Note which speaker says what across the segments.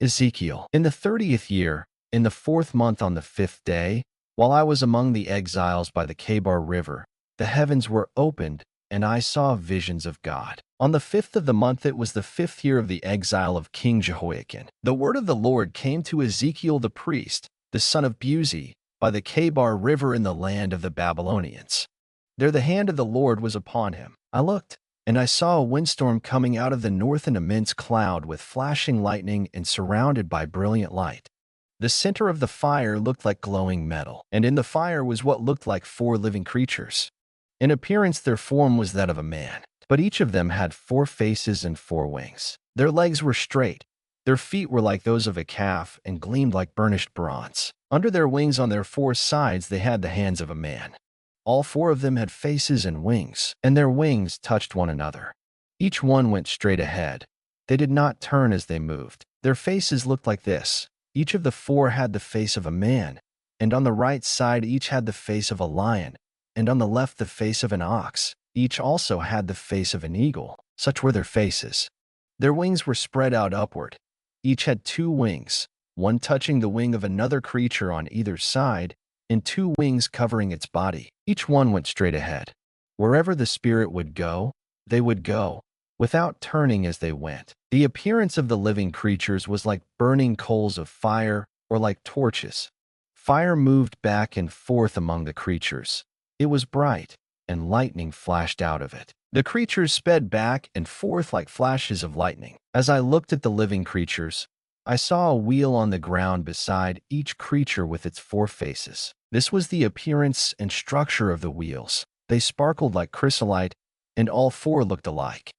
Speaker 1: Ezekiel. In the 30th year, in the 4th month on the 5th day, while I was among the exiles by the Chebar River, the heavens were opened, and I saw visions of God. On the 5th of the month, it was the 5th year of the exile of King Jehoiakim. The word of the Lord came to Ezekiel the priest, the son of Buzi, by the Chebar River in the land of the Babylonians. There the hand of the Lord was upon him. I looked, and I saw a windstorm coming out of the north, an immense cloud with flashing lightning and surrounded by brilliant light. The center of the fire looked like glowing metal, and in the fire was what looked like 4 living creatures. In appearance their form was that of a man, but each of them had 4 faces and 4 wings. Their legs were straight, their feet were like those of a calf and gleamed like burnished bronze. Under their wings on their 4 sides they had the hands of a man. All 4 of them had faces and wings, and their wings touched one another. Each one went straight ahead. They did not turn as they moved. Their faces looked like this. Each of the 4 had the face of a man, and on the right side each had the face of a lion, and on the left the face of an ox. Each also had the face of an eagle. Such were their faces. Their wings were spread out upward. Each had 2 wings, one touching the wing of another creature on either side, and 2 wings covering its body. Each one went straight ahead. Wherever the Spirit would go, they would go, without turning as they went. The appearance of the living creatures was like burning coals of fire or like torches. Fire moved back and forth among the creatures. It was bright, and lightning flashed out of it. The creatures sped back and forth like flashes of lightning. As I looked at the living creatures, I saw a wheel on the ground beside each creature with its 4 faces. This was the appearance and structure of the wheels. They sparkled like chrysolite, and all 4 looked alike.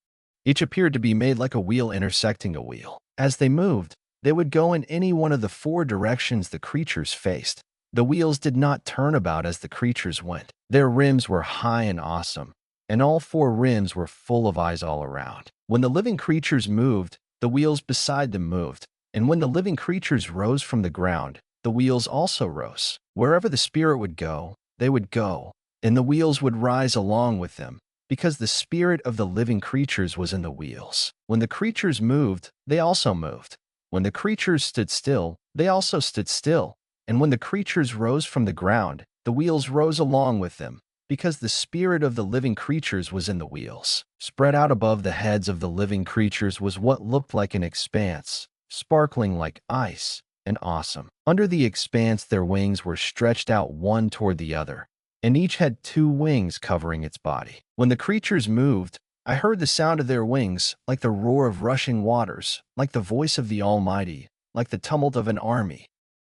Speaker 1: Each appeared to be made like a wheel intersecting a wheel. As they moved, they would go in any one of the 4 directions the creatures faced. The wheels did not turn about as the creatures went. Their rims were high and awesome, and all 4 rims were full of eyes all around. When the living creatures moved, the wheels beside them moved, and when the living creatures rose from the ground, the wheels also rose. Wherever the Spirit would go, they would go, and the wheels would rise along with them, because the spirit of the living creatures was in the wheels. When the creatures moved, they also moved. When the creatures stood still, they also stood still. And when the creatures rose from the ground, the wheels rose along with them, because the spirit of the living creatures was in the wheels. Spread out above the heads of the living creatures was what looked like an expanse, sparkling like ice, and awesome. Under the expanse their wings were stretched out one toward the other, and each had 2 wings covering its body. When the creatures moved, I heard the sound of their wings, like the roar of rushing waters, like the voice of the Almighty, like the tumult of an army.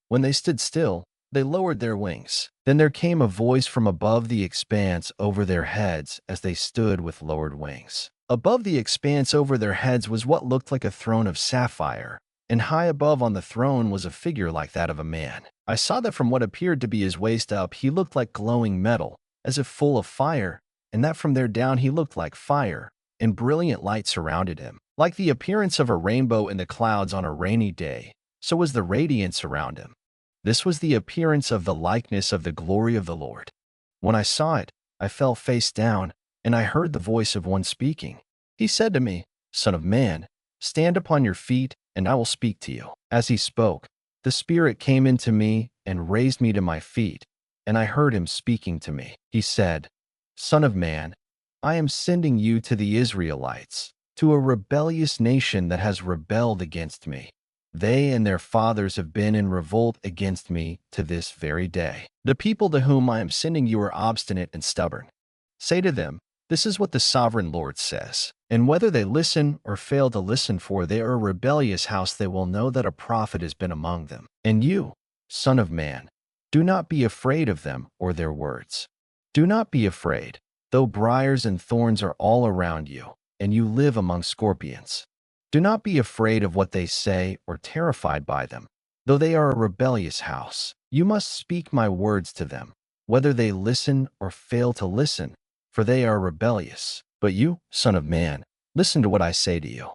Speaker 1: When they stood still, they lowered their wings. Then there came a voice from above the expanse over their heads as they stood with lowered wings. Above the expanse over their heads was what looked like a throne of sapphire, and high above on the throne was a figure like that of a man. I saw that from what appeared to be his waist up he looked like glowing metal, as if full of fire, and that from there down he looked like fire, and brilliant light surrounded him. Like the appearance of a rainbow in the clouds on a rainy day, so was the radiance around him. This was the appearance of the likeness of the glory of the Lord. When I saw it, I fell face down, and I heard the voice of one speaking. He said to me, "Son of man, stand upon your feet, and I will speak to you." As he spoke, the Spirit came into me and raised me to my feet, and I heard him speaking to me. He said, "Son of man, I am sending you to the Israelites, to a rebellious nation that has rebelled against me. They and their fathers have been in revolt against me to this very day. The people to whom I am sending you are obstinate and stubborn. Say to them, 'This is what the sovereign Lord says.' And whether they listen or fail to listen, for they are a rebellious house, they will know that a prophet has been among them. And you, son of man, do not be afraid of them or their words. Do not be afraid, though briars and thorns are all around you, and you live among scorpions. Do not be afraid of what they say or terrified by them. Though they are a rebellious house, you must speak my words to them, whether they listen or fail to listen, for they are rebellious. But you, son of man, listen to what I say to you.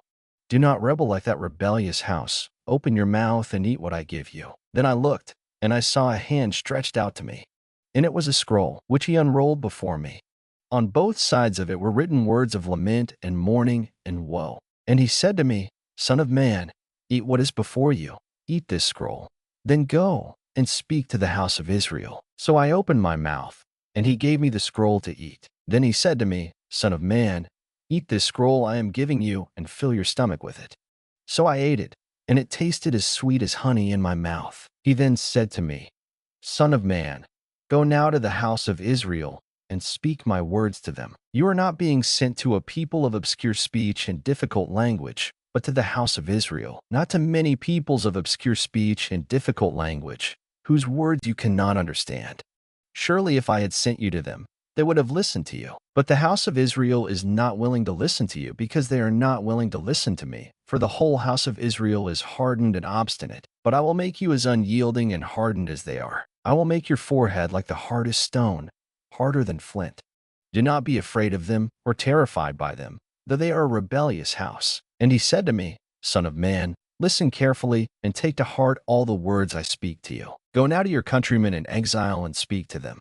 Speaker 1: Do not rebel like that rebellious house. Open your mouth and eat what I give you." Then I looked, and I saw a hand stretched out to me. And it was a scroll, which he unrolled before me. On both sides of it were written words of lament and mourning and woe. And he said to me, "Son of man, Eat what is before you. Eat this scroll. Then go and speak to the house of Israel. So I opened my mouth, and he gave me the scroll to eat. Then he said to me, Son of man, eat this scroll I am giving you and fill your stomach with it. So I ate it, and it tasted as sweet as honey in my mouth. He then said to me, Son of man, go now to the house of Israel and speak my words to them. You are not being sent to a people of obscure speech and difficult language, but to the house of Israel, not to many peoples of obscure speech and difficult language, whose words you cannot understand. Surely if I had sent you to them, they would have listened to you. But the house of Israel is not willing to listen to you because they are not willing to listen to me. For the whole house of Israel is hardened and obstinate. But I will make you as unyielding and hardened as they are. I will make your forehead like the hardest stone, harder than flint. Do not be afraid of them or terrified by them, though they are a rebellious house. And he said to me, Son of man, listen carefully and take to heart all the words I speak to you. Go now to your countrymen in exile and speak to them.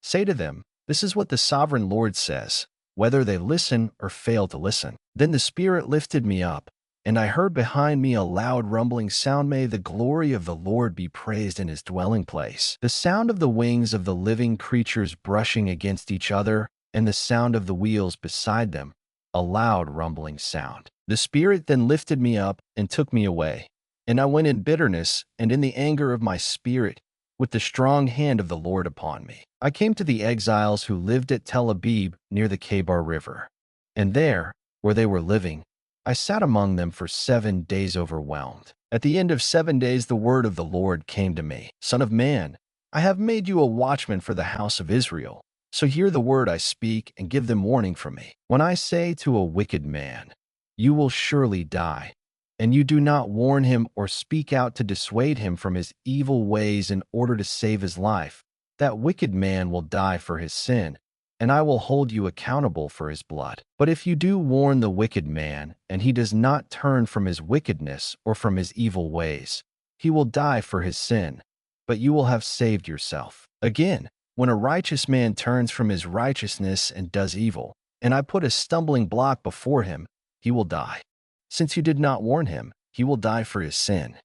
Speaker 1: Say to them, This is what the sovereign Lord says, whether they listen or fail to listen. Then the Spirit lifted me up, and I heard behind me a loud rumbling sound. May the glory of the Lord be praised in his dwelling place. The sound of the wings of the living creatures brushing against each other, and the sound of the wheels beside them, a loud rumbling sound. The Spirit then lifted me up and took me away, and I went in bitterness and in the anger of my spirit, with the strong hand of the Lord upon me. I came to the exiles who lived at Tel Abib near the Kebar River, and there, where they were living, I sat among them for 7 days overwhelmed. At the end of 7 days the word of the Lord came to me, Son of man, I have made you a watchman for the house of Israel. So hear the word I speak and give them warning from me. When I say to a wicked man, You will surely die, and you do not warn him or speak out to dissuade him from his evil ways in order to save his life, that wicked man will die for his sin, and I will hold you accountable for his blood. But if you do warn the wicked man, and he does not turn from his wickedness or from his evil ways, he will die for his sin, but you will have saved yourself. Again, when a righteous man turns from his righteousness and does evil, and I put a stumbling block before him, he will die. Since you did not warn him, he will die for his sin.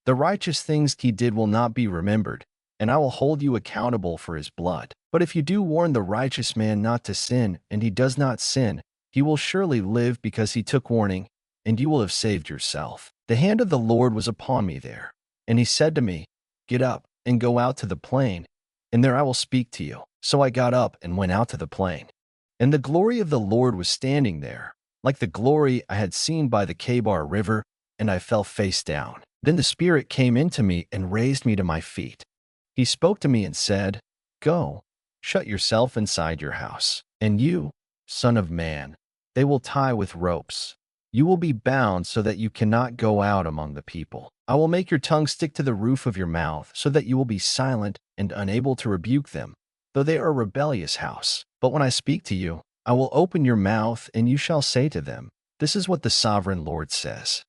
Speaker 1: The righteous things he did will not be remembered, and I will hold you accountable for his blood. But if you do warn the righteous man not to sin, and he does not sin, he will surely live because he took warning, and you will have saved yourself. The hand of the Lord was upon me there, and he said to me, Get up and go out to the plain, and there I will speak to you. So I got up and went out to the plain. And the glory of the Lord was standing there, like the glory I had seen by the Kebar River, and I fell face down. Then the Spirit came into me and raised me to my feet. He spoke to me and said, Go, shut yourself inside your house. And you, son of man, they will tie with ropes. You will be bound so that you cannot go out among the people. I will make your tongue stick to the roof of your mouth so that you will be silent and unable to rebuke them, though they are a rebellious house. But when I speak to you, I will open your mouth and you shall say to them, This is what the sovereign Lord says.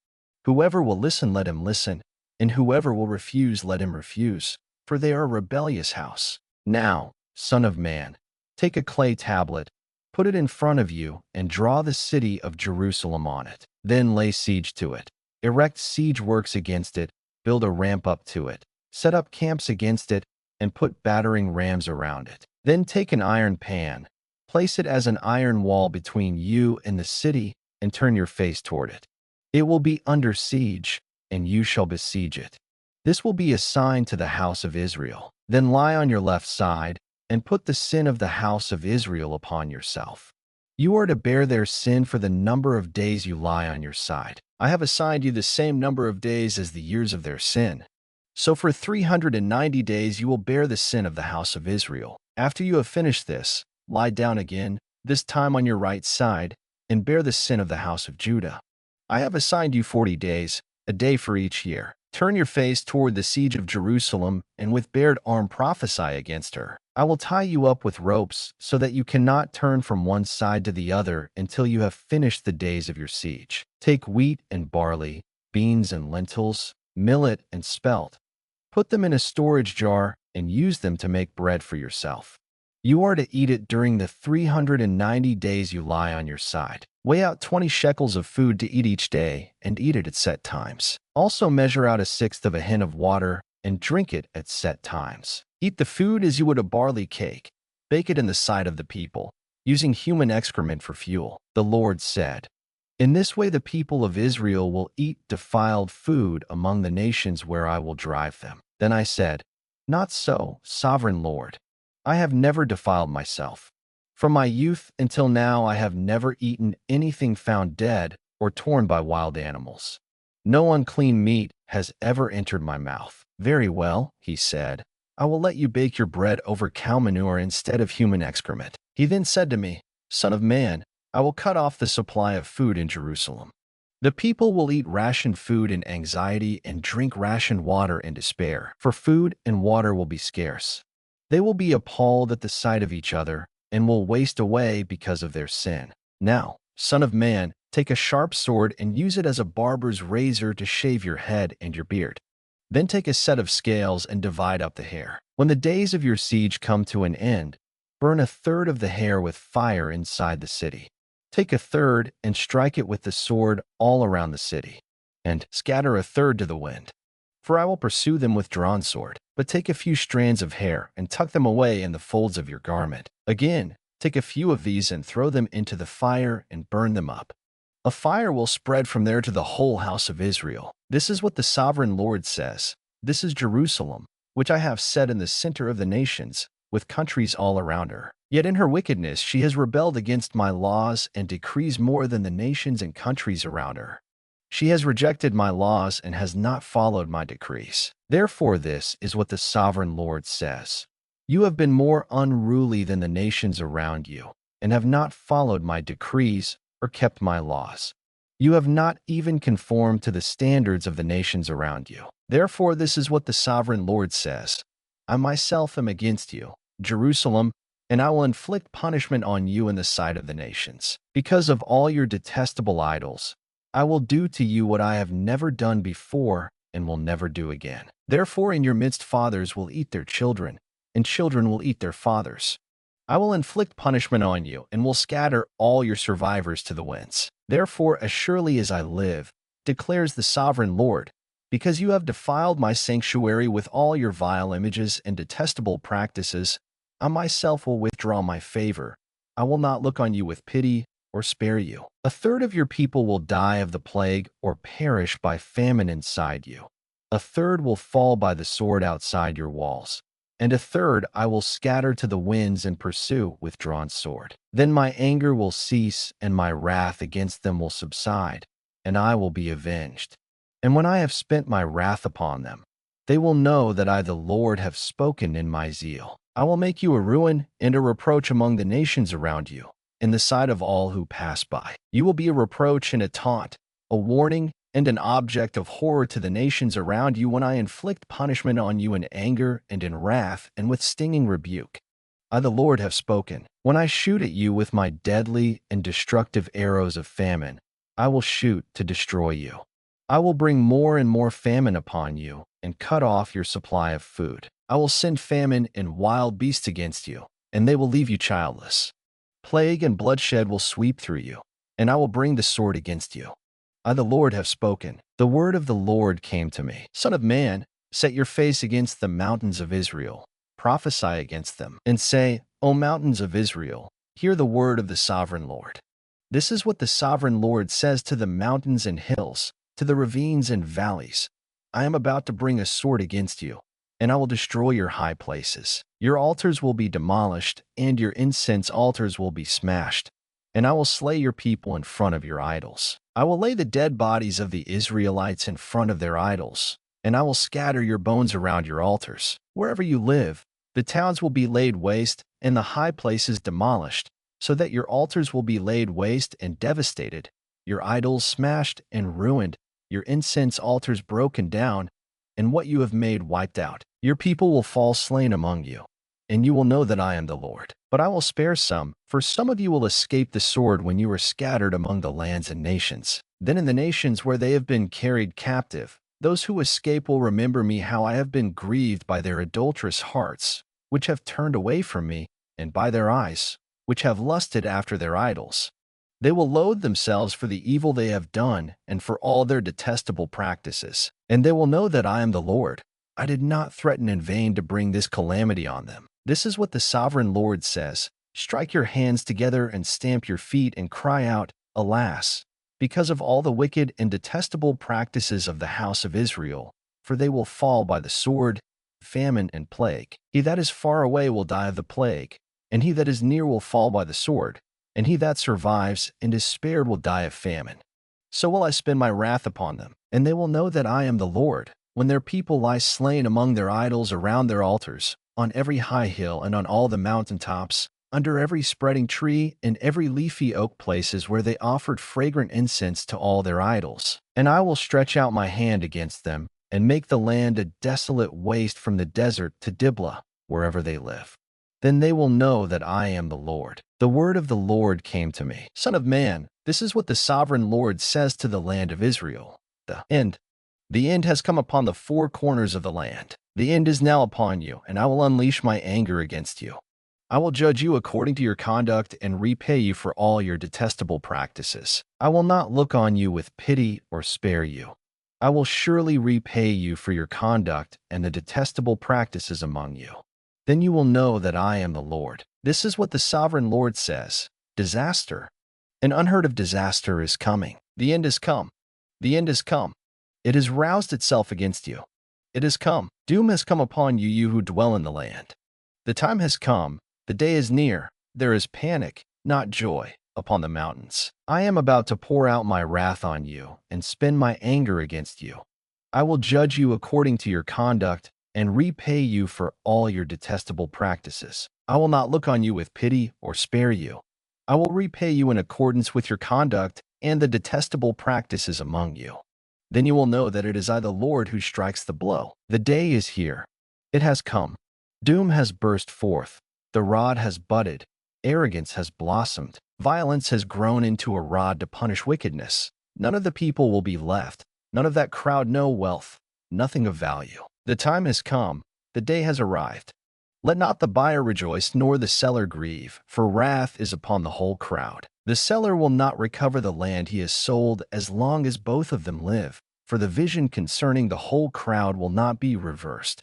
Speaker 1: Whoever will listen, let him listen, and whoever will refuse, let him refuse, for they are a rebellious house. Now, son of man, take a clay tablet, put it in front of you, and draw the city of Jerusalem on it. Then lay siege to it. Erect siege works against it, build a ramp up to it, set up camps against it, and put battering rams around it. Then take an iron pan, place it as an iron wall between you and the city, and turn your face toward it. It will be under siege, and you shall besiege it. This will be a sign to the house of Israel. Then lie on your left side, and put the sin of the house of Israel upon yourself. You are to bear their sin for the number of days you lie on your side. I have assigned you the same number of days as the years of their sin. So for 390 days you will bear the sin of the house of Israel. After you have finished this, lie down again, this time on your right side, and bear the sin of the house of Judah. I have assigned you 40 days, a day for each year. Turn your face toward the siege of Jerusalem, and with bared arm prophesy against her. I will tie you up with ropes, so that you cannot turn from one side to the other until you have finished the days of your siege. Take wheat and barley, beans and lentils, millet and spelt. Put them in a storage jar and use them to make bread for yourself. You are to eat it during the 390 days you lie on your side. Weigh out 20 shekels of food to eat each day and eat it at set times. Also measure out a sixth of a hin of water and drink it at set times. Eat the food as you would a barley cake. Bake it in the sight of the people, using human excrement for fuel. The Lord said, "In this way the people of Israel will eat defiled food among the nations where I will drive them." Then I said, "Not so, sovereign Lord. I have never defiled myself. From my youth until now I have never eaten anything found dead or torn by wild animals. No unclean meat has ever entered my mouth." "Very well," he said, "I will let you bake your bread over cow manure instead of human excrement." He then said to me, "Son of man, I will cut off the supply of food in Jerusalem. The people will eat rationed food in anxiety and drink rationed water in despair, for food and water will be scarce. They will be appalled at the sight of each other and will waste away because of their sin. Now, son of man, take a sharp sword and use it as a barber's razor to shave your head and your beard. Then take a set of scales and divide up the hair. When the days of your siege come to an end, burn a third of the hair with fire inside the city. Take a third and strike it with the sword all around the city, and scatter a third to the wind. For I will pursue them with drawn sword. But take a few strands of hair and tuck them away in the folds of your garment. Again, take a few of these and throw them into the fire and burn them up. A fire will spread from there to the whole house of Israel. This is what the sovereign Lord says. This is Jerusalem, which I have set in the center of the nations, with countries all around her. Yet in her wickedness she has rebelled against my laws and decrees more than the nations and countries around her. She has rejected my laws and has not followed my decrees. Therefore this is what the sovereign Lord says. You have been more unruly than the nations around you, and have not followed my decrees or kept my laws. You have not even conformed to the standards of the nations around you. Therefore this is what the sovereign Lord says. I myself am against you, Jerusalem, and I will inflict punishment on you in the sight of the nations. Because of all your detestable idols, I will do to you what I have never done before and will never do again. Therefore in your midst fathers will eat their children, and children will eat their fathers. I will inflict punishment on you, and will scatter all your survivors to the winds. Therefore, as surely as I live, declares the sovereign Lord, because you have defiled my sanctuary with all your vile images and detestable practices, I myself will withdraw my favor. I will not look on you with pity or spare you. A third of your people will die of the plague or perish by famine inside you. A third will fall by the sword outside your walls, and a third I will scatter to the winds and pursue with drawn sword. Then my anger will cease, and my wrath against them will subside, and I will be avenged. And when I have spent my wrath upon them, they will know that I, the Lord, have spoken in my zeal. I will make you a ruin and a reproach among the nations around you, in the sight of all who pass by. You will be a reproach and a taunt, a warning and an object of horror to the nations around you when I inflict punishment on you in anger and in wrath and with stinging rebuke. I, the Lord, have spoken. When I shoot at you with my deadly and destructive arrows of famine, I will shoot to destroy you. I will bring more and more famine upon you and cut off your supply of food. I will send famine and wild beasts against you, and they will leave you childless. Plague and bloodshed will sweep through you, and I will bring the sword against you. I, the Lord, have spoken. The word of the Lord came to me. Son of man, set your face against the mountains of Israel. Prophesy against them, and say, O mountains of Israel, hear the word of the sovereign Lord. This is what the sovereign Lord says to the mountains and hills, to the ravines and valleys. I am about to bring a sword against you, and I will destroy your high places. Your altars will be demolished, and your incense altars will be smashed, and I will slay your people in front of your idols. I will lay the dead bodies of the Israelites in front of their idols, and I will scatter your bones around your altars. Wherever you live, the towns will be laid waste, and the high places demolished, so that your altars will be laid waste and devastated, your idols smashed and ruined, your incense altars broken down, and what you have made wiped out. Your people will fall slain among you, and you will know that I am the Lord. But I will spare some, for some of you will escape the sword when you are scattered among the lands and nations. Then in the nations where they have been carried captive, those who escape will remember me, how I have been grieved by their adulterous hearts, which have turned away from me, and by their eyes, which have lusted after their idols. They will loathe themselves for the evil they have done and for all their detestable practices. And they will know that I am the Lord. I did not threaten in vain to bring this calamity on them. This is what the sovereign Lord says. Strike your hands together and stamp your feet and cry out, Alas, because of all the wicked and detestable practices of the house of Israel, for they will fall by the sword, famine, and plague. He that is far away will die of the plague, and he that is near will fall by the sword, and he that survives and is spared will die of famine. So will I spend my wrath upon them, and they will know that I am the Lord, when their people lie slain among their idols around their altars, on every high hill and on all the mountain tops, under every spreading tree and every leafy oak, places where they offered fragrant incense to all their idols. And I will stretch out my hand against them, and make the land a desolate waste from the desert to Diblah, wherever they live. Then they will know that I am the Lord. The word of the Lord came to me. Son of man, this is what the sovereign Lord says to the land of Israel. The end has come upon the four corners of the land. The end is now upon you, and I will unleash my anger against you. I will judge you according to your conduct and repay you for all your detestable practices. I will not look on you with pity or spare you. I will surely repay you for your conduct and the detestable practices among you. Then you will know that I am the Lord. This is what the sovereign Lord says. Disaster. An unheard of disaster is coming. The end has come. The end has come. It has roused itself against you. It has come. Doom has come upon you, you who dwell in the land. The time has come. The day is near. There is panic, not joy, upon the mountains. I am about to pour out my wrath on you and spend my anger against you. I will judge you according to your conduct and repay you for all your detestable practices. I will not look on you with pity or spare you. I will repay you in accordance with your conduct and the detestable practices among you. Then you will know that it is I, the Lord, who strikes the blow. The day is here. It has come. Doom has burst forth. The rod has budded, arrogance has blossomed, violence has grown into a rod to punish wickedness. None of the people will be left, none of that crowd, no wealth, nothing of value. The time has come, the day has arrived. Let not the buyer rejoice, nor the seller grieve, for wrath is upon the whole crowd. The seller will not recover the land he has sold as long as both of them live, for the vision concerning the whole crowd will not be reversed.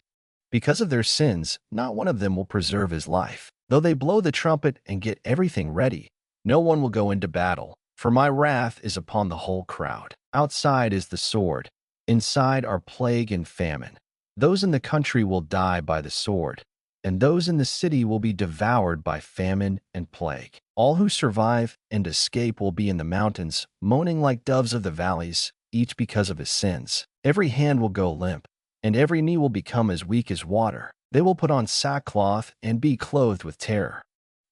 Speaker 1: Because of their sins, not one of them will preserve his life. Though they blow the trumpet and get everything ready, no one will go into battle, for my wrath is upon the whole crowd. Outside is the sword. Inside are plague and famine. Those in the country will die by the sword, and those in the city will be devoured by famine and plague. All who survive and escape will be in the mountains, moaning like doves of the valleys, each because of his sins. Every hand will go limp, and every knee will become as weak as water. They will put on sackcloth and be clothed with terror.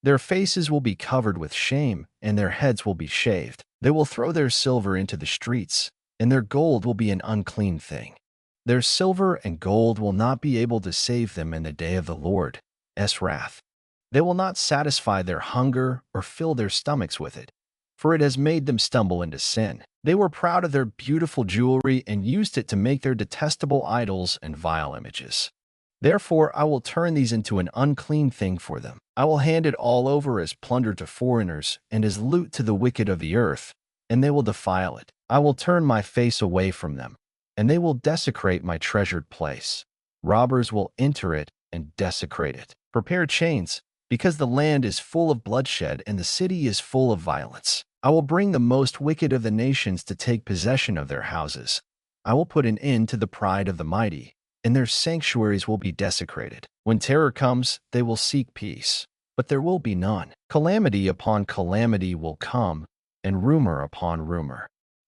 Speaker 1: Their faces will be covered with shame, and their heads will be shaved. They will throw their silver into the streets, and their gold will be an unclean thing. Their silver and gold will not be able to save them in the day of the Lord's wrath. They will not satisfy their hunger or fill their stomachs with it, for it has made them stumble into sin. They were proud of their beautiful jewelry and used it to make their detestable idols and vile images. Therefore I will turn these into an unclean thing for them. I will hand it all over as plunder to foreigners and as loot to the wicked of the earth, and they will defile it. I will turn my face away from them, and they will desecrate my treasured place. Robbers will enter it and desecrate it. Prepare chains, because the land is full of bloodshed and the city is full of violence. I will bring the most wicked of the nations to take possession of their houses. I will put an end to the pride of the mighty, and their sanctuaries will be desecrated. When terror comes, they will seek peace, but there will be none. Calamity upon calamity will come, and rumor upon rumor.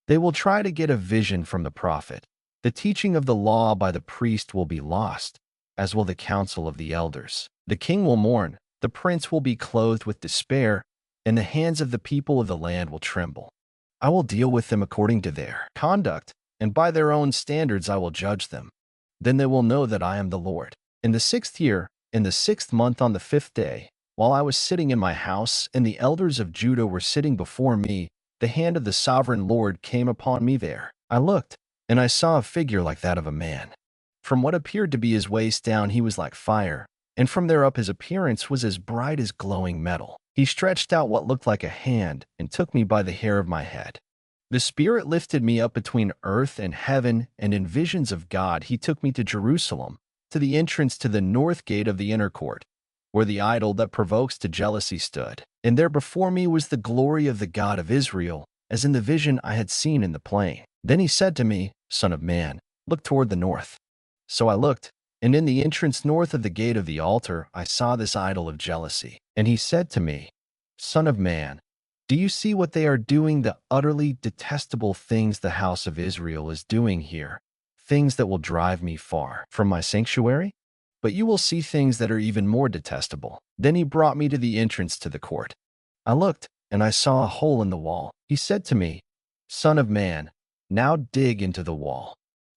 Speaker 1: They will try to get a vision from the prophet. The teaching of the law by the priest will be lost, as will the counsel of the elders. The king will mourn, the prince will be clothed with despair, and the hands of the people of the land will tremble. I will deal with them according to their conduct, and by their own standards I will judge them. Then they will know that I am the Lord. In the 6th year, in the 6th month on the 5th day, while I was sitting in my house and the elders of Judah were sitting before me, the hand of the sovereign Lord came upon me there. I looked, and I saw a figure like that of a man. From what appeared to be his waist down he was like fire, and from there up his appearance was as bright as glowing metal. He stretched out what looked like a hand and took me by the hair of my head. The Spirit lifted me up between earth and heaven, and in visions of God he took me to Jerusalem, to the entrance to the north gate of the inner court, where the idol that provokes to jealousy stood. And there before me was the glory of the God of Israel, as in the vision I had seen in the plain. Then he said to me, Son of man, look toward the north. So I looked, and in the entrance north of the gate of the altar I saw this idol of jealousy. And he said to me, Son of man, do you see what they are doing, the utterly detestable things the house of Israel is doing here, things that will drive me far from my sanctuary? But you will see things that are even more detestable. Then he brought me to the entrance to the court. I looked, and I saw a hole in the wall. He said to me, Son of man, now dig into the wall.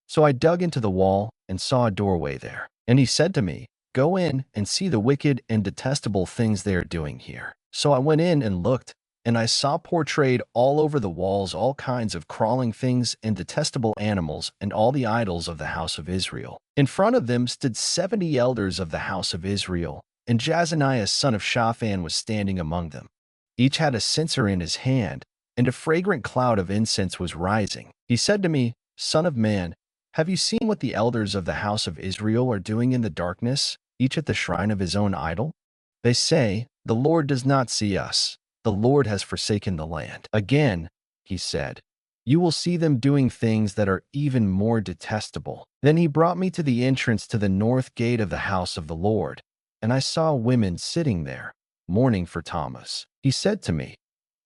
Speaker 1: So I dug into the wall and saw a doorway there. And he said to me, Go in and see the wicked and detestable things they are doing here. So I went in and looked, and I saw portrayed all over the walls all kinds of crawling things and detestable animals and all the idols of the house of Israel. In front of them stood 70 elders of the house of Israel, and Jazaniah son of Shaphan was standing among them. Each had a censer in his hand, and a fragrant cloud of incense was rising. He said to me, Son of man, have you seen what the elders of the house of Israel are doing in the darkness, each at the shrine of his own idol? They say, The Lord does not see us. The Lord has forsaken the land. Again, he said, You will see them doing things that are even more detestable. Then he brought me to the entrance to the north gate of the house of the Lord, and I saw women sitting there, mourning for Tammuz. He said to me,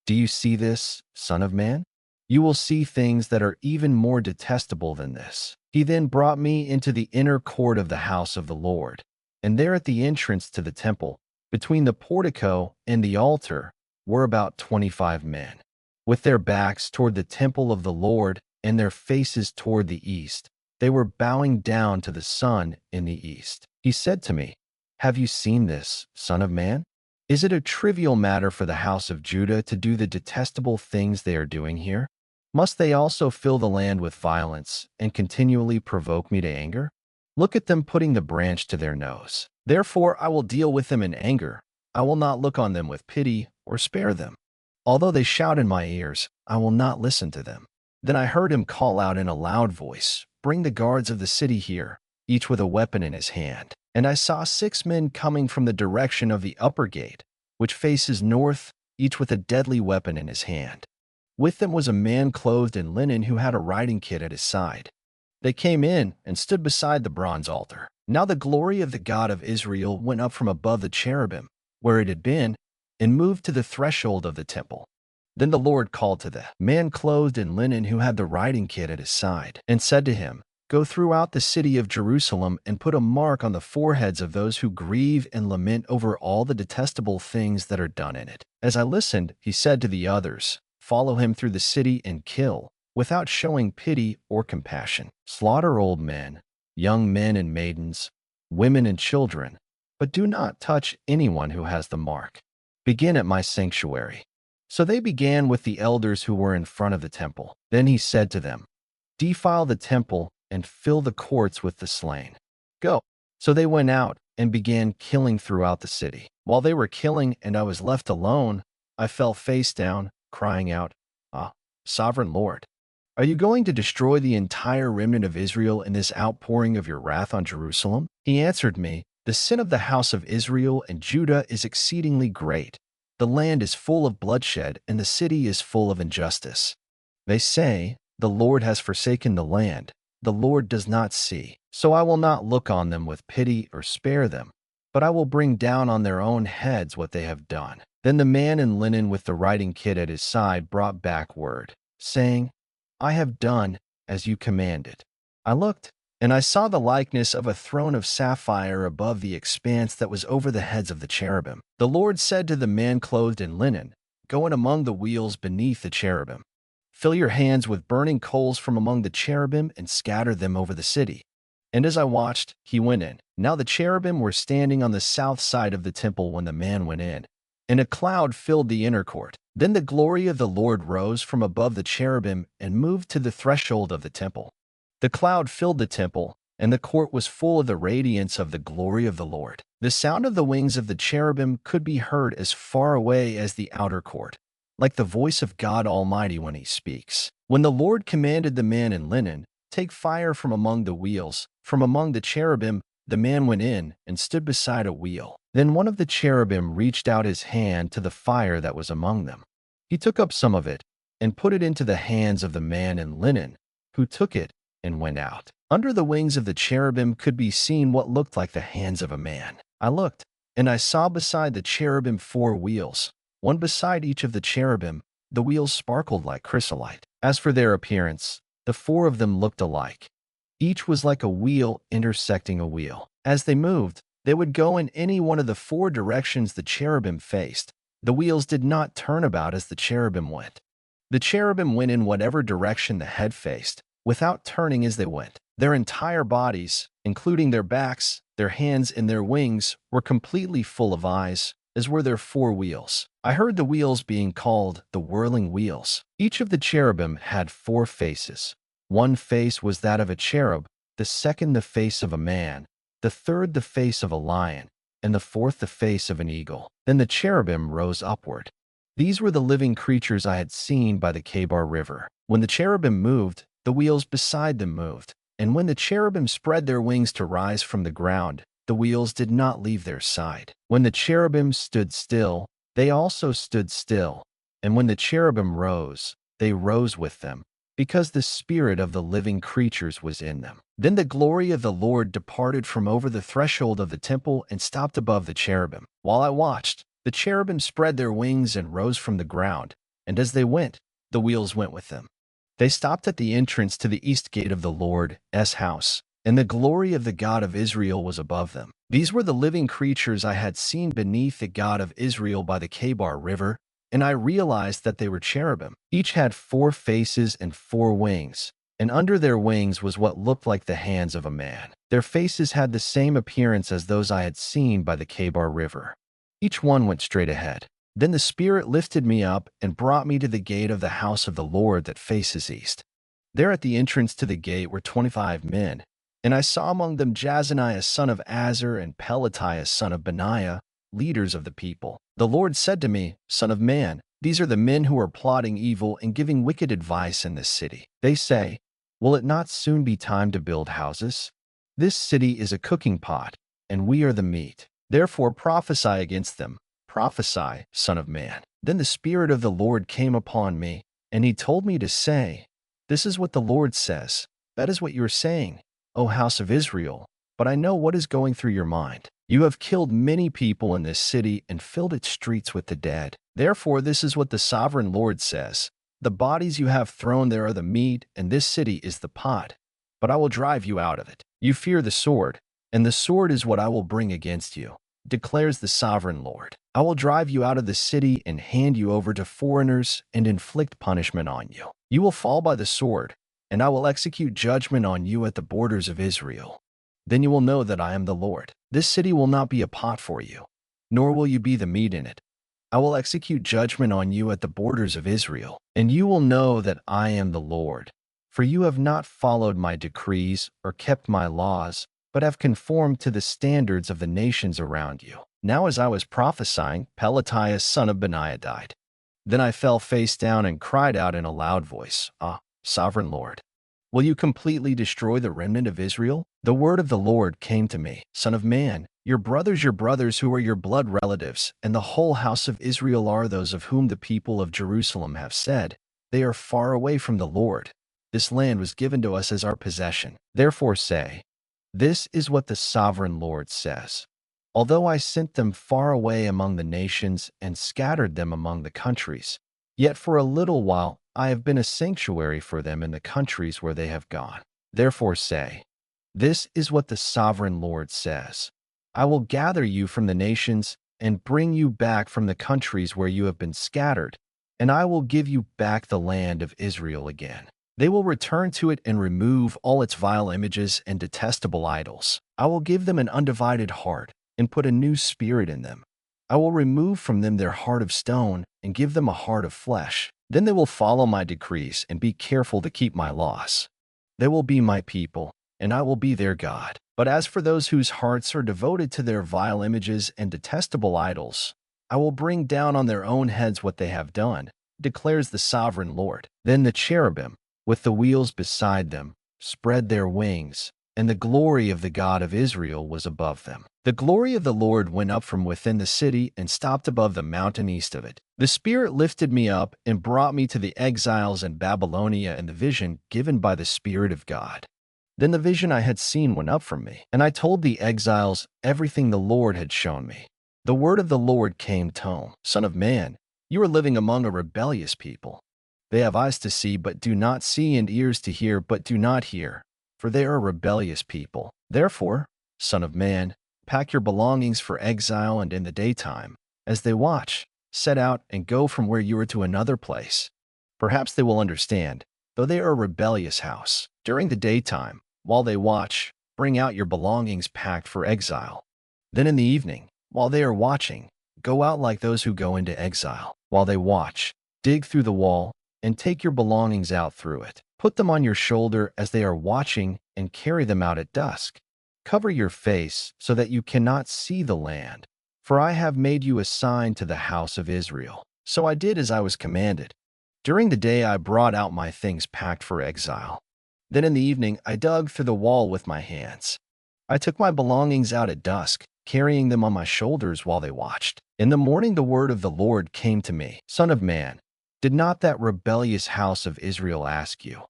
Speaker 1: Do you see this, son of man? You will see things that are even more detestable than this. He then brought me into the inner court of the house of the Lord, and there at the entrance to the temple, between the portico and the altar, were about 25 men, with their backs toward the temple of the Lord and their faces toward the east. They were bowing down to the sun in the east. He said to me, Have you seen this, son of man? Is it a trivial matter for the house of Judah to do the detestable things they are doing here? Must they also fill the land with violence and continually provoke me to anger? Look at them putting the branch to their nose. Therefore I will deal with them in anger. I will not look on them with pity or spare them. Although they shout in my ears, I will not listen to them. Then I heard him call out in a loud voice, Bring the guards of the city here, each with a weapon in his hand. And I saw 6 men coming from the direction of the upper gate, which faces north, each with a deadly weapon in his hand. With them was a man clothed in linen who had a writing kit at his side. They came in and stood beside the bronze altar. Now the glory of the God of Israel went up from above the cherubim, where it had been, and moved to the threshold of the temple. Then the Lord called to the man clothed in linen who had the writing kit at his side, and said to him, Go throughout the city of Jerusalem and put a mark on the foreheads of those who grieve and lament over all the detestable things that are done in it. As I listened, he said to the others, Follow him through the city and kill, without showing pity or compassion. Slaughter old men, young men and maidens, women and children, but do not touch anyone who has the mark. Begin at my sanctuary. So they began with the elders who were in front of the temple. Then he said to them, Defile the temple and fill the courts with the slain. Go. So they went out and began killing throughout the city. While they were killing and I was left alone, I fell face down, crying out, Sovereign Lord, are you going to destroy the entire remnant of Israel in this outpouring of your wrath on Jerusalem? He answered me, The sin of the house of Israel and Judah is exceedingly great. The land is full of bloodshed, and the city is full of injustice. They say, The Lord has forsaken the land. The Lord does not see. So I will not look on them with pity or spare them, but I will bring down on their own heads what they have done. Then the man in linen with the writing kit at his side brought back word, saying, I have done as you commanded. I looked, and I saw the likeness of a throne of sapphire above the expanse that was over the heads of the cherubim. The Lord said to the man clothed in linen, Go in among the wheels beneath the cherubim. Fill your hands with burning coals from among the cherubim and scatter them over the city. And as I watched, he went in. Now the cherubim were standing on the south side of the temple when the man went in, and a cloud filled the inner court. Then the glory of the Lord rose from above the cherubim and moved to the threshold of the temple. The cloud filled the temple, and the court was full of the radiance of the glory of the Lord. The sound of the wings of the cherubim could be heard as far away as the outer court, like the voice of God Almighty when he speaks. When the Lord commanded the man in linen, "Take fire from among the wheels," from among the cherubim, the man went in and stood beside a wheel. Then one of the cherubim reached out his hand to the fire that was among them. He took up some of it and put it into the hands of the man in linen, who took it and went out. Under the wings of the cherubim could be seen what looked like the hands of a man. I looked, and I saw beside the cherubim 4 wheels, one beside each of the cherubim. The wheels sparkled like chrysolite. As for their appearance, the 4 of them looked alike. Each was like a wheel intersecting a wheel. As they moved, they would go in any one of the 4 directions the cherubim faced. The wheels did not turn about as the cherubim went. The cherubim went in whatever direction the head faced, without turning as they went. Their entire bodies, including their backs, their hands, and their wings, were completely full of eyes, as were their 4 wheels. I heard the wheels being called the whirling wheels. Each of the cherubim had 4 faces. One face was that of a cherub, the second the face of a man, the third the face of a lion, and the fourth the face of an eagle. Then the cherubim rose upward. These were the living creatures I had seen by the Kebar River. When the cherubim moved, the wheels beside them moved. And when the cherubim spread their wings to rise from the ground, the wheels did not leave their side. When the cherubim stood still, they also stood still. And when the cherubim rose, they rose with them, because the spirit of the living creatures was in them. Then the glory of the Lord departed from over the threshold of the temple and stopped above the cherubim. While I watched, the cherubim spread their wings and rose from the ground, and as they went, the wheels went with them. They stopped at the entrance to the east gate of the Lord's house, and the glory of the God of Israel was above them. These were the living creatures I had seen beneath the God of Israel by the Kebar River, and I realized that they were cherubim. Each had 4 faces and 4 wings, and under their wings was what looked like the hands of a man. Their faces had the same appearance as those I had seen by the Kebar River. Each one went straight ahead. Then the Spirit lifted me up and brought me to the gate of the house of the Lord that faces east. There at the entrance to the gate were 25 men, and I saw among them Jazaniah son of Azar and Pelatiah son of Benaiah, leaders of the people. The Lord said to me, "Son of man, these are the men who are plotting evil and giving wicked advice in this city. They say, 'Will it not soon be time to build houses?' This city is a cooking pot, and we are the meat. Therefore prophesy against them. Prophesy, son of man." Then the Spirit of the Lord came upon me, and he told me to say, "This is what the Lord says. That is what you are saying, O house of Israel, but I know what is going through your mind. You have killed many people in this city and filled its streets with the dead. Therefore this is what the sovereign Lord says. The bodies you have thrown there are the meat, and this city is the pot. But I will drive you out of it. You fear the sword, and the sword is what I will bring against you, declares the sovereign Lord. I will drive you out of the city and hand you over to foreigners and inflict punishment on you. You will fall by the sword, and I will execute judgment on you at the borders of Israel. Then you will know that I am the Lord. This city will not be a pot for you, nor will you be the meat in it. I will execute judgment on you at the borders of Israel, and you will know that I am the Lord. For you have not followed my decrees or kept my laws, but have conformed to the standards of the nations around you." Now as I was prophesying, Pelatiah son of Benaiah died. Then I fell face down and cried out in a loud voice, "Ah, sovereign Lord, will you completely destroy the remnant of Israel?" The word of the Lord came to me, "Son of man, your brothers who are your blood relatives, and the whole house of Israel are those of whom the people of Jerusalem have said, 'They are far away from the Lord. This land was given to us as our possession.' Therefore say, 'This is what the sovereign Lord says. Although I sent them far away among the nations and scattered them among the countries, yet for a little while I have been a sanctuary for them in the countries where they have gone. Therefore say, this is what the sovereign Lord says. I will gather you from the nations and bring you back from the countries where you have been scattered, and I will give you back the land of Israel again. They will return to it and remove all its vile images and detestable idols. I will give them an undivided heart and put a new spirit in them. I will remove from them their heart of stone and give them a heart of flesh. Then they will follow my decrees and be careful to keep my laws. They will be my people, and I will be their God. But as for those whose hearts are devoted to their vile images and detestable idols, I will bring down on their own heads what they have done, declares the sovereign Lord. Then the cherubim, with the wheels beside them, spread their wings, and the glory of the God of Israel was above them. The glory of the Lord went up from within the city and stopped above the mountain east of it. The Spirit lifted me up and brought me to the exiles in Babylonia in the vision given by the Spirit of God. Then the vision I had seen went up from me, and I told the exiles everything the Lord had shown me. The word of the Lord came to me, Son of man, you are living among a rebellious people. They have eyes to see but do not see, and ears to hear but do not hear, for they are a rebellious people. Therefore, Son of man, pack your belongings for exile, and in the daytime, as they watch, set out and go from where you are to another place. Perhaps they will understand, though they are a rebellious house. During the daytime, while they watch, bring out your belongings packed for exile. Then in the evening, while they are watching, go out like those who go into exile. While they watch, dig through the wall, and take your belongings out through it. Put them on your shoulder as they are watching, and carry them out at dusk. Cover your face so that you cannot see the land, for I have made you a sign to the house of Israel. So I did as I was commanded. During the day I brought out my things packed for exile. Then in the evening I dug through the wall with my hands. I took my belongings out at dusk, carrying them on my shoulders while they watched. In the morning the word of the Lord came to me, Son of man, did not that rebellious house of Israel ask you,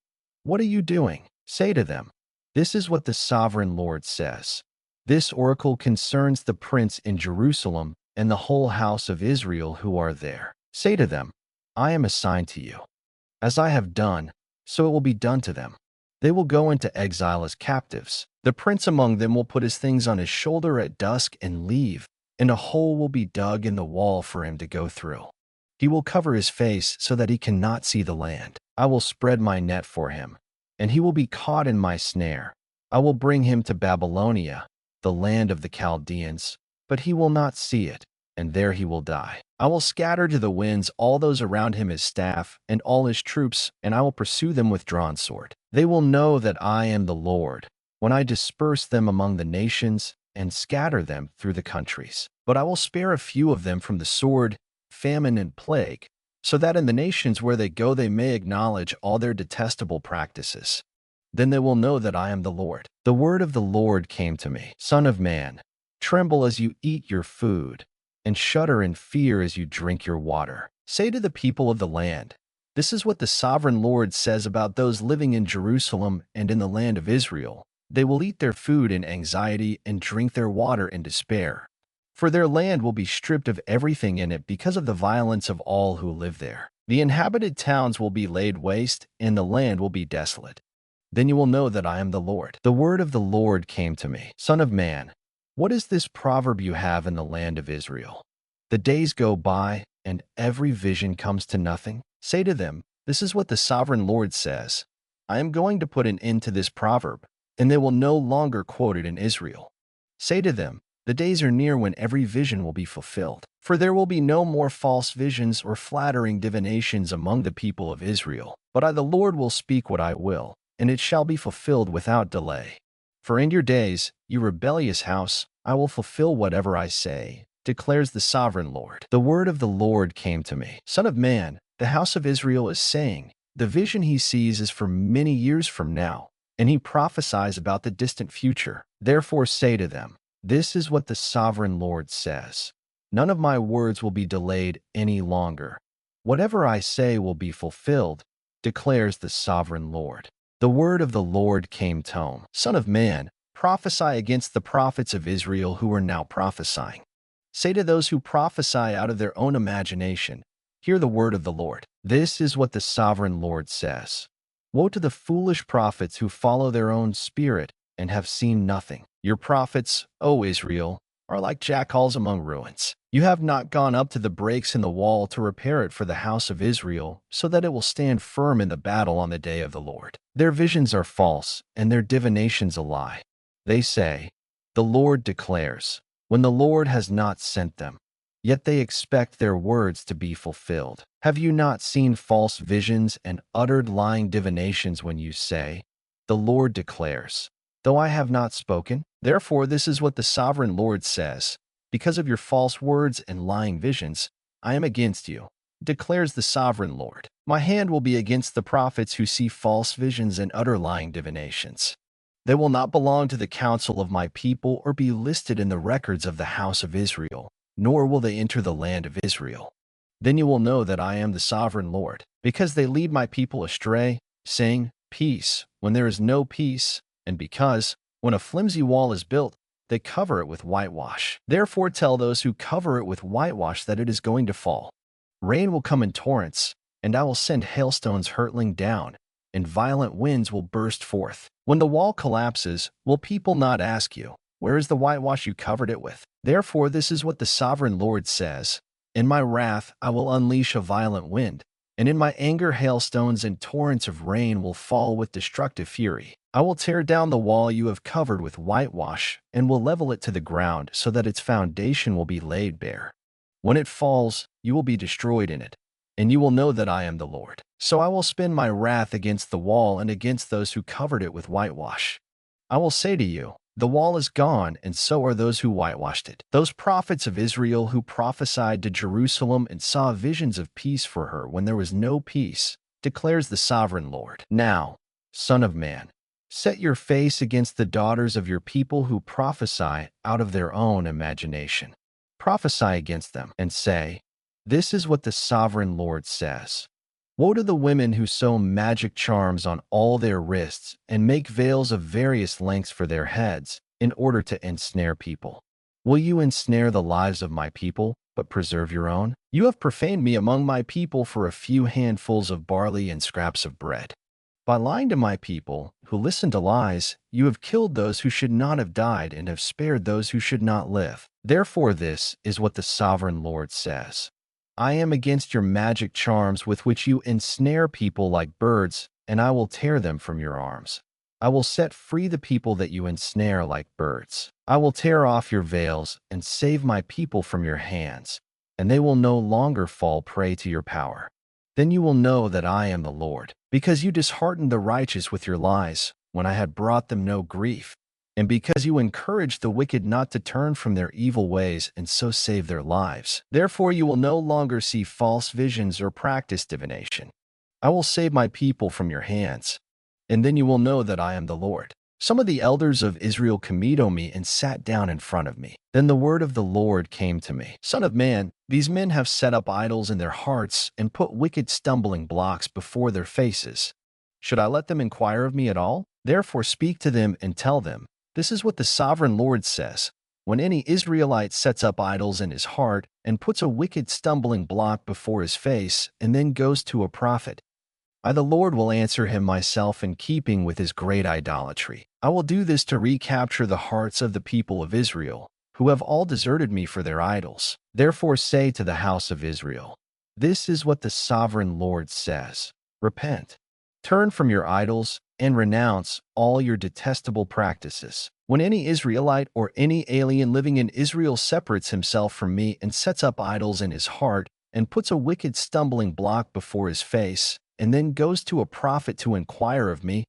Speaker 1: what are you doing? Say to them, this is what the sovereign Lord says. This oracle concerns the prince in Jerusalem and the whole house of Israel who are there. Say to them, I am assigned to you. As I have done, so it will be done to them. They will go into exile as captives. The prince among them will put his things on his shoulder at dusk and leave, and a hole will be dug in the wall for him to go through. He will cover his face so that he cannot see the land. I will spread my net for him, and he will be caught in my snare. I will bring him to Babylonia, the land of the Chaldeans, but he will not see it, and there he will die. I will scatter to the winds all those around him his staff and all his troops, and I will pursue them with drawn sword. They will know that I am the Lord, when I disperse them among the nations and scatter them through the countries. But I will spare a few of them from the sword, famine, and plague, so that in the nations where they go they may acknowledge all their detestable practices. Then they will know that I am the Lord. The word of the Lord came to me, Son of man, tremble as you eat your food, and shudder in fear as you drink your water. Say to the people of the land, this is what the sovereign Lord says about those living in Jerusalem and in the land of Israel. They will eat their food in anxiety and drink their water in despair. For their land will be stripped of everything in it because of the violence of all who live there. The inhabited towns will be laid waste, and the land will be desolate. Then you will know that I am the Lord. The word of the Lord came to me, Son of man, what is this proverb you have in the land of Israel? The days go by, and every vision comes to nothing. Say to them, this is what the sovereign Lord says. I am going to put an end to this proverb, and they will no longer quote it in Israel. Say to them, the days are near when every vision will be fulfilled. For there will be no more false visions or flattering divinations among the people of Israel. But I, the Lord, will speak what I will, and it shall be fulfilled without delay. For in your days, you rebellious house, I will fulfill whatever I say, declares the sovereign Lord. The word of the Lord came to me, Son of man, the house of Israel is saying, the vision he sees is for many years from now, and he prophesies about the distant future. Therefore say to them, this is what the sovereign Lord says. None of my words will be delayed any longer. Whatever I say will be fulfilled, declares the sovereign Lord. The word of the Lord came to me, Son of man, prophesy against the prophets of Israel who are now prophesying. Say to those who prophesy out of their own imagination, hear the word of the Lord. This is what the sovereign Lord says. Woe to the foolish prophets who follow their own spirit and have seen nothing. Your prophets, O Israel, are like jackals among ruins. You have not gone up to the breaks in the wall to repair it for the house of Israel, so that it will stand firm in the battle on the day of the Lord. Their visions are false, and their divinations a lie. They say, the Lord declares, when the Lord has not sent them. Yet they expect their words to be fulfilled. Have you not seen false visions and uttered lying divinations when you say, the Lord declares? though I have not spoken? Therefore, this is what the sovereign Lord says. Because of your false words and lying visions, I am against you, declares the sovereign Lord. My hand will be against the prophets who see false visions and utter lying divinations. They will not belong to the council of my people or be listed in the records of the house of Israel, nor will they enter the land of Israel. Then you will know that I am the sovereign Lord, because they lead my people astray, saying, peace, when there is no peace, and because, when a flimsy wall is built, they cover it with whitewash. Therefore tell those who cover it with whitewash that it is going to fall. Rain will come in torrents, and I will send hailstones hurtling down, and violent winds will burst forth. When the wall collapses, will people not ask you, where is the whitewash you covered it with? Therefore this is what the sovereign Lord says. In my wrath I will unleash a violent wind, and in my anger hailstones and torrents of rain will fall with destructive fury. I will tear down the wall you have covered with whitewash, and will level it to the ground so that its foundation will be laid bare. When it falls, you will be destroyed in it, and you will know that I am the Lord. So I will spend my wrath against the wall and against those who covered it with whitewash. I will say to you, the wall is gone, and so are those who whitewashed it. Those prophets of Israel who prophesied to Jerusalem and saw visions of peace for her when there was no peace, declares the sovereign Lord. Now, Son of man, set your face against the daughters of your people who prophesy out of their own imagination. Prophesy against them and say, this is what the sovereign Lord says. Woe to the women who sew magic charms on all their wrists and make veils of various lengths for their heads in order to ensnare people. Will you ensnare the lives of my people, but preserve your own? You have profaned me among my people for a few handfuls of barley and scraps of bread. By lying to my people, who listen to lies, you have killed those who should not have died and have spared those who should not live. Therefore this is what the sovereign Lord says. I am against your magic charms with which you ensnare people like birds, and I will tear them from your arms. I will set free the people that you ensnare like birds. I will tear off your veils and save my people from your hands, and they will no longer fall prey to your power. Then you will know that I am the Lord, because you disheartened the righteous with your lies, when I had brought them no grief, and because you encouraged the wicked not to turn from their evil ways and so save their lives. Therefore you will no longer see false visions or practice divination. I will save my people from your hands, and then you will know that I am the Lord. Some of the elders of Israel committed me and sat down in front of me. Then the word of the Lord came to me. Son of man, these men have set up idols in their hearts and put wicked stumbling blocks before their faces. Should I let them inquire of me at all? Therefore speak to them and tell them, this is what the sovereign Lord says. When any Israelite sets up idols in his heart and puts a wicked stumbling block before his face and then goes to a prophet, I, the Lord, will answer him myself in keeping with his great idolatry. I will do this to recapture the hearts of the people of Israel, who have all deserted me for their idols. Therefore say to the house of Israel, this is what the sovereign Lord says. Repent, turn from your idols, and renounce all your detestable practices. When any Israelite or any alien living in Israel separates himself from me and sets up idols in his heart and puts a wicked stumbling block before his face, and then goes to a prophet to inquire of me,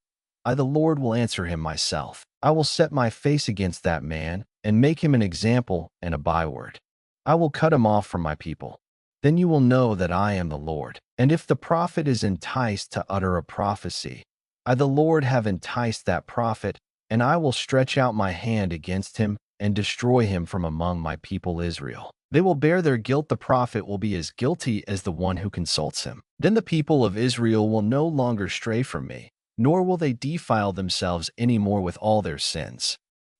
Speaker 1: I, the Lord, will answer him myself. I will set my face against that man and make him an example and a byword. I will cut him off from my people. Then you will know that I am the Lord. And if the prophet is enticed to utter a prophecy, I, the Lord, have enticed that prophet, and I will stretch out my hand against him and destroy him from among my people Israel. They will bear their guilt. The prophet will be as guilty as the one who consults him. Then the people of Israel will no longer stray from me, nor will they defile themselves any more with all their sins.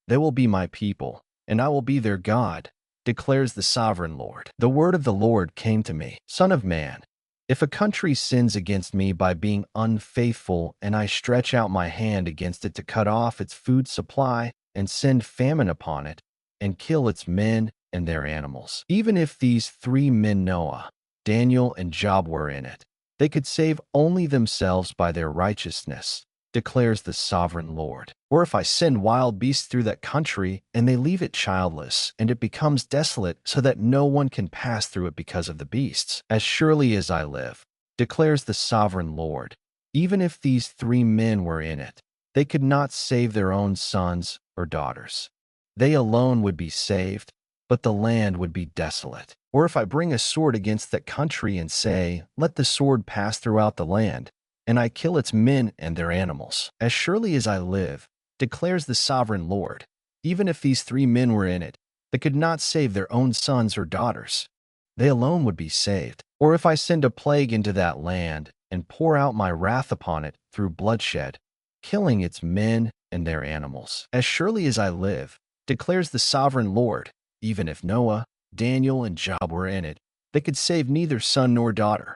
Speaker 1: They will be my people, and I will be their God, declares the sovereign Lord. The word of the Lord came to me. Son of man, if a country sins against me by being unfaithful, and I stretch out my hand against it to cut off its food supply and send famine upon it, and kill its men and their animals, even if these 3 men, Noah, Daniel, and Job, were in it, they could save only themselves by their righteousness, declares the sovereign Lord. Or if I send wild beasts through that country, and they leave it childless, and it becomes desolate so that no one can pass through it because of the beasts, as surely as I live, declares the sovereign Lord, even if these 3 men were in it, They could not save their own sons or daughters. They alone would be saved, but the land would be desolate. Or if I bring a sword against that country and say, let the sword pass throughout the land, and I kill its men and their animals, as surely as I live, declares the sovereign Lord, even if these 3 men were in it, they could not save their own sons or daughters. They alone would be saved. Or if I send a plague into that land and pour out my wrath upon it through bloodshed, killing its men and their animals, as surely as I live, declares the sovereign Lord, even if Noah, Daniel, and Job were in it, they could save neither son nor daughter.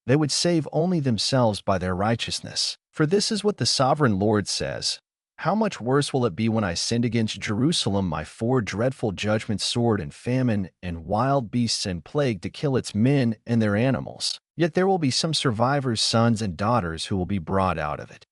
Speaker 1: They would save only themselves by their righteousness. For this is what the sovereign Lord says: how much worse will it be when I send against Jerusalem my 4 dreadful judgments, sword and famine and wild beasts and plague to kill its men and their animals. Yet there will be some survivors' sons and daughters who will be brought out of it.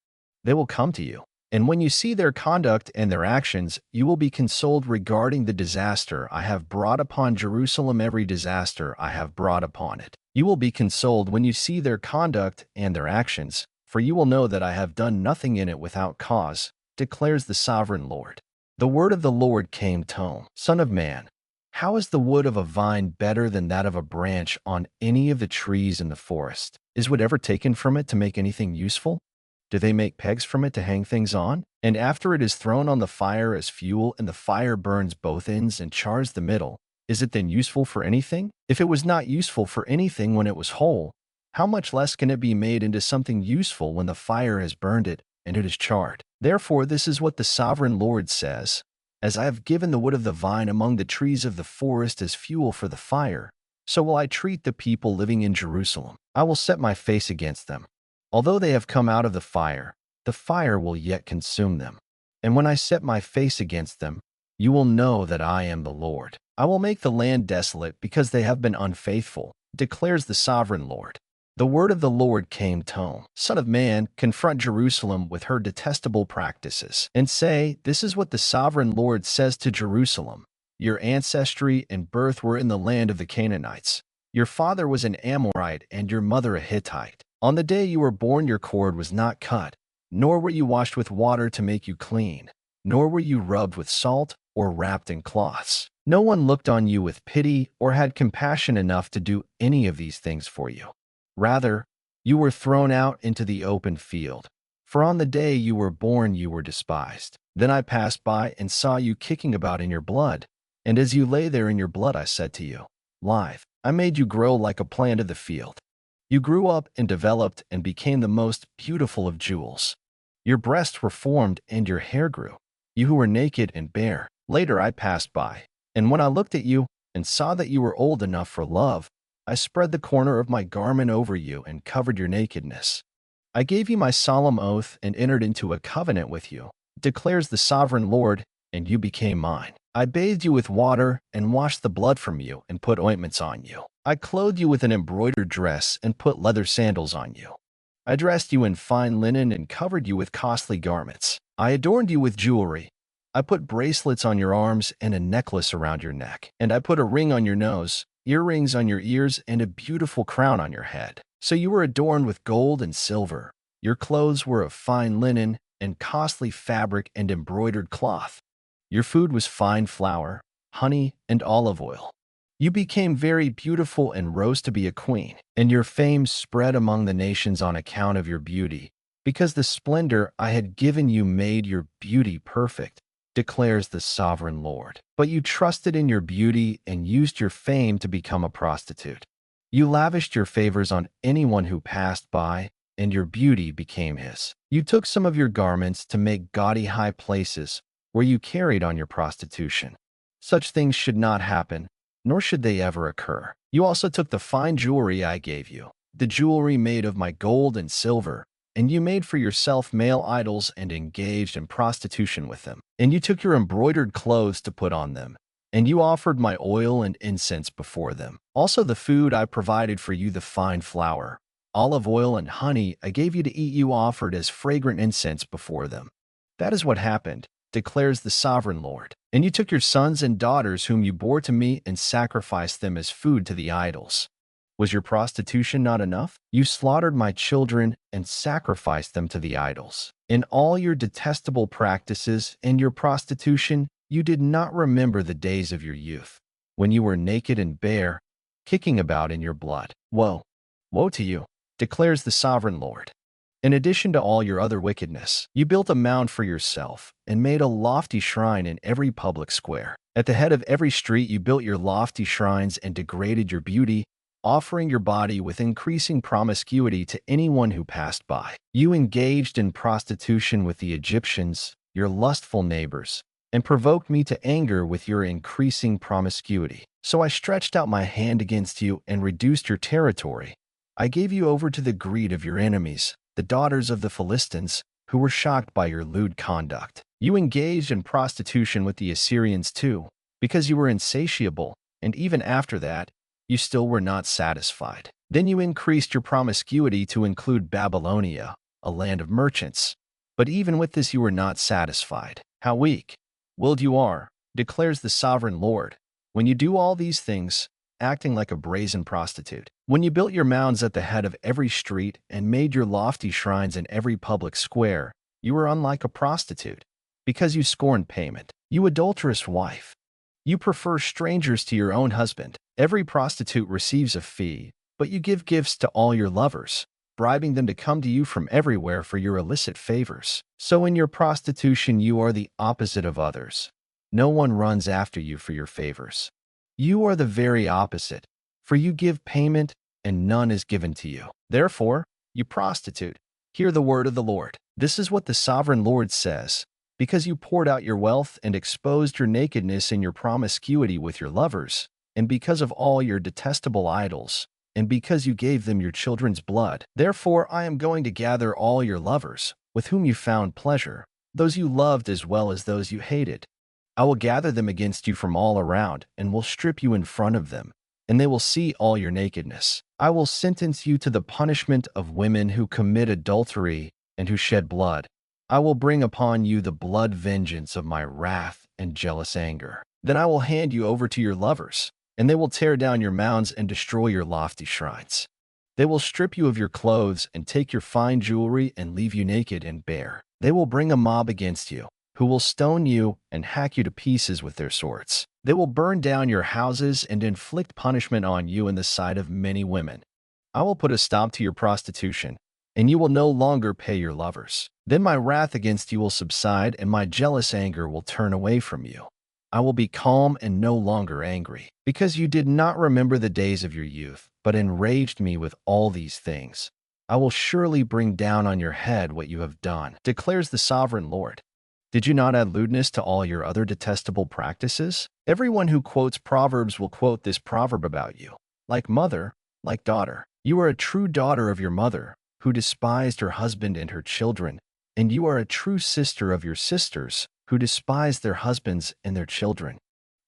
Speaker 1: They will come to you, and when you see their conduct and their actions, you will be consoled regarding the disaster I have brought upon Jerusalem, every disaster I have brought upon it. You will be consoled when you see their conduct and their actions, for you will know that I have done nothing in it without cause, declares the sovereign Lord. The word of the Lord came to me. Son of man, how is the wood of a vine better than that of a branch on any of the trees in the forest? Is wood ever taken from it to make anything useful? Do they make pegs from it to hang things on? And after it is thrown on the fire as fuel, and the fire burns both ends and chars the middle, is it then useful for anything? If it was not useful for anything when it was whole, how much less can it be made into something useful when the fire has burned it and it is charred? Therefore, this is what the sovereign Lord says: as I have given the wood of the vine among the trees of the forest as fuel for the fire, so will I treat the people living in Jerusalem. I will set my face against them. Although they have come out of the fire will yet consume them. And when I set my face against them, you will know that I am the Lord. I will make the land desolate because they have been unfaithful, declares the sovereign Lord. The word of the Lord came to me. Son of man, confront Jerusalem with her detestable practices, and say, this is what the sovereign Lord says to Jerusalem: your ancestry and birth were in the land of the Canaanites. Your father was an Amorite and your mother a Hittite. On the day you were born, your cord was not cut, nor were you washed with water to make you clean, nor were you rubbed with salt or wrapped in cloths. No one looked on you with pity or had compassion enough to do any of these things for you. Rather, you were thrown out into the open field, for on the day you were born you were despised. Then I passed by and saw you kicking about in your blood, and as you lay there in your blood I said to you, Live. I made you grow like a plant of the field. You grew up and developed and became the most beautiful of jewels. Your breasts were formed and your hair grew, you who were naked and bare. Later I passed by, and when I looked at you and saw that you were old enough for love, I spread the corner of my garment over you and covered your nakedness. I gave you my solemn oath and entered into a covenant with you, declares the sovereign Lord, and you became mine. I bathed you with water and washed the blood from you and put ointments on you. I clothed you with an embroidered dress and put leather sandals on you. I dressed you in fine linen and covered you with costly garments. I adorned you with jewelry. I put bracelets on your arms and a necklace around your neck. And I put a ring on your nose, earrings on your ears, and a beautiful crown on your head. So you were adorned with gold and silver. Your clothes were of fine linen and costly fabric and embroidered cloth. Your food was fine flour, honey, and olive oil. You became very beautiful and rose to be a queen, and your fame spread among the nations on account of your beauty, because the splendor I had given you made your beauty perfect, declares the sovereign Lord. But you trusted in your beauty and used your fame to become a prostitute. You lavished your favors on anyone who passed by, and your beauty became his. You took some of your garments to make gaudy high places where you carried on your prostitution. Such things should not happen, nor should they ever occur. You also took the fine jewelry I gave you, the jewelry made of my gold and silver, and you made for yourself male idols and engaged in prostitution with them. And you took your embroidered clothes to put on them, and you offered my oil and incense before them. Also the food I provided for you, the fine flour, olive oil, and honey I gave you to eat, you offered as fragrant incense before them. That is what happened, declares the sovereign Lord. And you took your sons and daughters whom you bore to me and sacrificed them as food to the idols. Was your prostitution not enough? You slaughtered my children and sacrificed them to the idols. In all your detestable practices and your prostitution, you did not remember the days of your youth, when you were naked and bare, kicking about in your blood. Woe! Woe to you, declares the sovereign Lord. In addition to all your other wickedness, you built a mound for yourself and made a lofty shrine in every public square. At the head of every street you built your lofty shrines and degraded your beauty, offering your body with increasing promiscuity to anyone who passed by. You engaged in prostitution with the Egyptians, your lustful neighbors, and provoked me to anger with your increasing promiscuity. So I stretched out my hand against you and reduced your territory. I gave you over to the greed of your enemies, the daughters of the Philistines, who were shocked by your lewd conduct. You engaged in prostitution with the Assyrians too, because you were insatiable, and even after that, you still were not satisfied. Then you increased your promiscuity to include Babylonia, a land of merchants. But even with this you were not satisfied. How weak-willed you are, declares the sovereign Lord, when you do all these things, acting like a brazen prostitute. When you built your mounds at the head of every street and made your lofty shrines in every public square, you were unlike a prostitute, because you scorned payment. You adulterous wife! You prefer strangers to your own husband. Every prostitute receives a fee, but you give gifts to all your lovers, bribing them to come to you from everywhere for your illicit favors. So in your prostitution you are the opposite of others. No one runs after you for your favors. You are the very opposite, for you give payment and none is given to you. Therefore, you prostitute, hear the word of the Lord. This is what the sovereign Lord says. Because you poured out your wealth and exposed your nakedness in your promiscuity with your lovers, and because of all your detestable idols, and because you gave them your children's blood, therefore I am going to gather all your lovers, with whom you found pleasure, those you loved as well as those you hated. I will gather them against you from all around, and will strip you in front of them, and they will see all your nakedness. I will sentence you to the punishment of women who commit adultery and who shed blood. I will bring upon you the blood vengeance of my wrath and jealous anger. Then I will hand you over to your lovers, and they will tear down your mounds and destroy your lofty shrines. They will strip you of your clothes and take your fine jewelry and leave you naked and bare. They will bring a mob against you, who will stone you and hack you to pieces with their swords. They will burn down your houses and inflict punishment on you in the sight of many women. I will put a stop to your prostitution, and you will no longer pay your lovers. Then my wrath against you will subside, and my jealous anger will turn away from you. I will be calm and no longer angry, because you did not remember the days of your youth, but enraged me with all these things. I will surely bring down on your head what you have done, declares the sovereign Lord. Did you not add lewdness to all your other detestable practices? Everyone who quotes Proverbs will quote this proverb about you. Like mother, like daughter. You are a true daughter of your mother, who despised her husband and her children, and you are a true sister of your sisters, who despised their husbands and their children.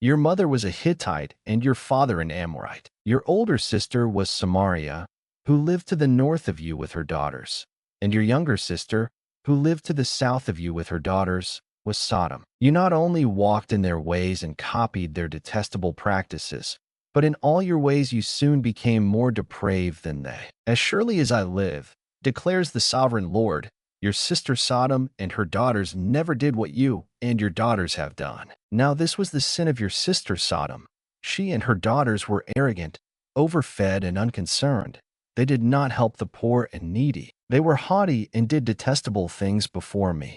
Speaker 1: Your mother was a Hittite and your father an Amorite. Your older sister was Samaria, who lived to the north of you with her daughters, and your younger sister, who lived to the south of you with her daughters, was Sodom. You not only walked in their ways and copied their detestable practices, but in all your ways you soon became more depraved than they. As surely as I live, declares the sovereign Lord, your sister Sodom and her daughters never did what you and your daughters have done. Now this was the sin of your sister Sodom. She and her daughters were arrogant, overfed, and unconcerned. They did not help the poor and needy. They were haughty and did detestable things before me.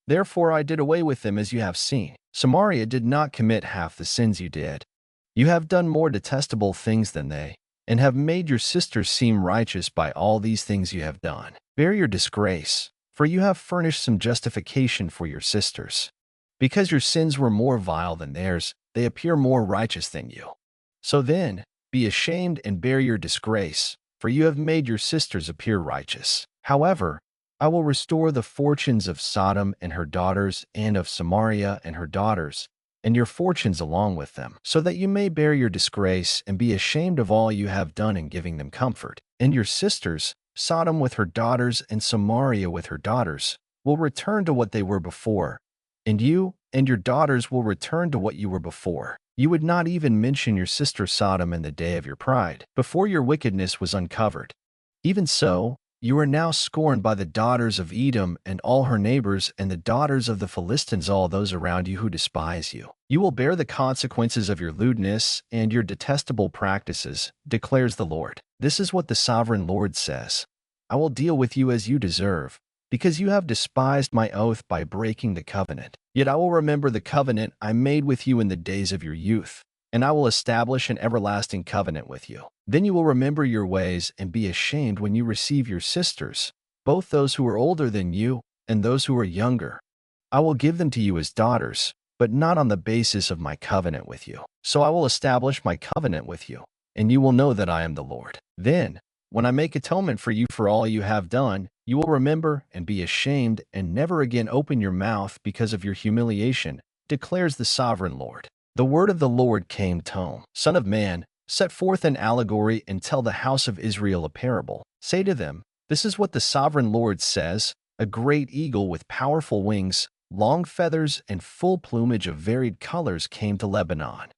Speaker 1: Therefore I did away with them, as you have seen. Samaria did not commit half the sins you did. You have done more detestable things than they, and have made your sisters seem righteous by all these things you have done. Bear your disgrace, for you have furnished some justification for your sisters. Because your sins were more vile than theirs, they appear more righteous than you. So then, be ashamed and bear your disgrace, for you have made your sisters appear righteous. However, I will restore the fortunes of Sodom and her daughters, and of Samaria and her daughters, and your fortunes along with them, so that you may bear your disgrace and be ashamed of all you have done in giving them comfort. And your sisters, Sodom with her daughters and Samaria with her daughters, will return to what they were before, and you and your daughters will return to what you were before. You would not even mention your sister Sodom in the day of your pride, before your wickedness was uncovered. Even so, you are now scorned by the daughters of Edom and all her neighbors, and the daughters of the Philistines, all those around you who despise you. You will bear the consequences of your lewdness and your detestable practices, declares the Lord. This is what the sovereign Lord says. I will deal with you as you deserve, because you have despised my oath by breaking the covenant. Yet I will remember the covenant I made with you in the days of your youth, and I will establish an everlasting covenant with you. Then you will remember your ways and be ashamed when you receive your sisters, both those who are older than you and those who are younger. I will give them to you as daughters, but not on the basis of my covenant with you. So I will establish my covenant with you, and you will know that I am the Lord. Then, when I make atonement for you for all you have done, you will remember and be ashamed and never again open your mouth because of your humiliation, declares the sovereign Lord. The word of the Lord came to me. Son of man, set forth an allegory and tell the house of Israel a parable. Say to them, this is what the sovereign Lord says, a great eagle with powerful wings, long feathers, and full plumage of varied colors came to Lebanon.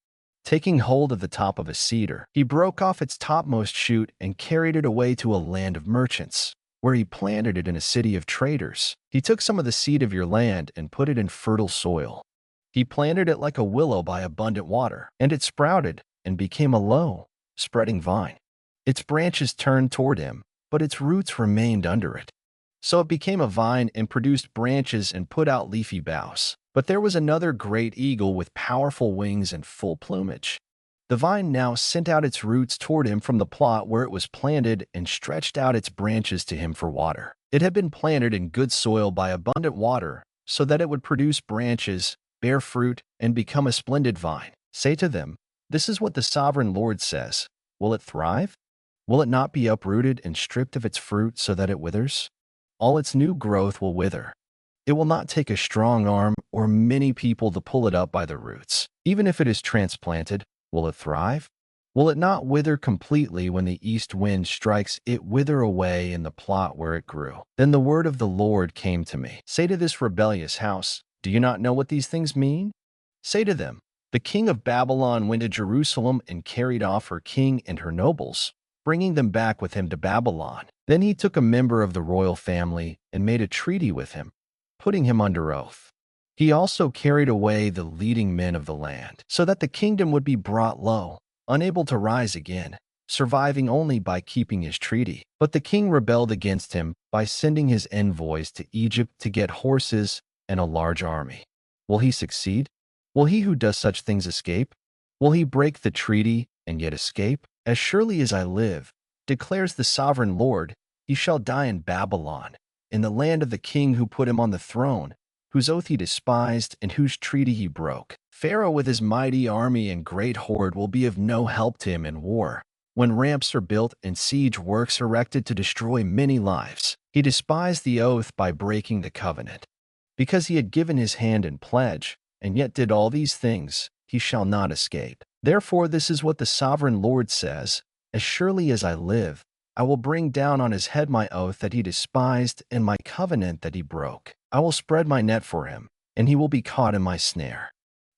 Speaker 1: Taking hold of the top of a cedar, he broke off its topmost shoot and carried it away to a land of merchants, where he planted it in a city of traders. He took some of the seed of your land and put it in fertile soil. He planted it like a willow by abundant water, and it sprouted and became a low, spreading vine. Its branches turned toward him, but its roots remained under it. So it became a vine and produced branches and put out leafy boughs. But there was another great eagle with powerful wings and full plumage. The vine now sent out its roots toward him from the plot where it was planted and stretched out its branches to him for water. It had been planted in good soil by abundant water, so that it would produce branches, bear fruit, and become a splendid vine. Say to them, this is what the sovereign Lord says. Will it thrive? Will it not be uprooted and stripped of its fruit so that it withers? All its new growth will wither. It will not take a strong arm or many people to pull it up by the roots. Even if it is transplanted, will it thrive? Will it not wither completely when the east wind strikes it wither away in the plot where it grew? Then the word of the Lord came to me. Say to this rebellious house, do you not know what these things mean? Say to them, the king of Babylon went to Jerusalem and carried off her king and her nobles, bringing them back with him to Babylon. Then he took a member of the royal family and made a treaty with him, putting him under oath. He also carried away the leading men of the land, so that the kingdom would be brought low, unable to rise again, surviving only by keeping his treaty. But the king rebelled against him by sending his envoys to Egypt to get horses and a large army. Will he succeed? Will he who does such things escape? Will he break the treaty and yet escape? As surely as I live, declares the sovereign Lord, he shall die in Babylon, in the land of the king who put him on the throne, whose oath he despised and whose treaty he broke. Pharaoh with his mighty army and great horde will be of no help to him in war. When ramps are built and siege works erected to destroy many lives, he despised the oath by breaking the covenant. Because he had given his hand in pledge, and yet did all these things, he shall not escape. Therefore this is what the sovereign Lord says, as surely as I live, I will bring down on his head my oath that he despised and my covenant that he broke. I will spread my net for him, and he will be caught in my snare.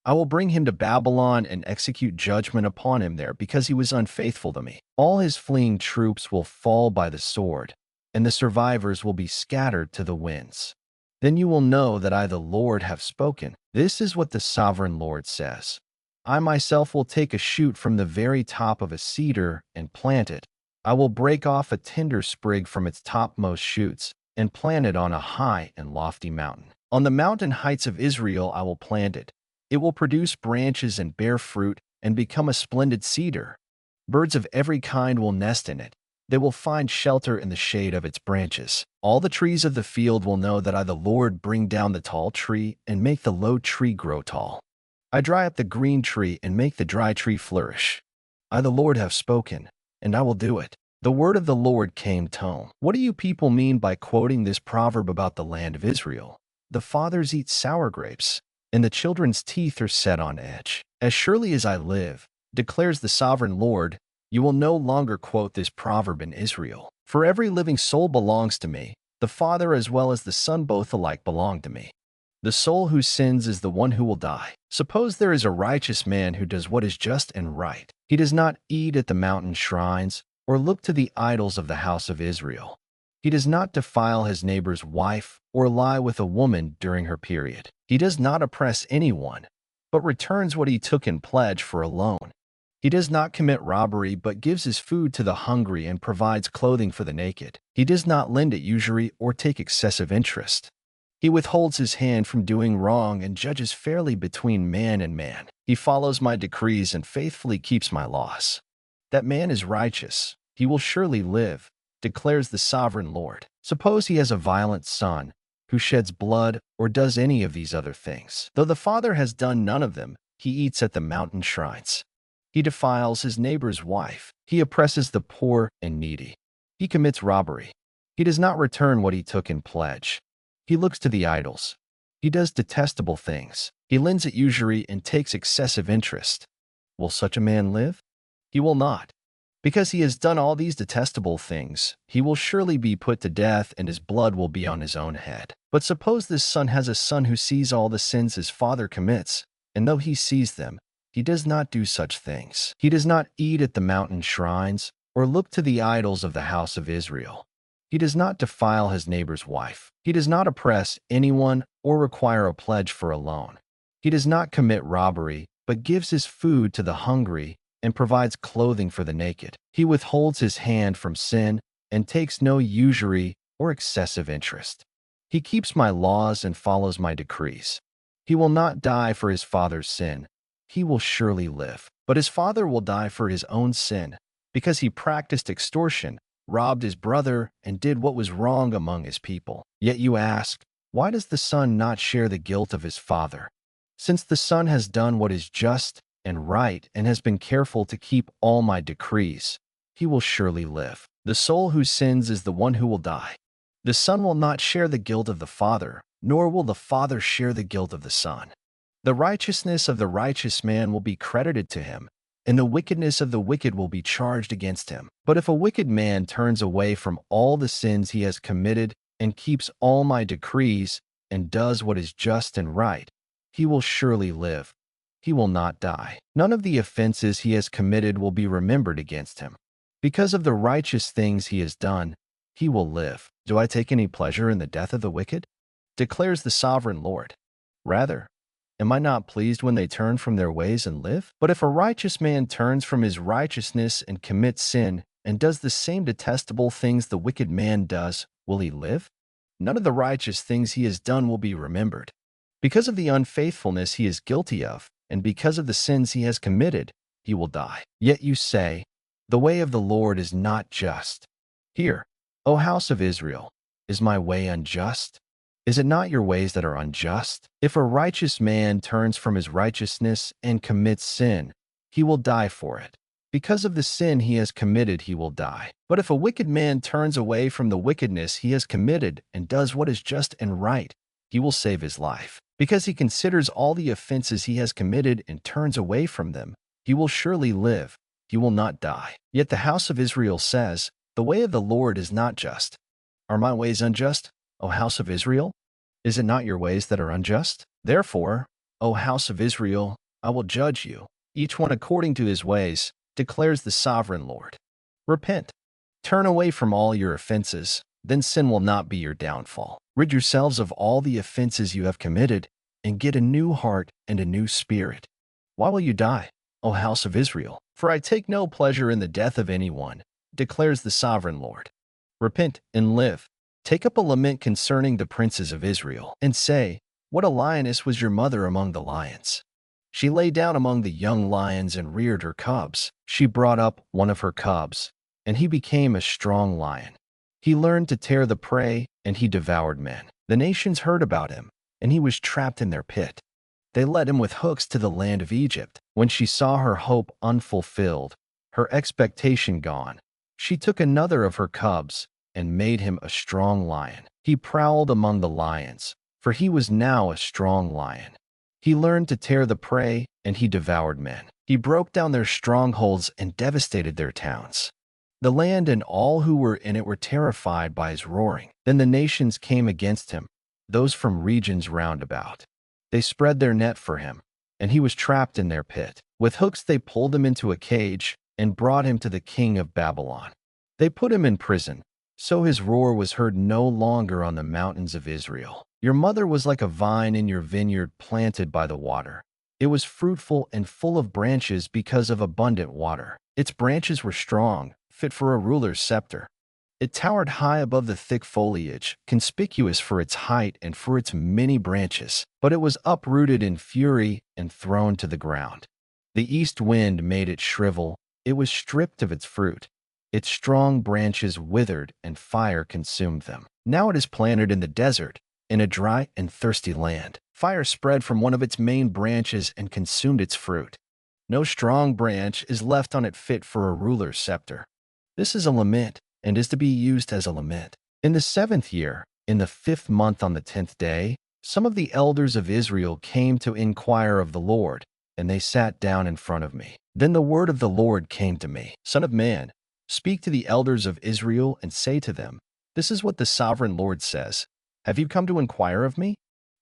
Speaker 1: I will bring him to Babylon and execute judgment upon him there because he was unfaithful to me. All his fleeing troops will fall by the sword, and the survivors will be scattered to the winds. Then you will know that I, the Lord, have spoken. This is what the sovereign Lord says. I myself will take a shoot from the very top of a cedar and plant it. I will break off a tender sprig from its topmost shoots and plant it on a high and lofty mountain. On the mountain heights of Israel I will plant it. It will produce branches and bear fruit and become a splendid cedar. Birds of every kind will nest in it. They will find shelter in the shade of its branches. All the trees of the field will know that I, the Lord, bring down the tall tree and make the low tree grow tall. I dry up the green tree and make the dry tree flourish. I, the Lord, have spoken, and I will do it. The word of the Lord came to me. What do you people mean by quoting this proverb about the land of Israel? The fathers eat sour grapes, and the children's teeth are set on edge. As surely as I live, declares the sovereign Lord, you will no longer quote this proverb in Israel. For every living soul belongs to me. The Father as well as the Son both alike belong to me. The soul who sins is the one who will die. Suppose there is a righteous man who does what is just and right. He does not eat at the mountain shrines or look to the idols of the house of Israel. He does not defile his neighbor's wife or lie with a woman during her period. He does not oppress anyone, but returns what he took in pledge for a loan. He does not commit robbery, but gives his food to the hungry and provides clothing for the naked. He does not lend at usury or take excessive interest. He withholds his hand from doing wrong and judges fairly between man and man. He follows my decrees and faithfully keeps my laws. That man is righteous. He will surely live, declares the sovereign Lord. Suppose he has a violent son who sheds blood or does any of these other things. Though the father has done none of them, he eats at the mountain shrines. He defiles his neighbor's wife. He oppresses the poor and needy. He commits robbery. He does not return what he took in pledge. He looks to the idols. He does detestable things. He lends at usury and takes excessive interest. Will such a man live? He will not. Because he has done all these detestable things, he will surely be put to death and his blood will be on his own head. But suppose this son has a son who sees all the sins his father commits, and though he sees them, he does not do such things. He does not eat at the mountain shrines or look to the idols of the house of Israel. He does not defile his neighbor's wife. He does not oppress anyone or require a pledge for a loan. He does not commit robbery, but gives his food to the hungry and provides clothing for the naked. He withholds his hand from sin and takes no usury or excessive interest. He keeps my laws and follows my decrees. He will not die for his father's sin. He will surely live. But his father will die for his own sin, because he practiced extortion, robbed his brother, and did what was wrong among his people. Yet you ask, why does the son not share the guilt of his father? Since the son has done what is just and right and has been careful to keep all my decrees, he will surely live. The soul who sins is the one who will die. The son will not share the guilt of the father, nor will the father share the guilt of the son. The righteousness of the righteous man will be credited to him, and the wickedness of the wicked will be charged against him. But if a wicked man turns away from all the sins he has committed and keeps all my decrees and does what is just and right, he will surely live. He will not die. None of the offenses he has committed will be remembered against him. Because of the righteous things he has done, he will live. Do I take any pleasure in the death of the wicked? Declares the sovereign Lord. Rather, am I not pleased when they turn from their ways and live? But if a righteous man turns from his righteousness and commits sin and does the same detestable things the wicked man does, will he live? None of the righteous things he has done will be remembered. Because of the unfaithfulness he is guilty of, and because of the sins he has committed, he will die. Yet you say, the way of the Lord is not just. Hear, O house of Israel, is my way unjust? Is it not your ways that are unjust? If a righteous man turns from his righteousness and commits sin, he will die for it. Because of the sin he has committed, he will die. But if a wicked man turns away from the wickedness he has committed and does what is just and right, he will save his life. Because he considers all the offenses he has committed and turns away from them, he will surely live. He will not die. Yet the house of Israel says, the way of the Lord is not just. Are my ways unjust, O house of Israel? Is it not your ways that are unjust? Therefore, O house of Israel, I will judge you, each one according to his ways, declares the sovereign Lord. Repent. Turn away from all your offenses, then sin will not be your downfall. Rid yourselves of all the offenses you have committed, and get a new heart and a new spirit. Why will you die, O house of Israel? For I take no pleasure in the death of anyone, declares the sovereign Lord. Repent and live. Take up a lament concerning the princes of Israel, and say, what a lioness was your mother among the lions. She lay down among the young lions and reared her cubs. She brought up one of her cubs, and he became a strong lion. He learned to tear the prey, and he devoured men. The nations heard about him, and he was trapped in their pit. They led him with hooks to the land of Egypt. When she saw her hope unfulfilled, her expectation gone, she took another of her cubs and made him a strong lion. He prowled among the lions, for he was now a strong lion. He learned to tear the prey, and he devoured men. He broke down their strongholds and devastated their towns. The land and all who were in it were terrified by his roaring. Then the nations came against him, those from regions round about. They spread their net for him, and he was trapped in their pit. With hooks they pulled him into a cage and brought him to the king of Babylon. They put him in prison, so his roar was heard no longer on the mountains of Israel. Your mother was like a vine in your vineyard planted by the water. It was fruitful and full of branches because of abundant water. Its branches were strong, fit for a ruler's scepter. It towered high above the thick foliage, conspicuous for its height and for its many branches, but it was uprooted in fury and thrown to the ground. The east wind made it shrivel. It was stripped of its fruit. Its strong branches withered, and fire consumed them. Now it is planted in the desert, in a dry and thirsty land. Fire spread from one of its main branches and consumed its fruit. No strong branch is left on it fit for a ruler's scepter. This is a lament, and is to be used as a lament. In the 7th year, in the 5th month on the 10th day, some of the elders of Israel came to inquire of the Lord, and they sat down in front of me. Then the word of the Lord came to me. Son of man, speak to the elders of Israel and say to them, this is what the sovereign Lord says. Have you come to inquire of me?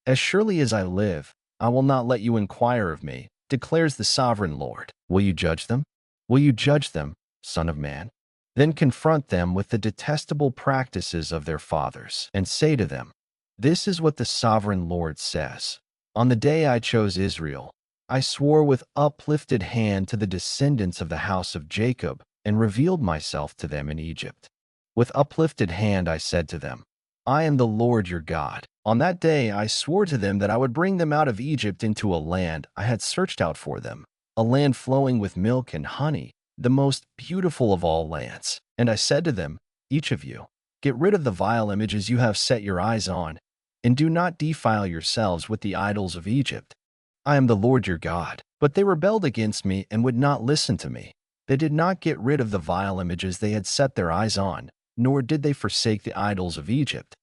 Speaker 1: As surely as I live, I will not let you inquire of me, declares the sovereign Lord. Will you judge them? Will you judge them, son of man? Then confront them with the detestable practices of their fathers, and say to them, this is what the sovereign Lord says. On the day I chose Israel, I swore with uplifted hand to the descendants of the house of Jacob, and revealed myself to them in Egypt. With uplifted hand I said to them, I am the Lord your God. On that day I swore to them that I would bring them out of Egypt into a land I had searched out for them, a land flowing with milk and honey, the most beautiful of all lands. And I said to them, each of you, get rid of the vile images you have set your eyes on, and do not defile yourselves with the idols of Egypt. I am the Lord your God. But they rebelled against me and would not listen to me. They did not get rid of the vile images they had set their eyes on, nor did they forsake the idols of Egypt.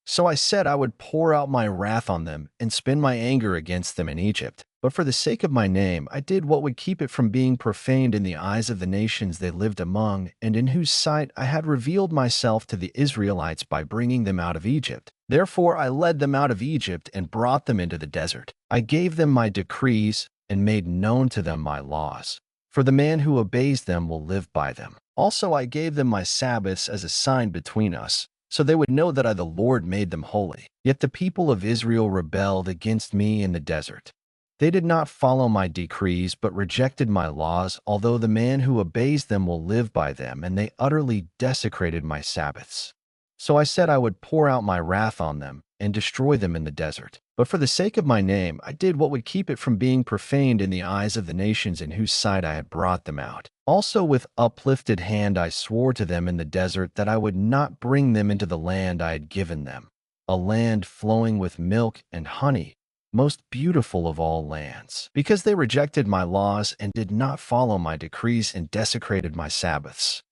Speaker 1: So I said I would pour out my wrath on them and spend my anger against them in Egypt. But for the sake of my name, I did what would keep it from being profaned in the eyes of the nations they lived among, and in whose sight I had revealed myself to the Israelites by bringing them out of Egypt. Therefore I led them out of Egypt and brought them into the desert. I gave them my decrees and made known to them my laws. For the man who obeys them will live by them. Also I gave them my Sabbaths as a sign between us, so they would know that I the Lord made them holy. Yet the people of Israel rebelled against me in the desert. They did not follow my decrees, but rejected my laws, although the man who obeys them will live by them, and they utterly desecrated my Sabbaths. So I said I would pour out my wrath on them and destroy them in the desert. But for the sake of my name, I did what would keep it from being profaned in the eyes of the nations in whose sight I had brought them out. Also with uplifted hand I swore to them in the desert that I would not bring them into the land I had given them, a land flowing with milk and honey, most beautiful of all lands, because they rejected my laws and did not follow my decrees and desecrated my Sabbaths.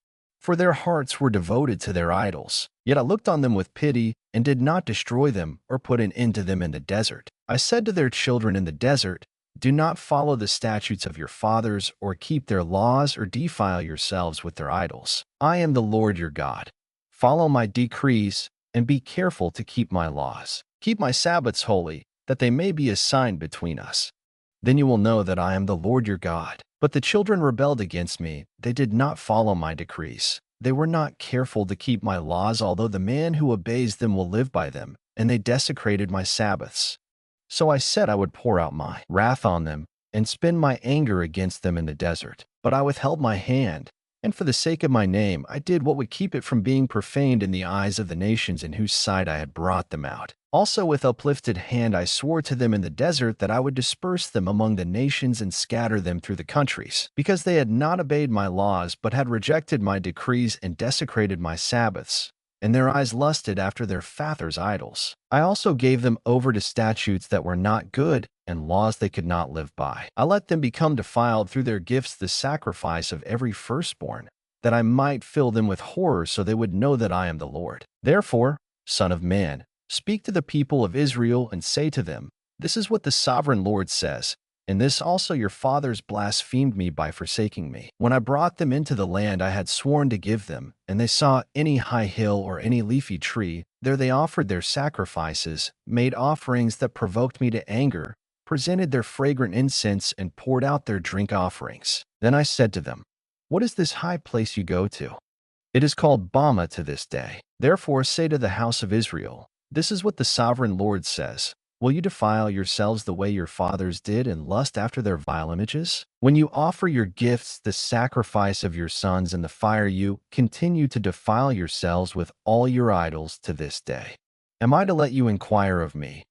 Speaker 1: For their hearts were devoted to their idols. Yet I looked on them with pity and did not destroy them or put an end to them in the desert. I said to their children in the desert, do not follow the statutes of your fathers or keep their laws or defile yourselves with their idols. I am the Lord your God. Follow my decrees and be careful to keep my laws. Keep my Sabbaths holy, that they may be a sign between us. Then you will know that I am the Lord your God. But the children rebelled against me. They did not follow my decrees. They were not careful to keep my laws, although the man who obeys them will live by them, and they desecrated my Sabbaths. So I said I would pour out my wrath on them and spend my anger against them in the desert. But I withheld my hand, and for the sake of my name, I did what would keep it from being profaned in the eyes of the nations in whose sight I had brought them out. Also with uplifted hand I swore to them in the desert that I would disperse them among the nations and scatter them through the countries, because they had not obeyed my laws, but had rejected my decrees and desecrated my Sabbaths, and their eyes lusted after their fathers' idols. I also gave them over to statutes that were not good, and laws they could not live by. I let them become defiled through their gifts, the sacrifice of every firstborn, that I might fill them with horror so they would know that I am the Lord. Therefore, Son of man, speak to the people of Israel and say to them, this is what the sovereign Lord says. In this also your fathers blasphemed me by forsaking me. When I brought them into the land I had sworn to give them, and they saw any high hill or any leafy tree, there they offered their sacrifices, made offerings that provoked me to anger, presented their fragrant incense, and poured out their drink offerings. Then I said to them, "What is this high place you go to?" It is called Bama to this day. Therefore say to the house of Israel, "This is what the sovereign Lord says. Will you defile yourselves the way your fathers did and lust after their vile images? When you offer your gifts, the sacrifice of your sons in the fire, you continue to defile yourselves with all your idols to this day. Am I to let you inquire of me,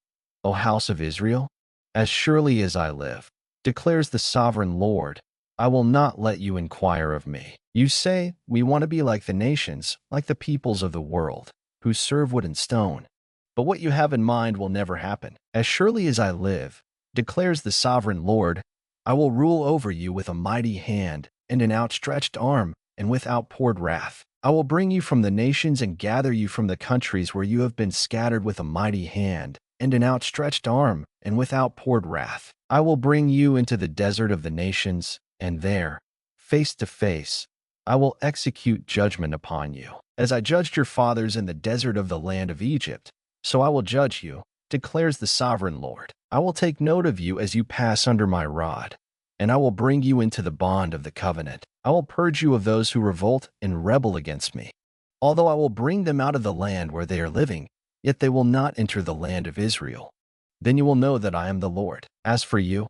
Speaker 1: O house of Israel? As surely as I live, declares the sovereign Lord, I will not let you inquire of me. You say, we want to be like the nations, like the peoples of the world, who serve wood and stone. But what you have in mind will never happen. As surely as I live, declares the sovereign Lord, I will rule over you with a mighty hand and an outstretched arm and with outpoured wrath. I will bring you from the nations and gather you from the countries where you have been scattered with a mighty hand and an outstretched arm and with outpoured wrath. I will bring you into the desert of the nations, and there, face to face, I will execute judgment upon you. As I judged your fathers in the desert of the land of Egypt, so I will judge you, declares the sovereign Lord. I will take note of you as you pass under my rod, and I will bring you into the bond of the covenant. I will purge you of those who revolt and rebel against me. Although I will bring them out of the land where they are living, yet they will not enter the land of Israel. Then you will know that I am the Lord. As for you,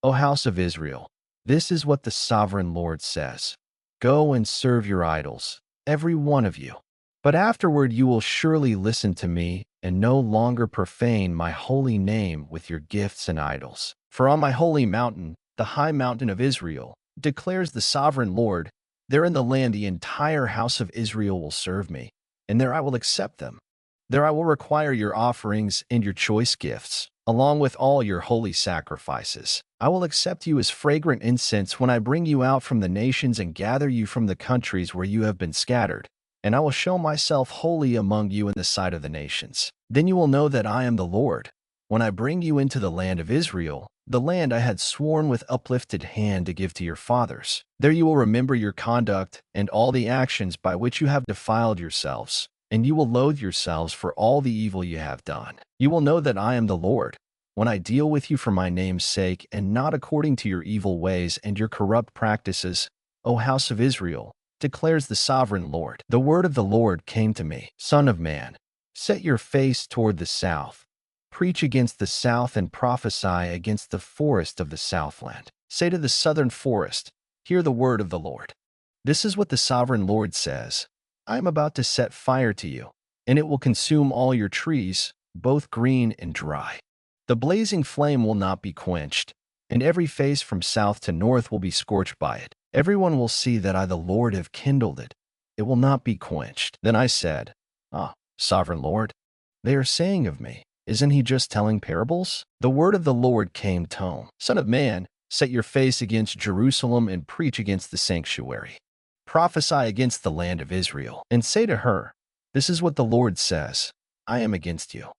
Speaker 1: O house of Israel, this is what the sovereign Lord says. Go and serve your idols, every one of you. But afterward you will surely listen to me and no longer profane my holy name with your gifts and idols. For on my holy mountain, the high mountain of Israel, declares the sovereign Lord, there in the land the entire house of Israel will serve me, and there I will accept them. There I will require your offerings and your choice gifts, along with all your holy sacrifices. I will accept you as fragrant incense when I bring you out from the nations and gather you from the countries where you have been scattered, and I will show myself holy among you in the sight of the nations. Then you will know that I am the Lord, when I bring you into the land of Israel, the land I had sworn with uplifted hand to give to your fathers. There you will remember your conduct and all the actions by which you have defiled yourselves, and you will loathe yourselves for all the evil you have done. You will know that I am the Lord, when I deal with you for my name's sake and not according to your evil ways and your corrupt practices, O house of Israel, declares the sovereign Lord. The word of the Lord came to me, Son of man, set your face toward the south. Preach against the south and prophesy against the forest of the southland. Say to the southern forest, hear the word of the Lord. This is what the sovereign Lord says. I am about to set fire to you, and it will consume all your trees, both green and dry. The blazing flame will not be quenched, and every face from south to north will be scorched by it. Everyone will see that I, the Lord, have kindled it. It will not be quenched. Then I said, Sovereign Lord, they are saying of me, isn't he just telling parables? The word of the Lord came to me. Son of man, set your face against Jerusalem and preach against the sanctuary. Prophesy against the land of Israel, and say to her, this is what the Lord says, I am against you.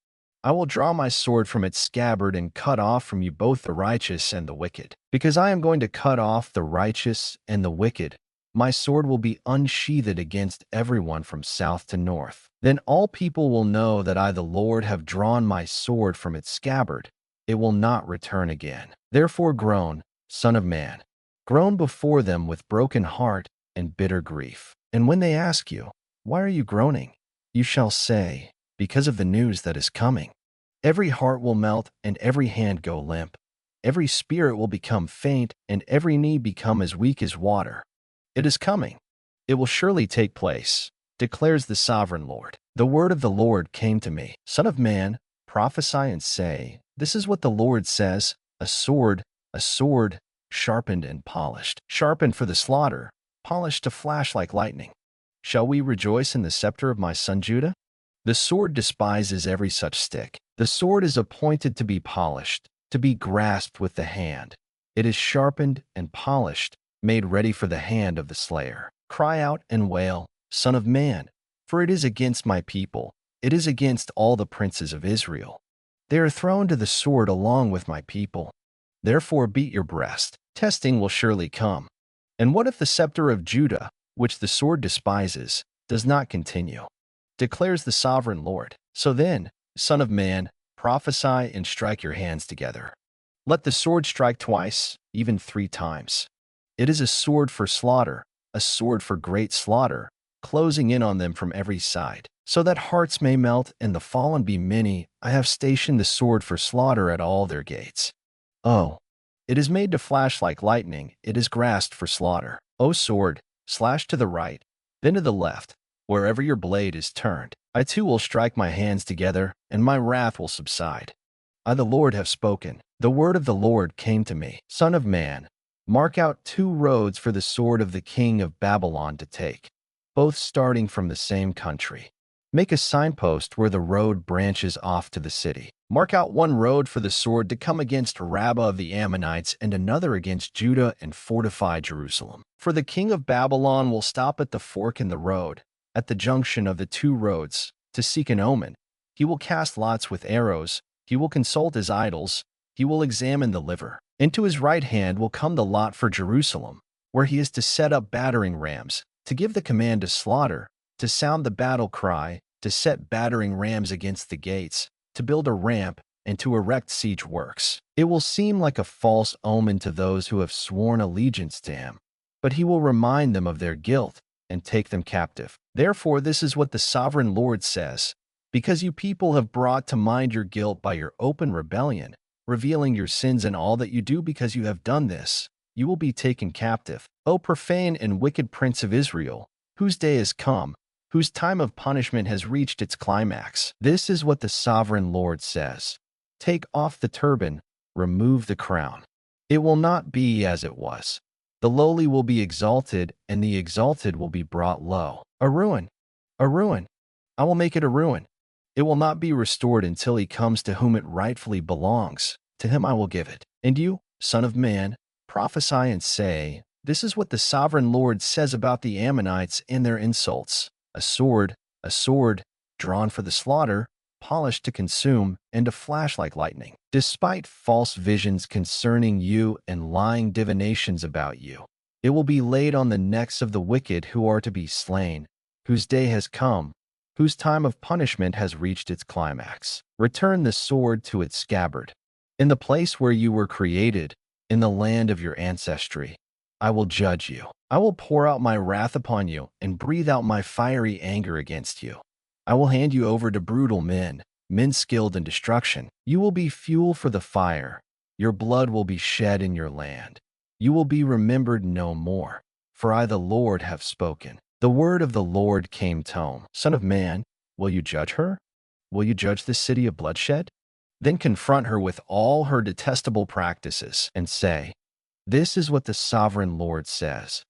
Speaker 1: I will draw my sword from its scabbard and cut off from you both the righteous and the wicked. Because I am going to cut off the righteous and the wicked, my sword will be unsheathed against everyone from south to north. Then all people will know that I, the Lord, have drawn my sword from its scabbard. It will not return again. Therefore groan, Son of man, groan before them with broken heart and bitter grief. And when they ask you, why are you groaning? You shall say, because of the news that is coming. Every heart will melt and every hand go limp. Every spirit will become faint and every knee become as weak as water. It is coming. It will surely take place, declares the sovereign Lord. The word of the Lord came to me. Son of man, prophesy and say, this is what the Lord says, a sword, sharpened and polished, sharpened for the slaughter, polished to flash like lightning. Shall we rejoice in the scepter of my son Judah? The sword despises every such stick. The sword is appointed to be polished, to be grasped with the hand. It is sharpened and polished, made ready for the hand of the slayer. Cry out and wail, Son of man, for it is against my people, it is against all the princes of Israel. They are thrown to the sword along with my people. Therefore beat your breast. Testing will surely come. And what if the scepter of Judah, which the sword despises, does not continue? Declares the sovereign Lord. So then, Son of man, prophesy and strike your hands together. Let the sword strike twice, even 3 times. It is a sword for slaughter, a sword for great slaughter, closing in on them from every side. So that hearts may melt and the fallen be many, I have stationed the sword for slaughter at all their gates. Oh, it is made to flash like lightning, it is grasped for slaughter. O sword, slash to the right, then to the left, wherever your blade is turned. I too will strike my hands together, and my wrath will subside. I, the Lord, have spoken. The word of the Lord came to me. Son of man, mark out 2 roads for the sword of the king of Babylon to take, both starting from the same country. Make a signpost where the road branches off to the city. Mark out 1 road for the sword to come against Rabbah of the Ammonites and another against Judah and fortify Jerusalem. For the king of Babylon will stop at the fork in the road, at the junction of the 2 roads, to seek an omen. He will cast lots with arrows. He will consult his idols. He will examine the liver. Into his right hand will come the lot for Jerusalem, where he is to set up battering rams, to give the command to slaughter, to sound the battle cry, to set battering rams against the gates, to build a ramp, and to erect siege works. It will seem like a false omen to those who have sworn allegiance to him, but he will remind them of their guilt and take them captive. Therefore, this is what the sovereign Lord says: because you people have brought to mind your guilt by your open rebellion, revealing your sins in all that you do, because you have done this, you will be taken captive. O profane and wicked prince of Israel, whose day has come, whose time of punishment has reached its climax. This is what the sovereign Lord says: take off the turban, remove the crown. It will not be as it was. The lowly will be exalted, and the exalted will be brought low. A ruin, a ruin. I will make it a ruin. It will not be restored until he comes to whom it rightfully belongs. To him I will give it. And you, son of man, prophesy and say, this is what the sovereign Lord says about the Ammonites and their insults: a sword, drawn for the slaughter, polished to consume, and to flash like lightning. Despite false visions concerning you and lying divinations about you, it will be laid on the necks of the wicked who are to be slain, whose day has come, whose time of punishment has reached its climax. Return the sword to its scabbard. In the place where you were created, in the land of your ancestry, I will judge you. I will pour out my wrath upon you and breathe out my fiery anger against you. I will hand you over to brutal men, men skilled in destruction. You will be fuel for the fire. Your blood will be shed in your land. You will be remembered no more, for I, the Lord, have spoken. The word of the Lord came to me. Son of man, will you judge her? Will you judge this city of bloodshed? Then confront her with all her detestable practices and say, this is what the sovereign Lord says: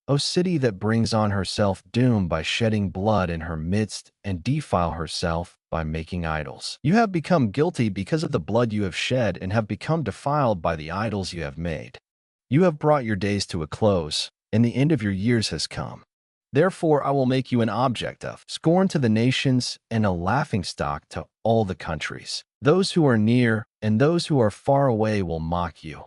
Speaker 1: O city that brings on herself doom by shedding blood in her midst and defile herself by making idols. You have become guilty because of the blood you have shed and have become defiled by the idols you have made. You have brought your days to a close, and the end of your years has come. Therefore I will make you an object of scorn to the nations and a laughingstock to all the countries. Those who are near and those who are far away will mock you.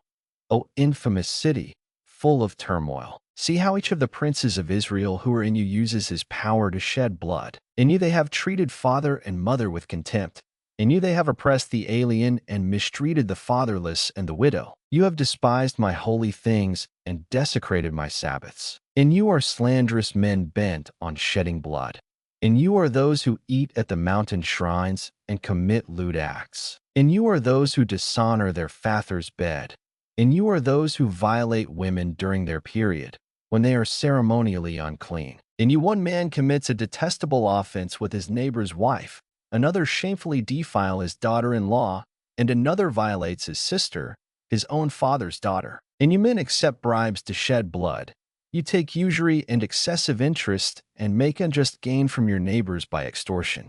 Speaker 1: O infamous city, full of turmoil. See how each of the princes of Israel who are in you uses his power to shed blood. In you they have treated father and mother with contempt. In you they have oppressed the alien and mistreated the fatherless and the widow. You have despised my holy things and desecrated my Sabbaths. In you are slanderous men bent on shedding blood. In you are those who eat at the mountain shrines and commit lewd acts. In you are those who dishonor their father's bed. In you are those who violate women during their period, when they are ceremonially unclean. In you one man commits a detestable offense with his neighbor's wife, another shamefully defile his daughter-in-law, and another violates his sister, his own father's daughter. In you men accept bribes to shed blood. You take usury and excessive interest and make unjust gain from your neighbors by extortion.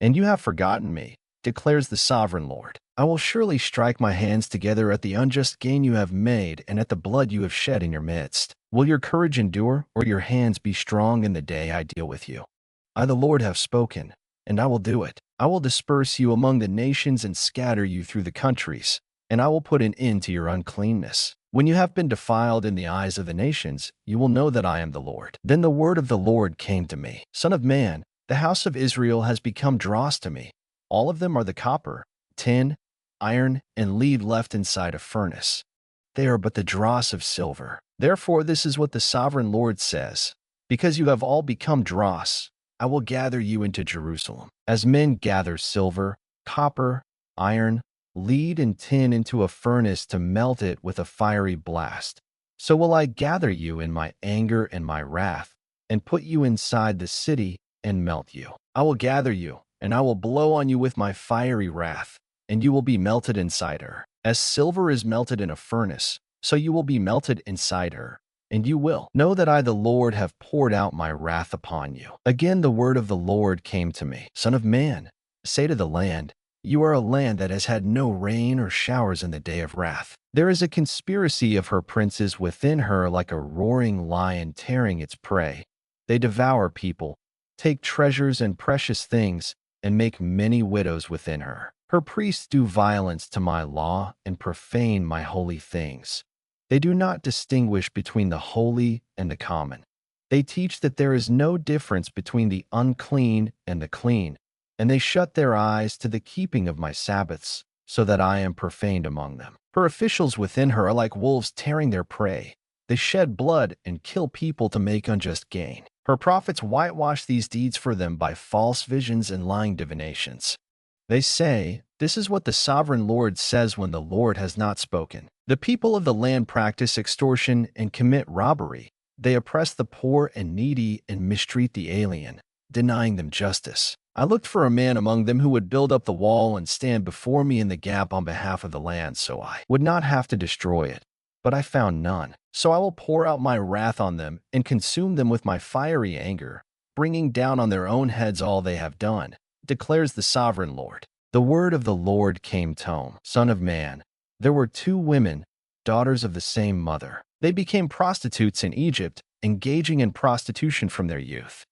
Speaker 1: And you have forgotten me, declares the sovereign Lord. I will surely strike my hands together at the unjust gain you have made and at the blood you have shed in your midst. Will your courage endure, or your hands be strong in the day I deal with you? I, the Lord, have spoken, and I will do it. I will disperse you among the nations and scatter you through the countries. and I will put an end to your uncleanness. When you have been defiled in the eyes of the nations, you will know that I am the Lord. Then the word of the Lord came to me. Son of man, the house of Israel has become dross to me. All of them are the copper, tin, iron, and lead left inside a furnace. They are but the dross of silver. Therefore this is what the sovereign Lord says. Because you have all become dross, I will gather you into Jerusalem. As men gather silver, copper, iron, lead, and tin into a furnace to melt it with a fiery blast, so will I gather you in my anger and my wrath, and put you inside the city and melt you. I will gather you, and I will blow on you with my fiery wrath, and you will be melted inside her. As silver is melted in a furnace, so you will be melted inside her, and you will know that I, the Lord, have poured out my wrath upon you. Again the word of the Lord came to me. Son of man, say to the land, you are a land that has had no rain or showers in the day of wrath. There is a conspiracy of her princes within her like a roaring lion tearing its prey. They devour people, take treasures and precious things, and make many widows within her. Her priests do violence to my law and profane my holy things. They do not distinguish between the holy and the common. They teach that there is no difference between the unclean and the clean, and they shut their eyes to the keeping of my Sabbaths, so that I am profaned among them. Her officials within her are like wolves tearing their prey. They shed blood and kill people to make unjust gain. Her prophets whitewash these deeds for them by false visions and lying divinations. They say, this is what the sovereign Lord says when the Lord has not spoken. The people of the land practice extortion and commit robbery. They oppress the poor and needy and mistreat the alien, denying them justice. I looked for a man among them who would build up the wall and stand before me in the gap on behalf of the land, so I would not have to destroy it. But I found none. So I will pour out my wrath on them and consume them with my fiery anger, bringing down on their own heads all they have done, declares the sovereign Lord. The word of the Lord came to me. Son of man, there were two women, daughters of the same mother. They became prostitutes in Egypt, engaging in prostitution from their youth.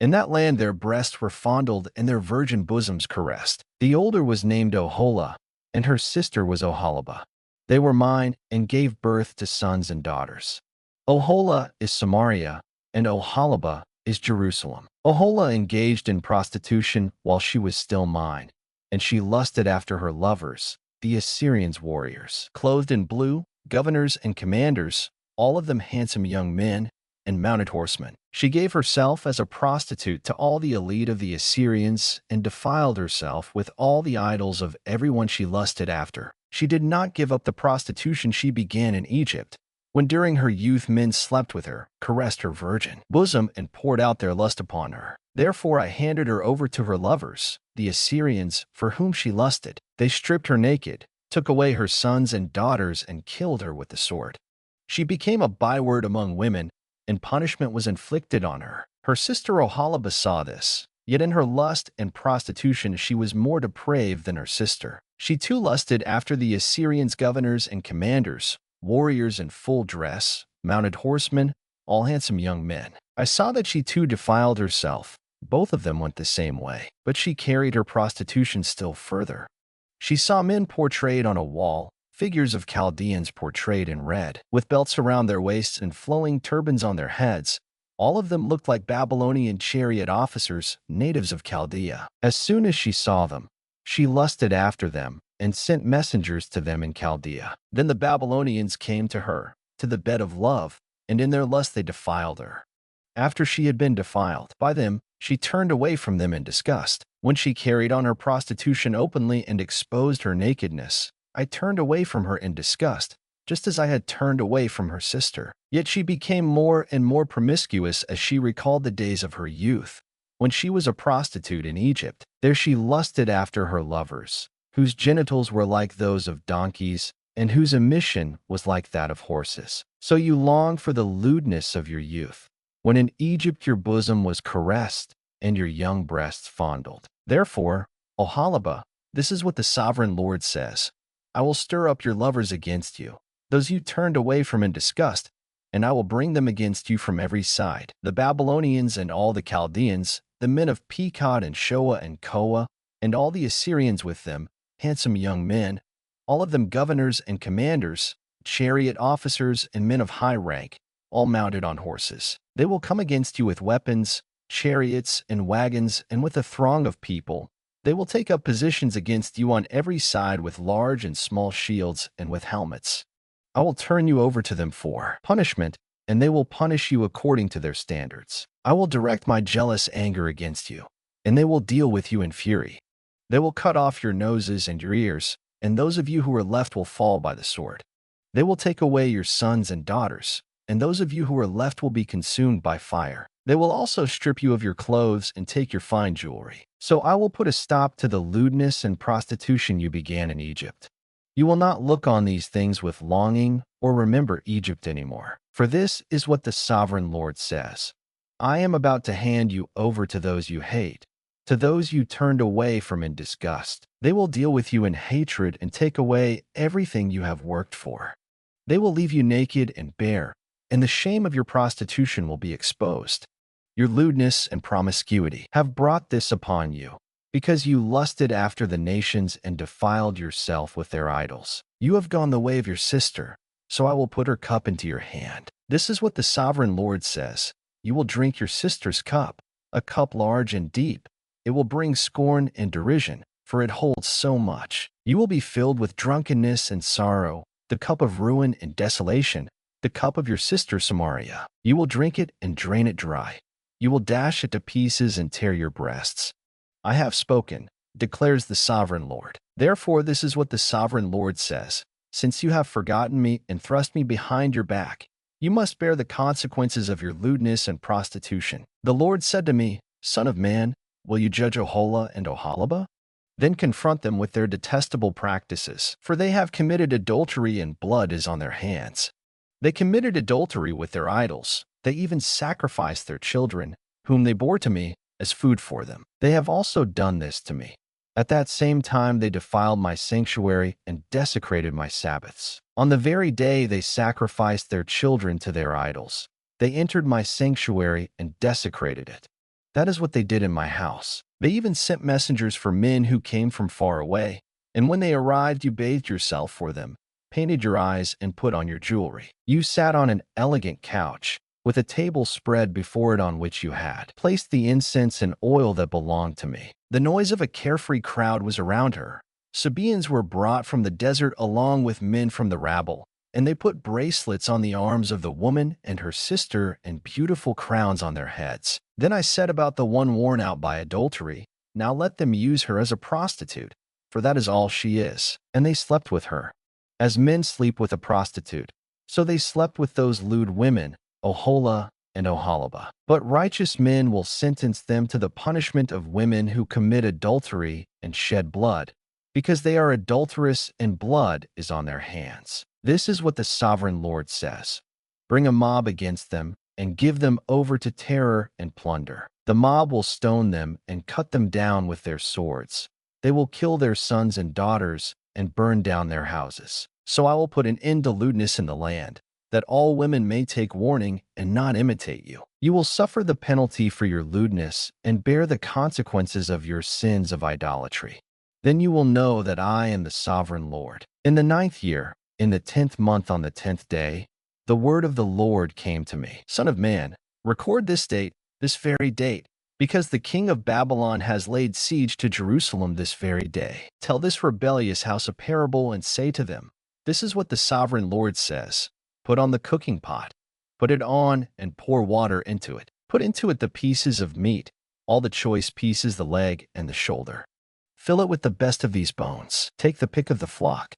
Speaker 1: In that land their breasts were fondled and their virgin bosoms caressed. The older was named Oholah, and her sister was Oholibah. They were mine and gave birth to sons and daughters. Oholah is Samaria, and Oholibah is Jerusalem. Oholah engaged in prostitution while she was still mine, and she lusted after her lovers, the Assyrians' warriors. Clothed in blue, governors and commanders, all of them handsome young men and mounted horsemen. She gave herself as a prostitute to all the elite of the Assyrians and defiled herself with all the idols of everyone she lusted after. She did not give up the prostitution she began in Egypt, when during her youth men slept with her, caressed her virgin bosom, and poured out their lust upon her. Therefore I handed her over to her lovers, the Assyrians, for whom she lusted. They stripped her naked, took away her sons and daughters, and killed her with the sword. She became a byword among women, and punishment was inflicted on her. Her sister Oholibah saw this, yet in her lust and prostitution she was more depraved than her sister. She too lusted after the Assyrians' governors and commanders, warriors in full dress, mounted horsemen, all handsome young men. I saw that she too defiled herself. Both of them went the same way, but she carried her prostitution still further. She saw men portrayed on a wall, figures of Chaldeans portrayed in red, with belts around their waists and flowing turbans on their heads. All of them looked like Babylonian chariot officers, natives of Chaldea. As soon as she saw them, she lusted after them and sent messengers to them in Chaldea. Then the Babylonians came to her, to the bed of love, and in their lust they defiled her. After she had been defiled by them, she turned away from them in disgust. When she carried on her prostitution openly and exposed her nakedness, I turned away from her in disgust, just as I had turned away from her sister. Yet she became more and more promiscuous as she recalled the days of her youth, when she was a prostitute in Egypt. There she lusted after her lovers, whose genitals were like those of donkeys, and whose emission was like that of horses. So you long for the lewdness of your youth, when in Egypt your bosom was caressed, and your young breasts fondled. Therefore, Oholibah, this is what the sovereign Lord says. I will stir up your lovers against you, those you turned away from in disgust, and I will bring them against you from every side. The Babylonians and all the Chaldeans, the men of Pekod and Shoa and Koa, and all the Assyrians with them, handsome young men, all of them governors and commanders, chariot officers and men of high rank, all mounted on horses. They will come against you with weapons, chariots, and wagons, and with a throng of people. They will take up positions against you on every side with large and small shields and with helmets. I will turn you over to them for punishment, and they will punish you according to their standards. I will direct my jealous anger against you, and they will deal with you in fury. They will cut off your noses and your ears, and those of you who are left will fall by the sword. They will take away your sons and daughters, and those of you who are left will be consumed by fire. They will also strip you of your clothes and take your fine jewelry. So I will put a stop to the lewdness and prostitution you began in Egypt. You will not look on these things with longing or remember Egypt anymore. For this is what the sovereign Lord says. I am about to hand you over to those you hate, to those you turned away from in disgust. They will deal with you in hatred and take away everything you have worked for. They will leave you naked and bare, and the shame of your prostitution will be exposed. Your lewdness and promiscuity have brought this upon you, because you lusted after the nations and defiled yourself with their idols. You have gone the way of your sister, so I will put her cup into your hand. This is what the sovereign Lord says. You will drink your sister's cup, a cup large and deep. It will bring scorn and derision, for it holds so much. You will be filled with drunkenness and sorrow, the cup of ruin and desolation, the cup of your sister Samaria. You will drink it and drain it dry. You will dash it to pieces and tear your breasts. I have spoken, declares the sovereign Lord. Therefore, this is what the sovereign Lord says. Since you have forgotten me and thrust me behind your back, you must bear the consequences of your lewdness and prostitution. The Lord said to me, Son of man, will you judge Oholah and Oholibah? Then confront them with their detestable practices, for they have committed adultery and blood is on their hands. They committed adultery with their idols. They even sacrificed their children, whom they bore to me, as food for them. They have also done this to me. At that same time they defiled my sanctuary and desecrated my Sabbaths. On the very day they sacrificed their children to their idols. They entered my sanctuary and desecrated it. That is what they did in my house. They even sent messengers for men who came from far away, and when they arrived you bathed yourself for them, painted your eyes, and put on your jewelry. You sat on an elegant couch, with a table spread before it on which you had placed the incense and oil that belonged to me. The noise of a carefree crowd was around her. Sabaeans were brought from the desert along with men from the rabble, and they put bracelets on the arms of the woman and her sister and beautiful crowns on their heads. Then I said about the one worn out by adultery, Now let them use her as a prostitute, for that is all she is. And they slept with her. As men sleep with a prostitute, so they slept with those lewd women, Oholah and Oholibah. But righteous men will sentence them to the punishment of women who commit adultery and shed blood, because they are adulterous and blood is on their hands. This is what the sovereign Lord says. Bring a mob against them and give them over to terror and plunder. The mob will stone them and cut them down with their swords. They will kill their sons and daughters and burn down their houses. So I will put an end to lewdness in the land, that all women may take warning and not imitate you. You will suffer the penalty for your lewdness and bear the consequences of your sins of idolatry. Then you will know that I am the sovereign Lord. In the 9th year, in the 10th month on the 10th day, the word of the Lord came to me. Son of man, record this date, this very date, because the king of Babylon has laid siege to Jerusalem this very day. Tell this rebellious house a parable and say to them, This is what the sovereign Lord says. Put on the cooking pot, put it on and pour water into it. Put into it the pieces of meat, all the choice pieces, the leg and the shoulder. Fill it with the best of these bones. Take the pick of the flock.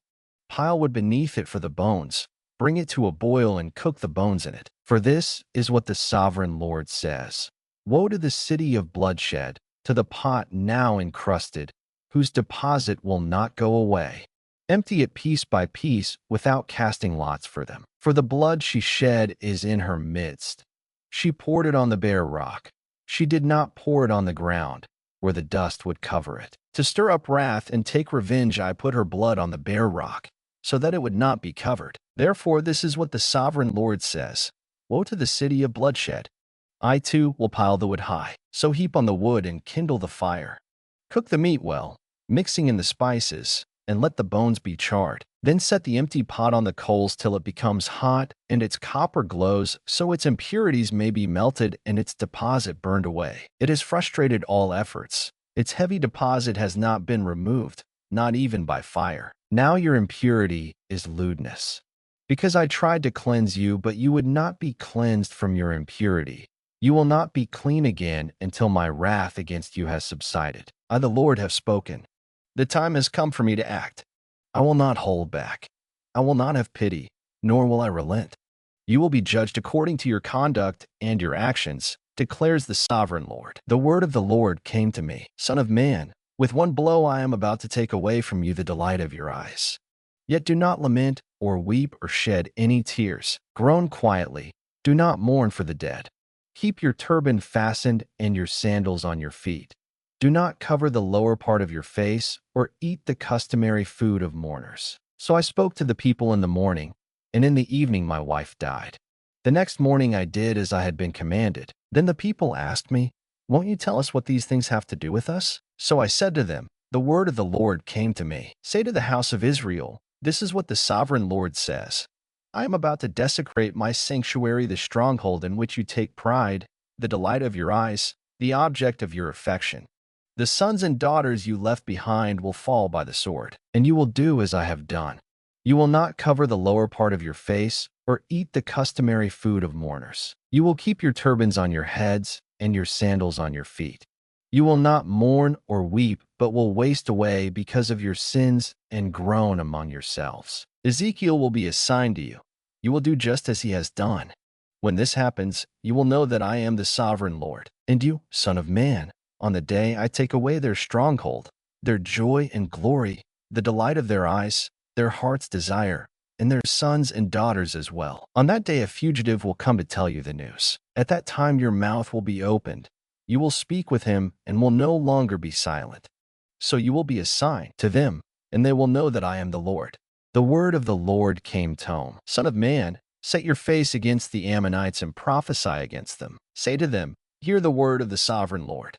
Speaker 1: Pile wood beneath it for the bones. Bring it to a boil and cook the bones in it. For this is what the sovereign Lord says. Woe to the city of bloodshed, to the pot now encrusted, whose deposit will not go away. Empty it piece by piece without casting lots for them. For the blood she shed is in her midst. She poured it on the bare rock. She did not pour it on the ground, where the dust would cover it. To stir up wrath and take revenge, I put her blood on the bare rock, so that it would not be covered. Therefore, this is what the sovereign Lord says. Woe to the city of bloodshed. I too will pile the wood high, so heap on the wood and kindle the fire. Cook the meat well, mixing in the spices, and let the bones be charred. Then set the empty pot on the coals till it becomes hot, and its copper glows, so its impurities may be melted and its deposit burned away. It has frustrated all efforts. Its heavy deposit has not been removed, not even by fire. Now your impurity is lewdness. Because I tried to cleanse you, but you would not be cleansed from your impurity. You will not be clean again until my wrath against you has subsided. I, the Lord, have spoken. The time has come for me to act. I will not hold back. I will not have pity, nor will I relent. You will be judged according to your conduct and your actions, declares the sovereign Lord. The word of the Lord came to me, Son of man, with one blow I am about to take away from you the delight of your eyes. Yet do not lament or weep or shed any tears. Groan quietly. Do not mourn for the dead. Keep your turban fastened and your sandals on your feet. Do not cover the lower part of your face or eat the customary food of mourners. So I spoke to the people in the morning, and in the evening my wife died. The next morning I did as I had been commanded. Then the people asked me, "Won't you tell us what these things have to do with us?" So I said to them, "The word of the Lord came to me. Say to the house of Israel, this is what the sovereign Lord says. I am about to desecrate my sanctuary, the stronghold in which you take pride, the delight of your eyes, the object of your affection. The sons and daughters you left behind will fall by the sword, and you will do as I have done. You will not cover the lower part of your face or eat the customary food of mourners. You will keep your turbans on your heads and your sandals on your feet. You will not mourn or weep, but will waste away because of your sins and groan among yourselves. Ezekiel will be a sign to you. You will do just as he has done. When this happens, you will know that I am the sovereign Lord. And you, son of man, on the day I take away their stronghold, their joy and glory, the delight of their eyes, their heart's desire, and their sons and daughters as well. On that day a fugitive will come to tell you the news. At that time your mouth will be opened. You will speak with him and will no longer be silent. So you will be a sign to them, and they will know that I am the Lord. The word of the Lord came to me. Son of man, set your face against the Ammonites and prophesy against them. Say to them, hear the word of the sovereign Lord.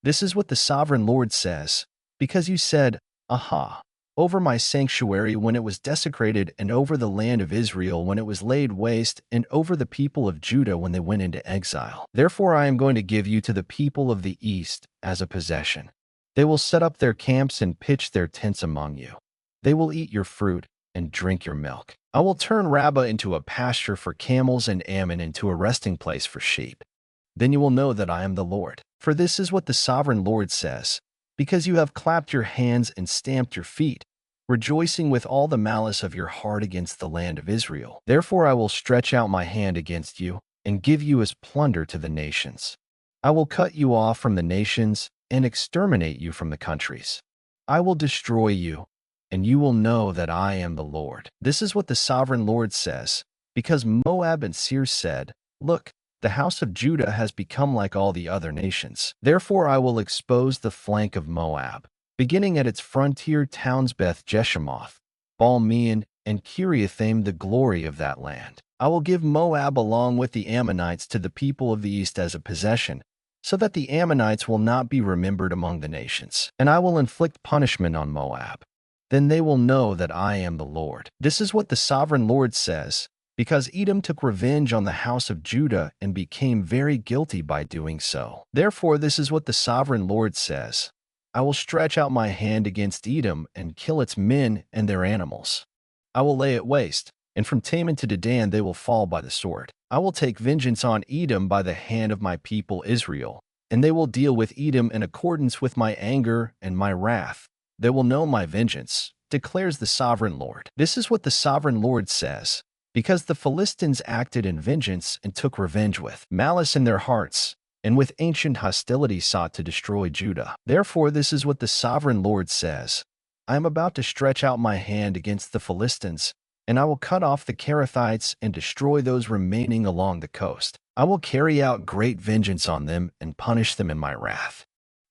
Speaker 1: This is what the sovereign Lord says, because you said, Aha, over my sanctuary when it was desecrated, and over the land of Israel when it was laid waste, and over the people of Judah when they went into exile. Therefore I am going to give you to the people of the east as a possession. They will set up their camps and pitch their tents among you. They will eat your fruit and drink your milk. I will turn Rabbah into a pasture for camels and Ammon into a resting place for sheep. Then you will know that I am the Lord. For this is what the sovereign Lord says, because you have clapped your hands and stamped your feet, rejoicing with all the malice of your heart against the land of Israel. Therefore I will stretch out my hand against you and give you as plunder to the nations. I will cut you off from the nations and exterminate you from the countries. I will destroy you, and you will know that I am the Lord. This is what the sovereign Lord says, because Moab and Seir said, Look, the house of Judah has become like all the other nations. Therefore I will expose the flank of Moab, beginning at its frontier towns Beth-Jeshemoth, Baal-meon, and Kiriathaim, the glory of that land. I will give Moab along with the Ammonites to the people of the east as a possession, so that the Ammonites will not be remembered among the nations. And I will inflict punishment on Moab. Then they will know that I am the Lord. This is what the sovereign Lord says, because Edom took revenge on the house of Judah and became very guilty by doing so. Therefore this is what the sovereign Lord says, I will stretch out my hand against Edom and kill its men and their animals. I will lay it waste, and from Teman to Dedan they will fall by the sword. I will take vengeance on Edom by the hand of my people Israel, and they will deal with Edom in accordance with my anger and my wrath. They will know my vengeance, declares the sovereign Lord. This is what the sovereign Lord says, because the Philistines acted in vengeance and took revenge with malice in their hearts, and with ancient hostility sought to destroy Judah. Therefore this is what the sovereign Lord says, I am about to stretch out my hand against the Philistines, and I will cut off the Kerethites and destroy those remaining along the coast. I will carry out great vengeance on them and punish them in my wrath.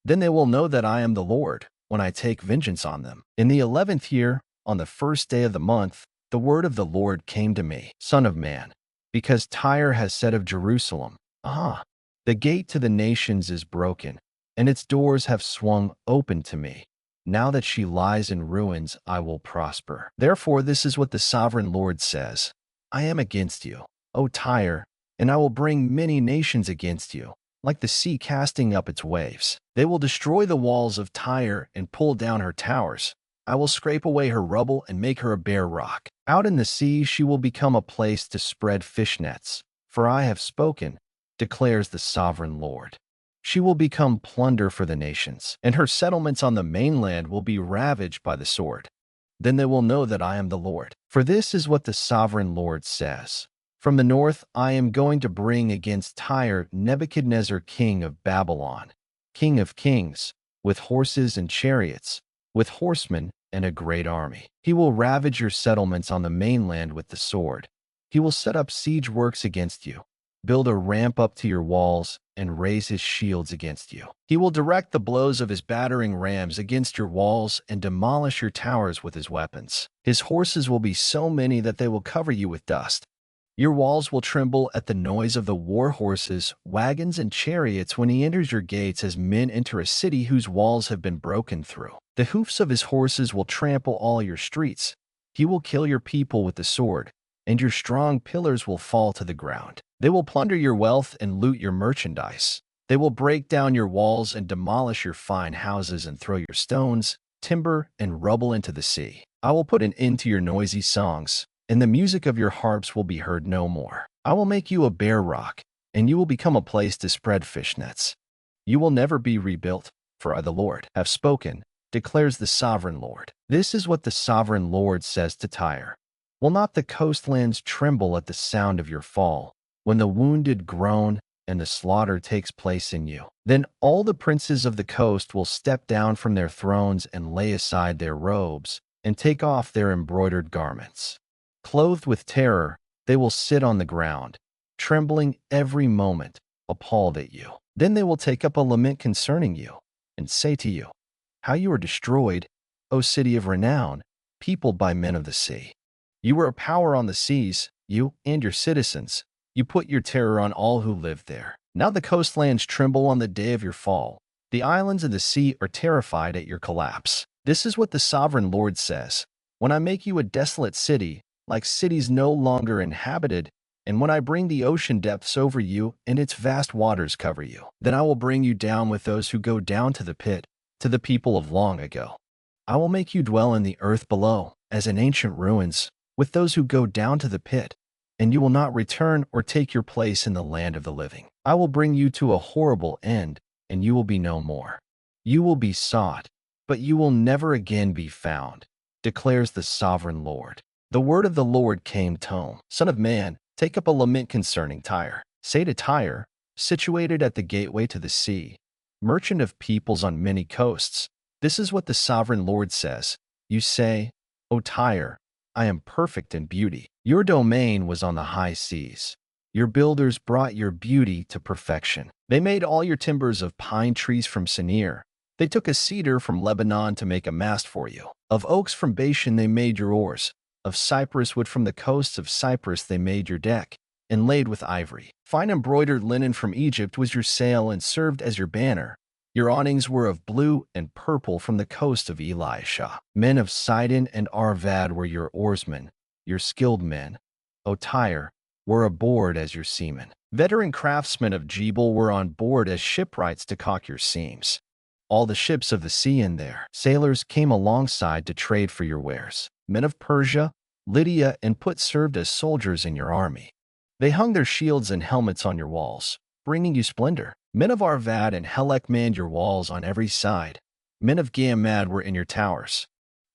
Speaker 1: Then they will know that I am the Lord, when I take vengeance on them. In the 11th year, on the first day of the month, the word of the Lord came to me, Son of man, because Tyre has said of Jerusalem, Aha, the gate to the nations is broken, and its doors have swung open to me. Now that she lies in ruins, I will prosper. Therefore, this is what the sovereign Lord says. I am against you, O Tyre, and I will bring many nations against you, like the sea casting up its waves. They will destroy the walls of Tyre and pull down her towers. I will scrape away her rubble and make her a bare rock. Out in the sea she will become a place to spread fish nets. For I have spoken, declares the sovereign Lord. She will become plunder for the nations, and her settlements on the mainland will be ravaged by the sword. Then they will know that I am the Lord. For this is what the sovereign Lord says. From the north I am going to bring against Tyre Nebuchadnezzar king of Babylon, king of kings, with horses and chariots, with horsemen and a great army. He will ravage your settlements on the mainland with the sword. He will set up siege works against you, build a ramp up to your walls, and raise his shields against you. He will direct the blows of his battering rams against your walls and demolish your towers with his weapons. His horses will be so many that they will cover you with dust. Your walls will tremble at the noise of the war horses, wagons, and chariots when he enters your gates as men enter a city whose walls have been broken through. The hoofs of his horses will trample all your streets. He will kill your people with the sword, and your strong pillars will fall to the ground. They will plunder your wealth and loot your merchandise. They will break down your walls and demolish your fine houses and throw your stones, timber, and rubble into the sea. I will put an end to your noisy songs, and the music of your harps will be heard no more. I will make you a bare rock, and you will become a place to spread fish nets. You will never be rebuilt, for I, the Lord, have spoken, declares the sovereign Lord. This is what the sovereign Lord says to Tyre. Will not the coastlands tremble at the sound of your fall, when the wounded groan and the slaughter takes place in you? Then all the princes of the coast will step down from their thrones and lay aside their robes and take off their embroidered garments. Clothed with terror, they will sit on the ground, trembling every moment, appalled at you. Then they will take up a lament concerning you and say to you, how you are destroyed, O city of renown, peopled by men of the sea. You were a power on the seas, you and your citizens. You put your terror on all who lived there. Now the coastlands tremble on the day of your fall. The islands of the sea are terrified at your collapse. This is what the sovereign Lord says. When I make you a desolate city, like cities no longer inhabited, and when I bring the ocean depths over you and its vast waters cover you, then I will bring you down with those who go down to the pit, to the people of long ago. I will make you dwell in the earth below, as in ancient ruins, with those who go down to the pit, and you will not return or take your place in the land of the living. I will bring you to a horrible end, and you will be no more. You will be sought, but you will never again be found, declares the sovereign Lord. The word of the Lord came to me. Son of man, take up a lament concerning Tyre. Say to Tyre, situated at the gateway to the sea, merchant of peoples on many coasts, this is what the sovereign Lord says. You say, O Tyre, I am perfect in beauty. Your domain was on the high seas. Your builders brought your beauty to perfection. They made all your timbers of pine trees from Sinir. They took a cedar from Lebanon to make a mast for you. Of oaks from Bashan they made your oars. Of cypress wood from the coasts of Cyprus they made your deck, inlaid with ivory. Fine embroidered linen from Egypt was your sail and served as your banner. Your awnings were of blue and purple from the coast of Elisha. Men of Sidon and Arvad were your oarsmen. Your skilled men, O Tyre, were aboard as your seamen. Veteran craftsmen of Jebel were on board as shipwrights to caulk your seams. All the ships of the sea in there, sailors came alongside to trade for your wares. Men of Persia, Lydia, and Put served as soldiers in your army. They hung their shields and helmets on your walls, bringing you splendor. Men of Arvad and Helek manned your walls on every side. Men of Gamad were in your towers.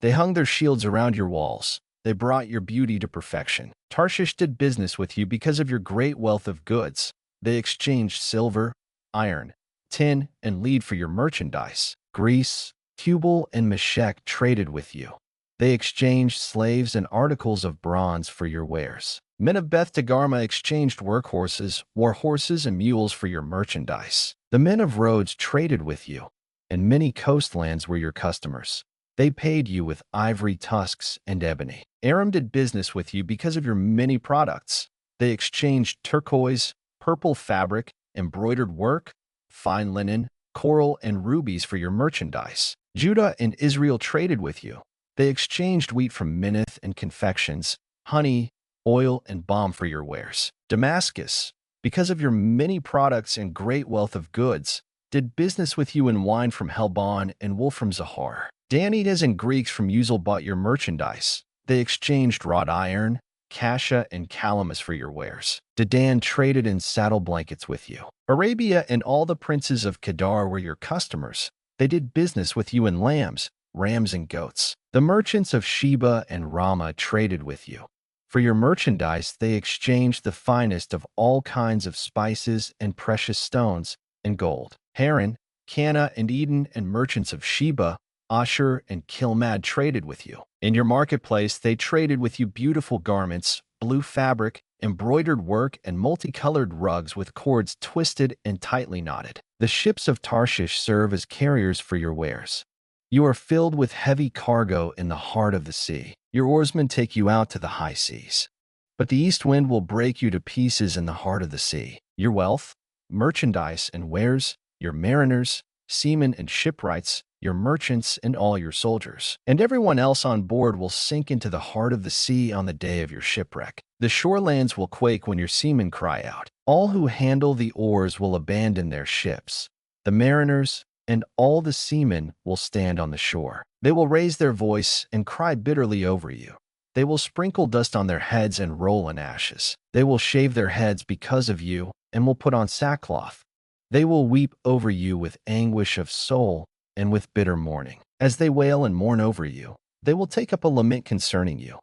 Speaker 1: They hung their shields around your walls. They brought your beauty to perfection. Tarshish did business with you because of your great wealth of goods. They exchanged silver, iron, tin, and lead for your merchandise. Greece, Tubal, and Meshech traded with you. They exchanged slaves and articles of bronze for your wares. Men of Beth Togarmah exchanged workhorses, war horses, and mules for your merchandise. The men of Rhodes traded with you, and many coastlands were your customers. They paid you with ivory tusks and ebony. Aram did business with you because of your many products. They exchanged turquoise, purple fabric, embroidered work, fine linen, coral, and rubies for your merchandise. Judah and Israel traded with you. They exchanged wheat from Minnith and confections, honey, oil, and balm for your wares. Damascus, because of your many products and great wealth of goods, did business with you in wine from Helbon and wool from Zahar. Danites and Greeks from Uzal bought your merchandise. They exchanged wrought iron, cassia, and calamus for your wares. Dedan traded in saddle blankets with you. Arabia and all the princes of Kedar were your customers. They did business with you in lambs, rams, and goats. The merchants of Sheba and Ramah traded with you. For your merchandise, they exchanged the finest of all kinds of spices and precious stones and gold. Haran, Cana, and Eden and merchants of Sheba, Ashur, and Kilmad traded with you. In your marketplace, they traded with you beautiful garments, blue fabric, embroidered work, and multicolored rugs with cords twisted and tightly knotted. The ships of Tarshish serve as carriers for your wares. You are filled with heavy cargo in the heart of the sea. Your oarsmen take you out to the high seas. But the east wind will break you to pieces in the heart of the sea. Your wealth, merchandise, and wares, your mariners, seamen, and shipwrights, your merchants, and all your soldiers, and everyone else on board will sink into the heart of the sea on the day of your shipwreck. The shorelands will quake when your seamen cry out. All who handle the oars will abandon their ships. The mariners and all the seamen will stand on the shore. They will raise their voice and cry bitterly over you. They will sprinkle dust on their heads and roll in ashes. They will shave their heads because of you and will put on sackcloth. They will weep over you with anguish of soul and with bitter mourning. As they wail and mourn over you, they will take up a lament concerning you.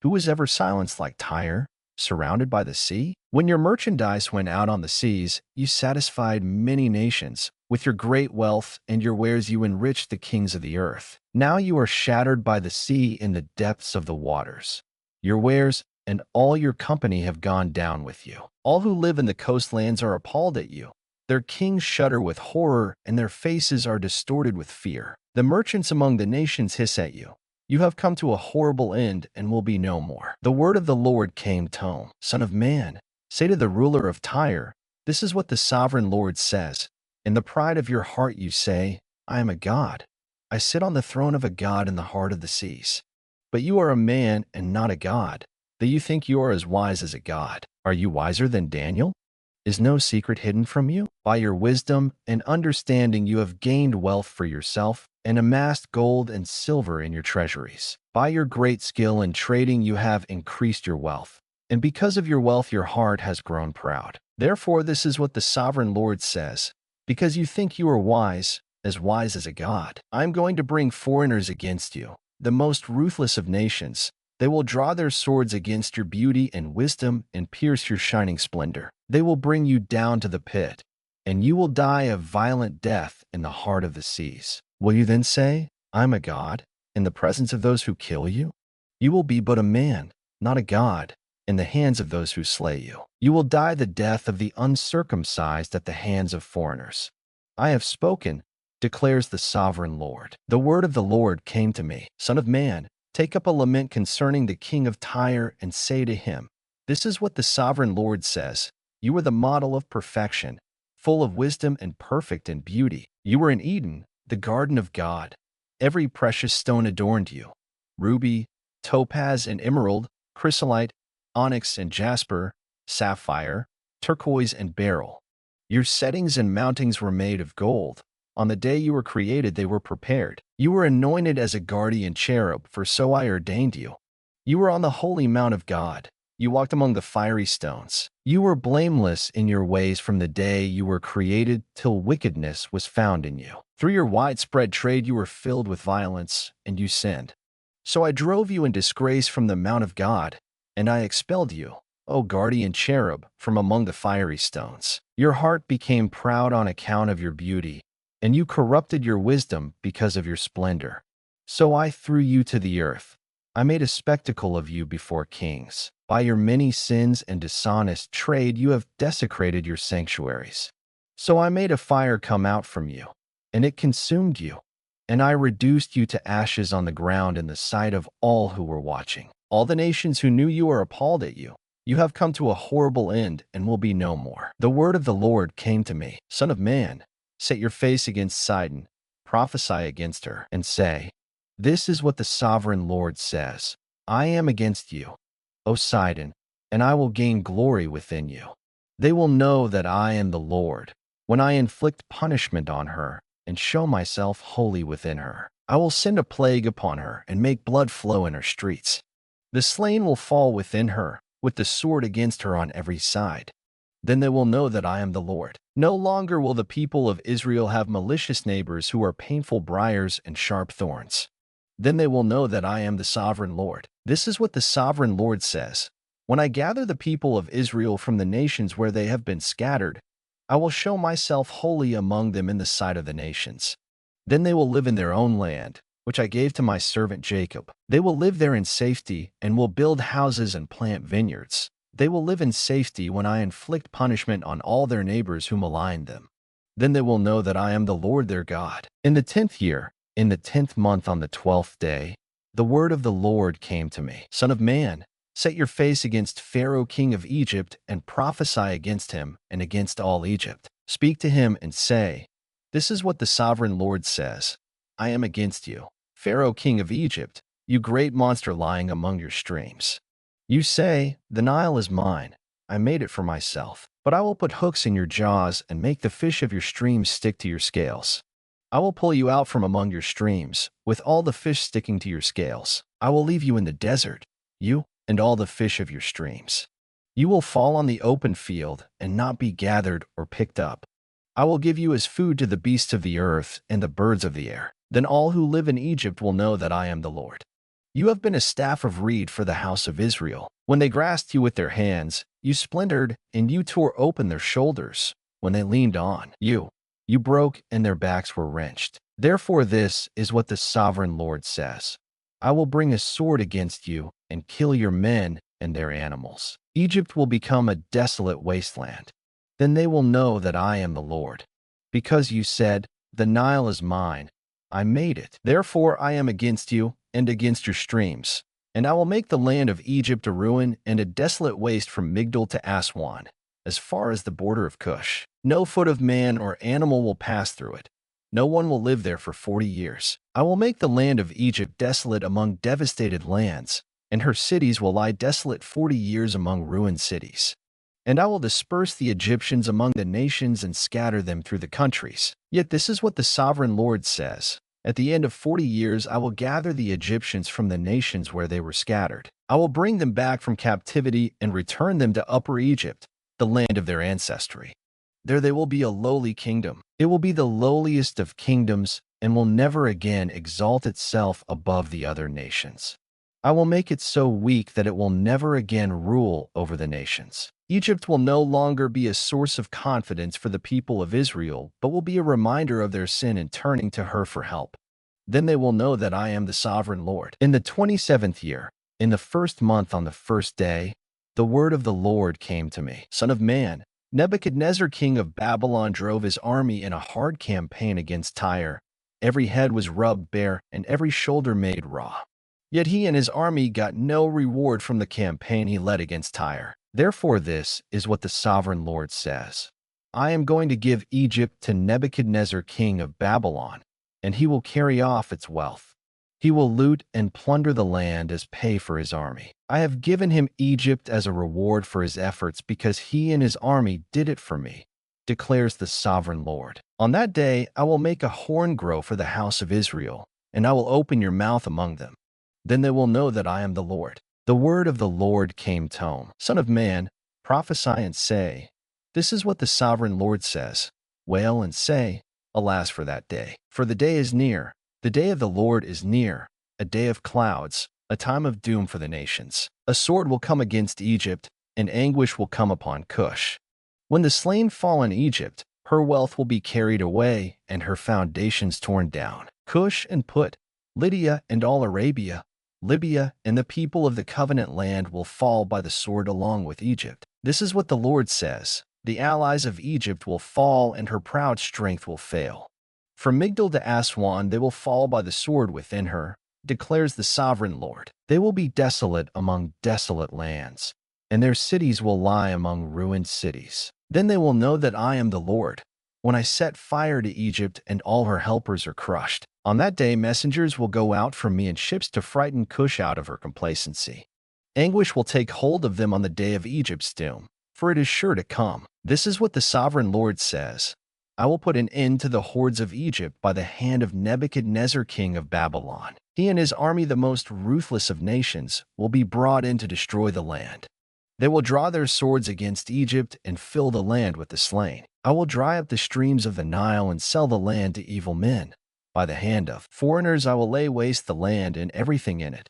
Speaker 1: Who was ever silenced like Tyre, surrounded by the sea? When your merchandise went out on the seas, you satisfied many nations. With your great wealth and your wares you enriched the kings of the earth. Now you are shattered by the sea in the depths of the waters. Your wares and all your company have gone down with you. All who live in the coastlands are appalled at you. Their kings shudder with horror, and their faces are distorted with fear. The merchants among the nations hiss at you. You have come to a horrible end and will be no more. The word of the Lord came to me. Son of man, say to the ruler of Tyre, this is what the sovereign Lord says. In the pride of your heart you say, I am a god. I sit on the throne of a god in the heart of the seas. But you are a man and not a god, that you think you are as wise as a god. Are you wiser than Daniel? Is no secret hidden from you? By your wisdom and understanding you have gained wealth for yourself and amassed gold and silver in your treasuries. By your great skill in trading you have increased your wealth, and because of your wealth your heart has grown proud. Therefore this is what the sovereign Lord says, because you think you are wise as a god. I am going to bring foreigners against you, the most ruthless of nations. They will draw their swords against your beauty and wisdom and pierce your shining splendor. They will bring you down to the pit, and you will die a violent death in the heart of the seas. Will you then say, I am a god, in the presence of those who kill you? You will be but a man, not a god, in the hands of those who slay you. You will die the death of the uncircumcised at the hands of foreigners. I have spoken, declares the sovereign Lord. The word of the Lord came to me. Son of man, take up a lament concerning the king of Tyre and say to him, this is what the sovereign Lord says. You were the model of perfection, full of wisdom and perfect in beauty. You were in Eden, the garden of God. Every precious stone adorned you. Ruby, topaz and emerald, chrysolite, onyx and jasper, sapphire, turquoise and beryl. Your settings and mountings were made of gold. On the day you were created they were prepared. You were anointed as a guardian cherub, for so I ordained you. You were on the holy mount of God. You walked among the fiery stones. You were blameless in your ways from the day you were created till wickedness was found in you. Through your widespread trade you were filled with violence, and you sinned. So I drove you in disgrace from the mount of God, and I expelled you, O guardian cherub, from among the fiery stones. Your heart became proud on account of your beauty, and you corrupted your wisdom because of your splendor. So I threw you to the earth. I made a spectacle of you before kings. By your many sins and dishonest trade you have desecrated your sanctuaries. So I made a fire come out from you, and it consumed you, and I reduced you to ashes on the ground in the sight of all who were watching. All the nations who knew you are appalled at you. You have come to a horrible end and will be no more. The word of the Lord came to me. Son of man, set your face against Sidon, prophesy against her, and say, "This is what the sovereign Lord says. I am against you, O Sidon, and I will gain glory within you. They will know that I am the Lord, when I inflict punishment on her and show myself holy within her. I will send a plague upon her and make blood flow in her streets. The slain will fall within her, with the sword against her on every side. Then they will know that I am the Lord. No longer will the people of Israel have malicious neighbors who are painful briars and sharp thorns. Then they will know that I am the sovereign Lord. This is what the sovereign Lord says. When I gather the people of Israel from the nations where they have been scattered, I will show myself holy among them in the sight of the nations. Then they will live in their own land, which I gave to my servant Jacob. They will live there in safety and will build houses and plant vineyards. They will live in safety when I inflict punishment on all their neighbors who malign them. Then they will know that I am the Lord their God. In the 10th year, in the 10th month on the 12th day, the word of the Lord came to me. Son of man, set your face against Pharaoh king of Egypt and prophesy against him and against all Egypt. Speak to him and say, "This is what the sovereign Lord says. I am against you, Pharaoh king of Egypt, you great monster lying among your streams. You say, 'The Nile is mine. I made it for myself.' But I will put hooks in your jaws and make the fish of your streams stick to your scales. I will pull you out from among your streams, with all the fish sticking to your scales. I will leave you in the desert, you and all the fish of your streams. You will fall on the open field and not be gathered or picked up. I will give you as food to the beasts of the earth and the birds of the air. Then all who live in Egypt will know that I am the Lord. You have been a staff of reed for the house of Israel. When they grasped you with their hands, you splintered, and you tore open their shoulders. When they leaned on you, you broke, and their backs were wrenched. Therefore this is what the sovereign Lord says. I will bring a sword against you and kill your men and their animals. Egypt will become a desolate wasteland. Then they will know that I am the Lord. Because you said, 'The Nile is mine. I made it.' Therefore I am against you and against your streams, and I will make the land of Egypt a ruin and a desolate waste from Migdol to Aswan, as far as the border of Cush. No foot of man or animal will pass through it. No one will live there for 40 years. I will make the land of Egypt desolate among devastated lands, and her cities will lie desolate 40 years among ruined cities. And I will disperse the Egyptians among the nations and scatter them through the countries. Yet this is what the sovereign Lord says. At the end of 40 years, I will gather the Egyptians from the nations where they were scattered. I will bring them back from captivity and return them to Upper Egypt, the land of their ancestry. There they will be a lowly kingdom. It will be the lowliest of kingdoms and will never again exalt itself above the other nations. I will make it so weak that it will never again rule over the nations. Egypt will no longer be a source of confidence for the people of Israel, but will be a reminder of their sin in turning to her for help. Then they will know that I am the sovereign Lord. In the 27th year, in the 1st month on the 1st day, the word of the Lord came to me. Son of man, Nebuchadnezzar king of Babylon drove his army in a hard campaign against Tyre. Every head was rubbed bare and every shoulder made raw. Yet he and his army got no reward from the campaign he led against Tyre. Therefore this is what the sovereign Lord says. I am going to give Egypt to Nebuchadnezzar king of Babylon, and he will carry off its wealth. He will loot and plunder the land as pay for his army. I have given him Egypt as a reward for his efforts because he and his army did it for me, declares the sovereign Lord. On that day I will make a horn grow for the house of Israel, and I will open your mouth among them. Then they will know that I am the Lord. The word of the Lord came to me. Son of man, prophesy and say, "This is what the sovereign Lord says." Wail and say, "Alas for that day! For the day is near. The day of the Lord is near, a day of clouds, a time of doom for the nations. A sword will come against Egypt, and anguish will come upon Cush. When the slain fall in Egypt, her wealth will be carried away, and her foundations torn down. Cush and Put, Lydia and all Arabia, Libya and the people of the covenant land will fall by the sword along with Egypt. This is what the Lord says. The allies of Egypt will fall and her proud strength will fail. From Migdol to Aswan they will fall by the sword within her, declares the sovereign Lord. They will be desolate among desolate lands, and their cities will lie among ruined cities. Then they will know that I am the Lord. when I set fire to Egypt and all her helpers are crushed. On that day, messengers will go out from me in ships to frighten Cush out of her complacency. Anguish will take hold of them on the day of Egypt's doom, for it is sure to come. This is what the sovereign Lord says. I will put an end to the hordes of Egypt by the hand of Nebuchadnezzar, king of Babylon. He and his army, the most ruthless of nations, will be brought in to destroy the land. They will draw their swords against Egypt and fill the land with the slain. I will dry up the streams of the Nile and sell the land to evil men. By the hand of foreigners I will lay waste the land and everything in it.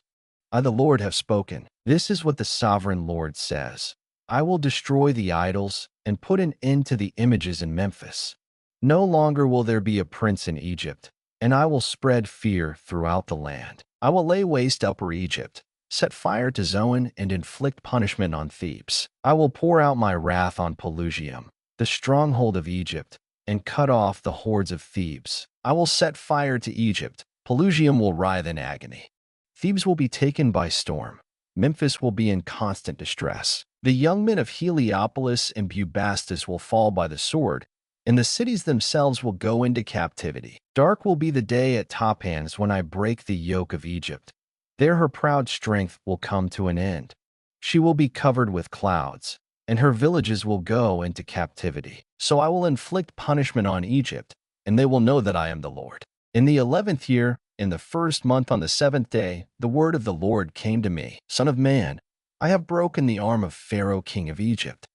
Speaker 1: I, the Lord, have spoken. This is what the sovereign Lord says. I will destroy the idols and put an end to the images in Memphis. No longer will there be a prince in Egypt, and I will spread fear throughout the land. I will lay waste Upper Egypt, set fire to Zoan, and inflict punishment on Thebes. I will pour out my wrath on Pelusium, the stronghold of Egypt, and cut off the hordes of Thebes. I will set fire to Egypt. Pelusium will writhe in agony. Thebes will be taken by storm. Memphis will be in constant distress. The young men of Heliopolis and Bubastis will fall by the sword, and the cities themselves will go into captivity. Dark will be the day at Tapanhes when I break the yoke of Egypt. There her proud strength will come to an end. She will be covered with clouds, and her villages will go into captivity. So I will inflict punishment on Egypt, and they will know that I am the Lord. In the 11th year, in the first month on the 7th day, the word of the Lord came to me. Son of man, I have broken the arm of Pharaoh, king of Egypt.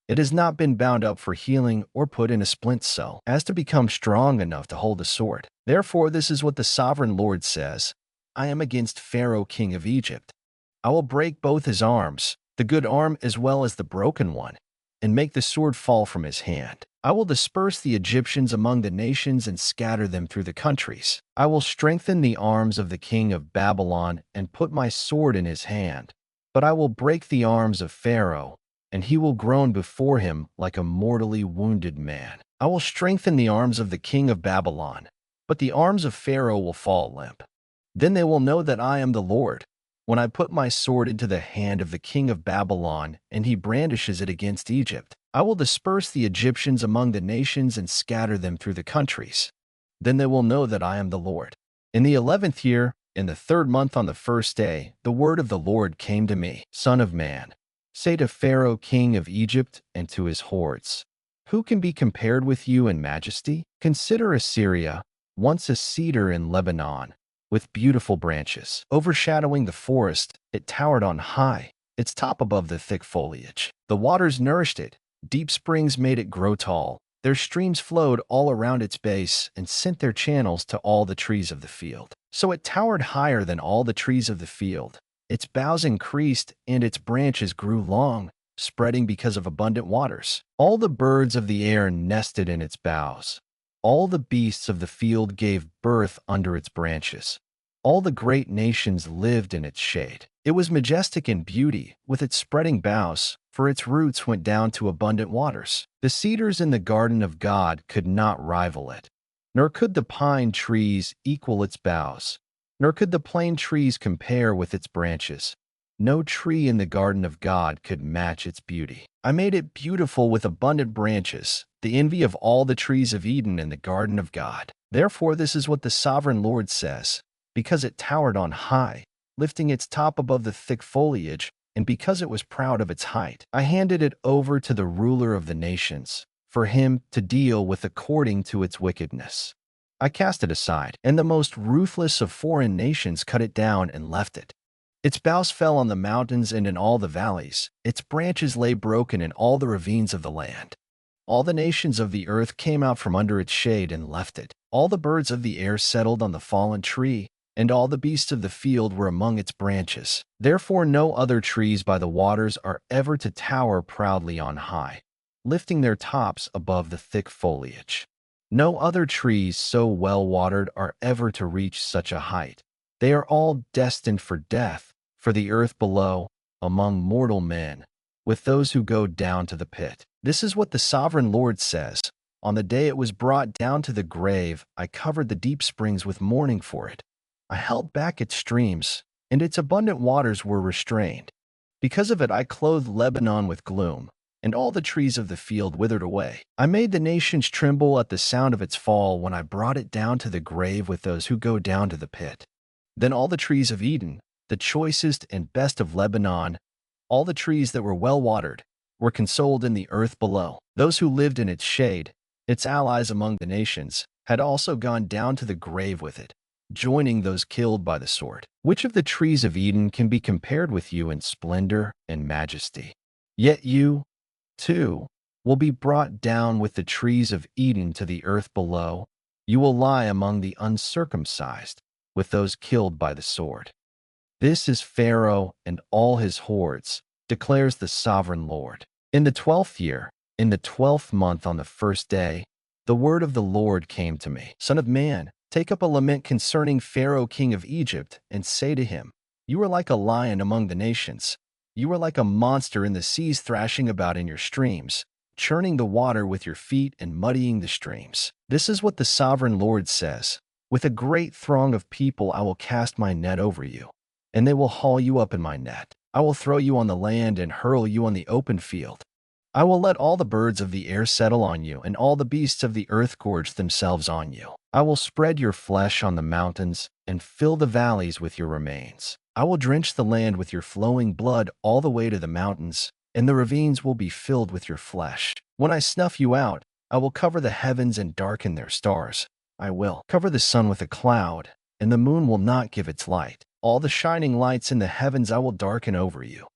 Speaker 1: It has not been bound up for healing or put in a splint so as to become strong enough to hold a sword. Therefore, this is what the sovereign Lord says. I am against Pharaoh, king of Egypt. I will break both his arms, the good arm as well as the broken one, and make the sword fall from his hand. I will disperse the Egyptians among the nations and scatter them through the countries. I will strengthen the arms of the king of Babylon and put my sword in his hand. But I will break the arms of Pharaoh, and he will groan before him like a mortally wounded man. I will strengthen the arms of the king of Babylon, but the arms of Pharaoh will fall limp. Then they will know that I am the Lord, when I put my sword into the hand of the king of Babylon, and he brandishes it against Egypt. I will disperse the Egyptians among the nations and scatter them through the countries. Then they will know that I am the Lord. In the 11th year, in the 3rd month on the 1st day, the word of the Lord came to me. Son of man, say to Pharaoh, king of Egypt, and to his hordes, who can be compared with you in majesty? Consider Assyria, once a cedar in Lebanon, with beautiful branches. Overshadowing the forest, it towered on high, its top above the thick foliage. The waters nourished it. Deep springs made it grow tall. Their streams flowed all around its base and sent their channels to all the trees of the field. So it towered higher than all the trees of the field. Its boughs increased, and its branches grew long, spreading because of abundant waters. All the birds of the air nested in its boughs. All the beasts of the field gave birth under its branches. All the great nations lived in its shade. It was majestic in beauty, with its spreading boughs, for its roots went down to abundant waters. The cedars in the garden of God could not rival it, nor could the pine trees equal its boughs, nor could the plane trees compare with its branches. No tree in the garden of God could match its beauty. I made it beautiful with abundant branches, the envy of all the trees of Eden in the garden of God. Therefore, this is what the sovereign Lord says. Because it towered on high, lifting its top above the thick foliage, and because it was proud of its height, I handed it over to the ruler of the nations, for him to deal with according to its wickedness. I cast it aside, and the most ruthless of foreign nations cut it down and left it. Its boughs fell on the mountains and in all the valleys. Its branches lay broken in all the ravines of the land. All the nations of the earth came out from under its shade and left it. All the birds of the air settled on the fallen tree, and all the beasts of the field were among its branches. Therefore no other trees by the waters are ever to tower proudly on high, lifting their tops above the thick foliage. No other trees so well watered are ever to reach such a height. They are all destined for death, for the earth below, among mortal men, with those who go down to the pit. This is what the sovereign Lord says. On the day it was brought down to the grave, I covered the deep springs with mourning for it. I held back its streams, and its abundant waters were restrained. Because of it I clothed Lebanon with gloom, and all the trees of the field withered away. I made the nations tremble at the sound of its fall when I brought it down to the grave with those who go down to the pit. Then all the trees of Eden, the choicest and best of Lebanon, all the trees that were well watered, were consoled in the earth below. Those who lived in its shade, its allies among the nations, had also gone down to the grave with it, joining those killed by the sword. Which of the trees of Eden can be compared with you in splendor and majesty? Yet you, too, will be brought down with the trees of Eden to the earth below. You will lie among the uncircumcised, with those killed by the sword. This is Pharaoh and all his hordes, declares the sovereign Lord. In the 12th year, in the 12th month on the first day, the word of the Lord came to me. Son of man, take up a lament concerning Pharaoh king of Egypt, and say to him, You are like a lion among the nations. You are like a monster in the seas thrashing about in your streams, churning the water with your feet and muddying the streams. This is what the sovereign Lord says. With a great throng of people I will cast my net over you, and they will haul you up in my net. I will throw you on the land and hurl you on the open field. I will let all the birds of the air settle on you, and all the beasts of the earth gorge themselves on you. I will spread your flesh on the mountains and fill the valleys with your remains. I will drench the land with your flowing blood all the way to the mountains, and the ravines will be filled with your flesh. When I snuff you out, I will cover the heavens and darken their stars. I will cover the sun with a cloud, and the moon will not give its light. All the shining lights in the heavens I will darken over you.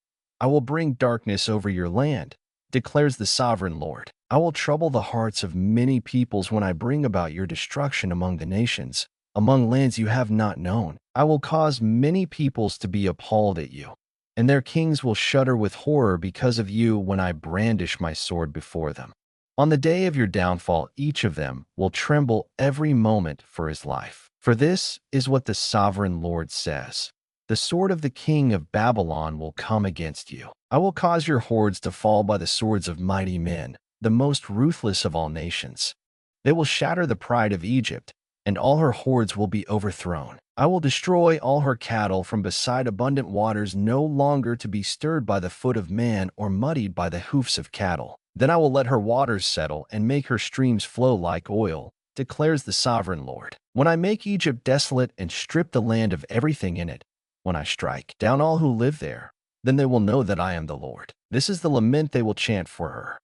Speaker 1: I will bring darkness over your land, declares the sovereign Lord. I will trouble the hearts of many peoples when I bring about your destruction among the nations, among lands you have not known. I will cause many peoples to be appalled at you, and their kings will shudder with horror because of you when I brandish my sword before them. On the day of your downfall, each of them will tremble every moment for his life. For this is what the sovereign Lord says. The sword of the king of Babylon will come against you. I will cause your hordes to fall by the swords of mighty men, the most ruthless of all nations. They will shatter the pride of Egypt, and all her hordes will be overthrown. I will destroy all her cattle from beside abundant waters, no longer to be stirred by the foot of man or muddied by the hoofs of cattle. Then I will let her waters settle and make her streams flow like oil, declares the sovereign Lord. When I make Egypt desolate and strip the land of everything in it, when I strike down all who live there, then they will know that I am the Lord. This is the lament they will chant for her.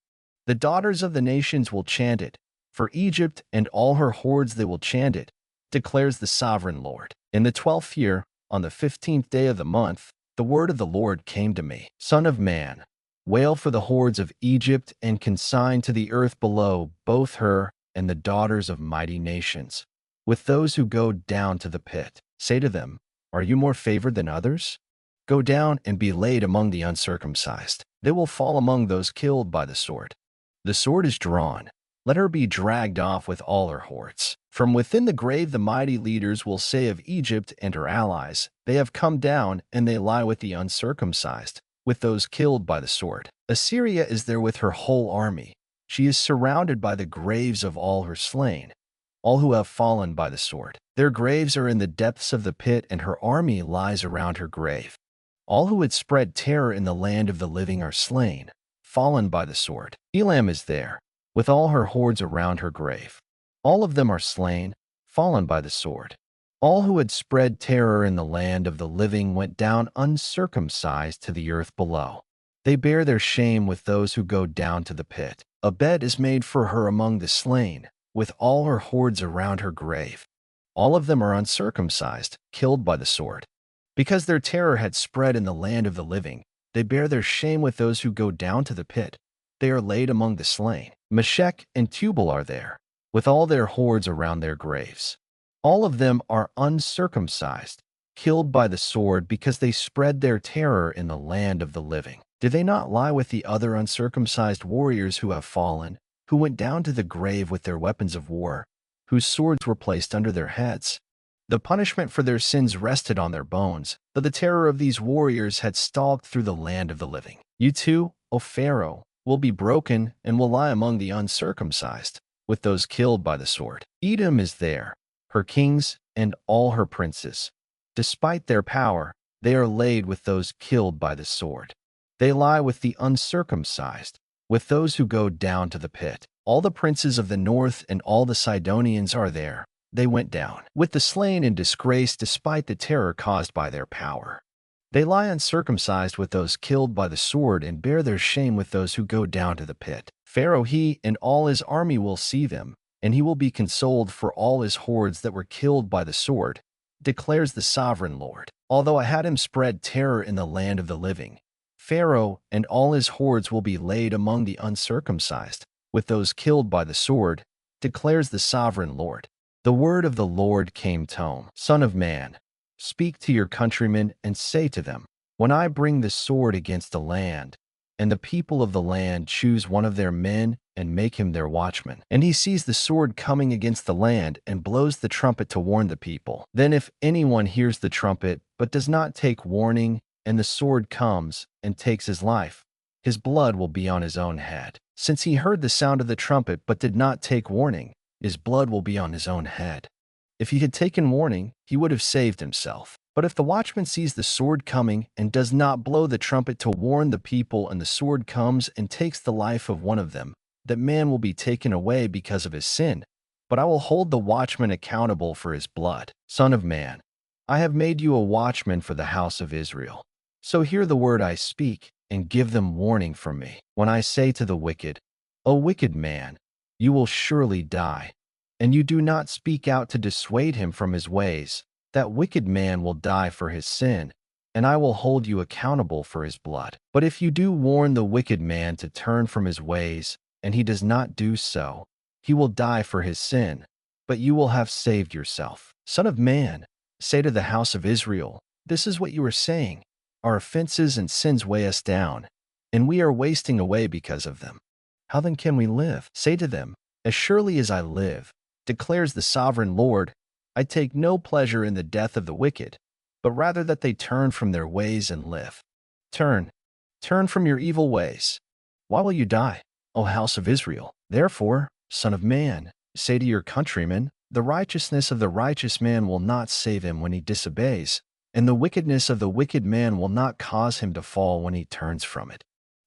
Speaker 1: The daughters of the nations will chant it. For Egypt and all her hordes they will chant it, declares the sovereign Lord. In the 12th year, on the 15th day of the month, the word of the Lord came to me. Son of man, wail for the hordes of Egypt and consign to the earth below both her and the daughters of mighty nations, with those who go down to the pit. Say to them, Are you more favored than others? Go down and be laid among the uncircumcised. They will fall among those killed by the sword. The sword is drawn. Let her be dragged off with all her hordes. From within the grave the mighty leaders will say of Egypt and her allies, They have come down, and they lie with the uncircumcised, with those killed by the sword. Assyria is there with her whole army. She is surrounded by the graves of all her slain, all who have fallen by the sword. Their graves are in the depths of the pit, and her army lies around her grave. All who had spread terror in the land of the living are slain, fallen by the sword. Elam is there, with all her hordes around her grave. All of them are slain, fallen by the sword. All who had spread terror in the land of the living went down uncircumcised to the earth below. They bear their shame with those who go down to the pit. A bed is made for her among the slain, with all her hordes around her grave. All of them are uncircumcised, killed by the sword. Because their terror had spread in the land of the living, they bear their shame with those who go down to the pit. They are laid among the slain. Meshech and Tubal are there, with all their hordes around their graves. All of them are uncircumcised, killed by the sword because they spread their terror in the land of the living. Do they not lie with the other uncircumcised warriors who have fallen, who went down to the grave with their weapons of war, whose swords were placed under their heads? The punishment for their sins rested on their bones, but the terror of these warriors had stalked through the land of the living. You too, O Pharaoh, will be broken and will lie among the uncircumcised, with those killed by the sword. Edom is there, her kings and all her princes. Despite their power, they are laid with those killed by the sword. They lie with the uncircumcised, with those who go down to the pit. All the princes of the north and all the Sidonians are there. They went down with the slain in disgrace despite the terror caused by their power. They lie uncircumcised with those killed by the sword and bear their shame with those who go down to the pit. Pharaoh, he and all his army will see them, and he will be consoled for all his hordes that were killed by the sword, declares the sovereign Lord. Although I had him spread terror in the land of the living, Pharaoh and all his hordes will be laid among the uncircumcised, with those killed by the sword, declares the sovereign Lord. The word of the Lord came to him. Son of man, speak to your countrymen and say to them, when I bring the sword against a land, and the people of the land choose one of their men and make him their watchman, and he sees the sword coming against the land and blows the trumpet to warn the people, then if anyone hears the trumpet but does not take warning, and the sword comes and takes his life, his blood will be on his own head. Since he heard the sound of the trumpet but did not take warning, his blood will be on his own head. If he had taken warning, he would have saved himself. But if the watchman sees the sword coming and does not blow the trumpet to warn the people, and the sword comes and takes the life of one of them, that man will be taken away because of his sin. But I will hold the watchman accountable for his blood. Son of man, I have made you a watchman for the house of Israel. So hear the word I speak, and give them warning from me. When I say to the wicked, O wicked man, you will surely die, and you do not speak out to dissuade him from his ways, that wicked man will die for his sin, and I will hold you accountable for his blood. But if you do warn the wicked man to turn from his ways, and he does not do so, he will die for his sin, but you will have saved yourself. Son of man, say to the house of Israel, this is what you are saying. Our offenses and sins weigh us down, and we are wasting away because of them. How then can we live? Say to them, as surely as I live, declares the sovereign Lord, I take no pleasure in the death of the wicked, but rather that they turn from their ways and live. Turn from your evil ways. Why will you die, O house of Israel? Therefore, Son of man, say to your countrymen, the righteousness of the righteous man will not save him when he disobeys, and the wickedness of the wicked man will not cause him to fall when he turns from it.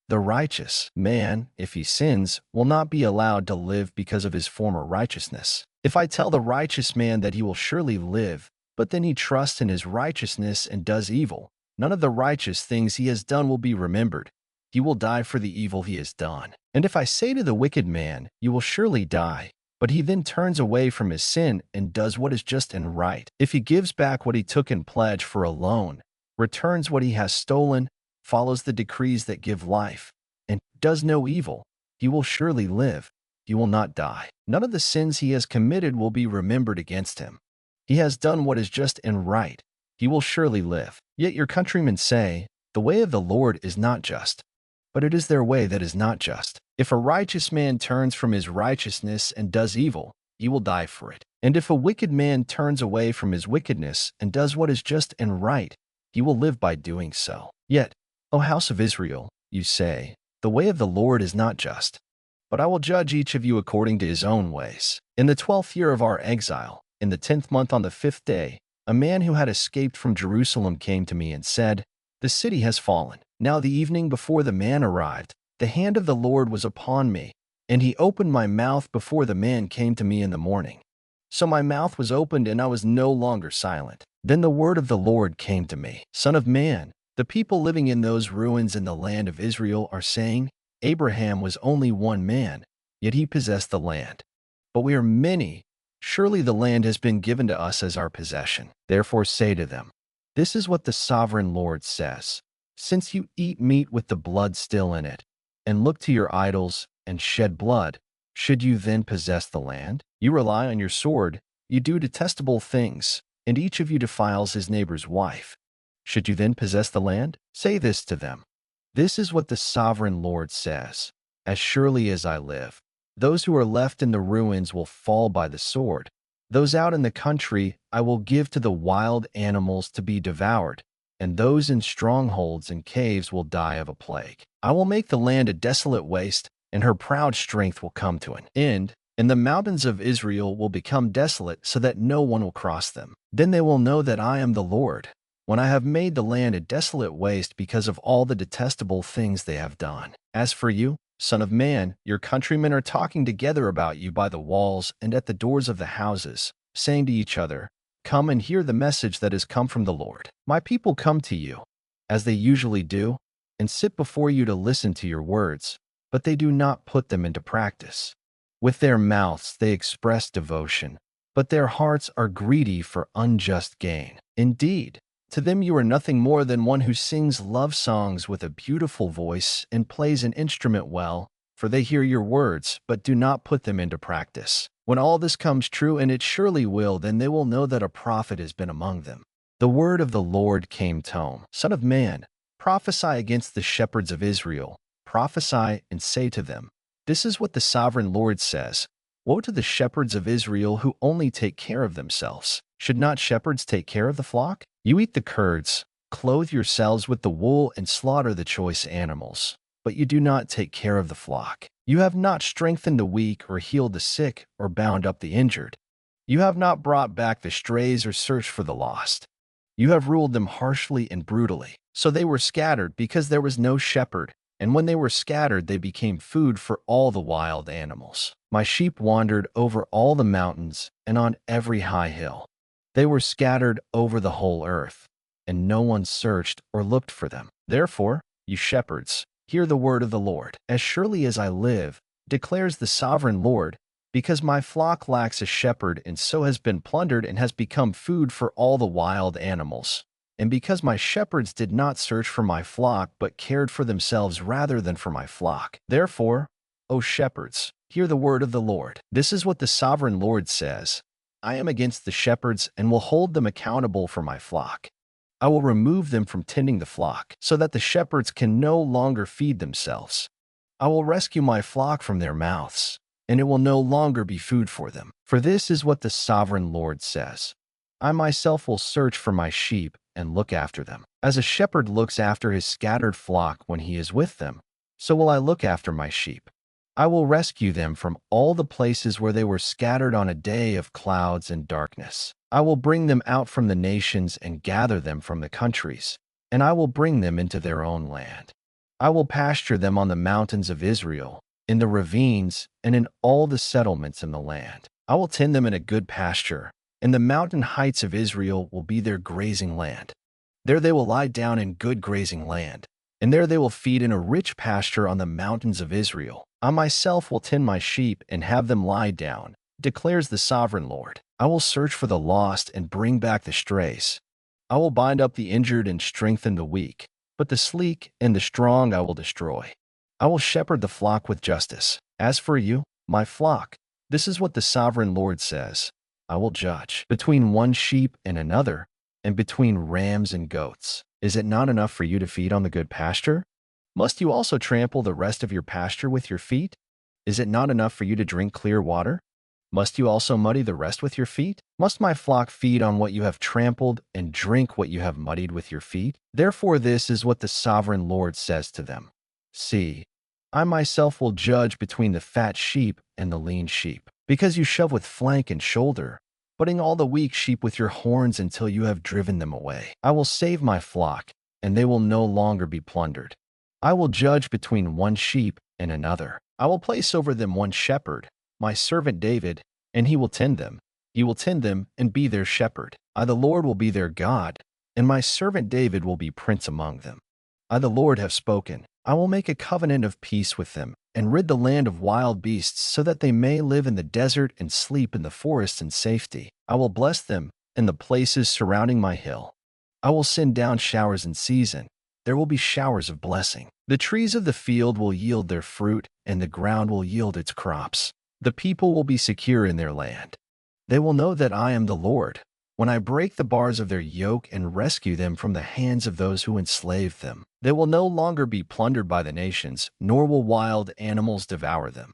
Speaker 1: The righteous man, if he sins, will not be allowed to live because of his former righteousness. If I tell the righteous man that he will surely live, but then he trusts in his righteousness and does evil, none of the righteous things he has done will be remembered. He will die for the evil he has done. And if I say to the wicked man, you will surely die, but he then turns away from his sin and does what is just and right, if he gives back what he took in pledge for a loan, returns what he has stolen, follows the decrees that give life, and does no evil, he will surely live. He will not die. None of the sins he has committed will be remembered against him. He has done what is just and right. He will surely live. Yet your countrymen say, the way of the Lord is not just, but it is their way that is not just. If a righteous man turns from his righteousness and does evil, he will die for it. And if a wicked man turns away from his wickedness and does what is just and right, he will live by doing so. Yet, O house of Israel, you say, the way of the Lord is not just, but I will judge each of you according to his own ways. In the 12th year of our exile, in the 10th month on the 5th day, a man who had escaped from Jerusalem came to me and said, the city has fallen. Now the evening before the man arrived, the hand of the Lord was upon me, and he opened my mouth before the man came to me in the morning. So my mouth was opened and I was no longer silent. Then the word of the Lord came to me, Son of man, the people living in those ruins in the land of Israel are saying, Abraham was only one man, yet he possessed the land. But we are many. Surely the land has been given to us as our possession. Therefore say to them, this is what the sovereign Lord says. Since you eat meat with the blood still in it, and look to your idols and shed blood, should you then possess the land? You rely on your sword, you do detestable things, and each of you defiles his neighbor's wife. Should you then possess the land? Say this to them. This is what the sovereign Lord says. As surely as I live, those who are left in the ruins will fall by the sword. Those out in the country I will give to the wild animals to be devoured, and those in strongholds and caves will die of a plague. I will make the land a desolate waste, and her proud strength will come to an end, and the mountains of Israel will become desolate so that no one will cross them. Then they will know that I am the Lord, when I have made the land a desolate waste because of all the detestable things they have done. As for you, Son of man, your countrymen are talking together about you by the walls and at the doors of the houses, saying to each other, "Come and hear the message that has come from the Lord." My people come to you, as they usually do, and sit before you to listen to your words, but they do not put them into practice. With their mouths they express devotion, but their hearts are greedy for unjust gain. Indeed, to them you are nothing more than one who sings love songs with a beautiful voice and plays an instrument well, for they hear your words, but do not put them into practice. When all this comes true, and it surely will, then they will know that a prophet has been among them. The word of the Lord came to me. Son of man, prophesy against the shepherds of Israel. Prophesy and say to them, "This is what the sovereign Lord says. Woe to the shepherds of Israel who only take care of themselves. Should not shepherds take care of the flock? You eat the curds, clothe yourselves with the wool, and slaughter the choice animals, but you do not take care of the flock. You have not strengthened the weak, or healed the sick, or bound up the injured. You have not brought back the strays or searched for the lost. You have ruled them harshly and brutally. So they were scattered because there was no shepherd, and when they were scattered, they became food for all the wild animals. My sheep wandered over all the mountains and on every high hill. They were scattered over the whole earth, and no one searched or looked for them. Therefore, you shepherds, hear the word of the Lord. As surely as I live, declares the sovereign Lord, because my flock lacks a shepherd and so has been plundered and has become food for all the wild animals, and because my shepherds did not search for my flock but cared for themselves rather than for my flock. Therefore, O shepherds, hear the word of the Lord. This is what the sovereign Lord says. I am against the shepherds and will hold them accountable for my flock. I will remove them from tending the flock, so that the shepherds can no longer feed themselves. I will rescue my flock from their mouths, and it will no longer be food for them. For this is what the sovereign Lord says. I myself will search for my sheep and look after them. As a shepherd looks after his scattered flock when he is with them, so will I look after my sheep. I will rescue them from all the places where they were scattered on a day of clouds and darkness. I will bring them out from the nations and gather them from the countries, and I will bring them into their own land. I will pasture them on the mountains of Israel, in the ravines, and in all the settlements in the land. I will tend them in a good pasture, and the mountain heights of Israel will be their grazing land. There they will lie down in good grazing land, and there they will feed in a rich pasture on the mountains of Israel. I myself will tend my sheep and have them lie down, declares the sovereign Lord. I will search for the lost and bring back the strays. I will bind up the injured and strengthen the weak, but the sleek and the strong I will destroy. I will shepherd the flock with justice. As for you, my flock, this is what the sovereign Lord says. I will judge between one sheep and another, and between rams and goats. Is it not enough for you to feed on the good pasture? Must you also trample the rest of your pasture with your feet? Is it not enough for you to drink clear water? Must you also muddy the rest with your feet? Must my flock feed on what you have trampled and drink what you have muddied with your feet? Therefore this is what the sovereign Lord says to them. See, I myself will judge between the fat sheep and the lean sheep, because you shove with flank and shoulder, butting all the weak sheep with your horns until you have driven them away. I will save my flock, and they will no longer be plundered. I will judge between one sheep and another. I will place over them one shepherd, my servant David, and he will tend them. He will tend them and be their shepherd. I, the Lord, will be their God, and my servant David will be prince among them. I, the Lord, have spoken. I will make a covenant of peace with them, and rid the land of wild beasts, so that they may live in the desert and sleep in the forest in safety. I will bless them in the places surrounding my hill. I will send down showers in season. There will be showers of blessing. The trees of the field will yield their fruit, and the ground will yield its crops. The people will be secure in their land. They will know that I am the Lord, when I break the bars of their yoke and rescue them from the hands of those who enslaved them. They will no longer be plundered by the nations, nor will wild animals devour them.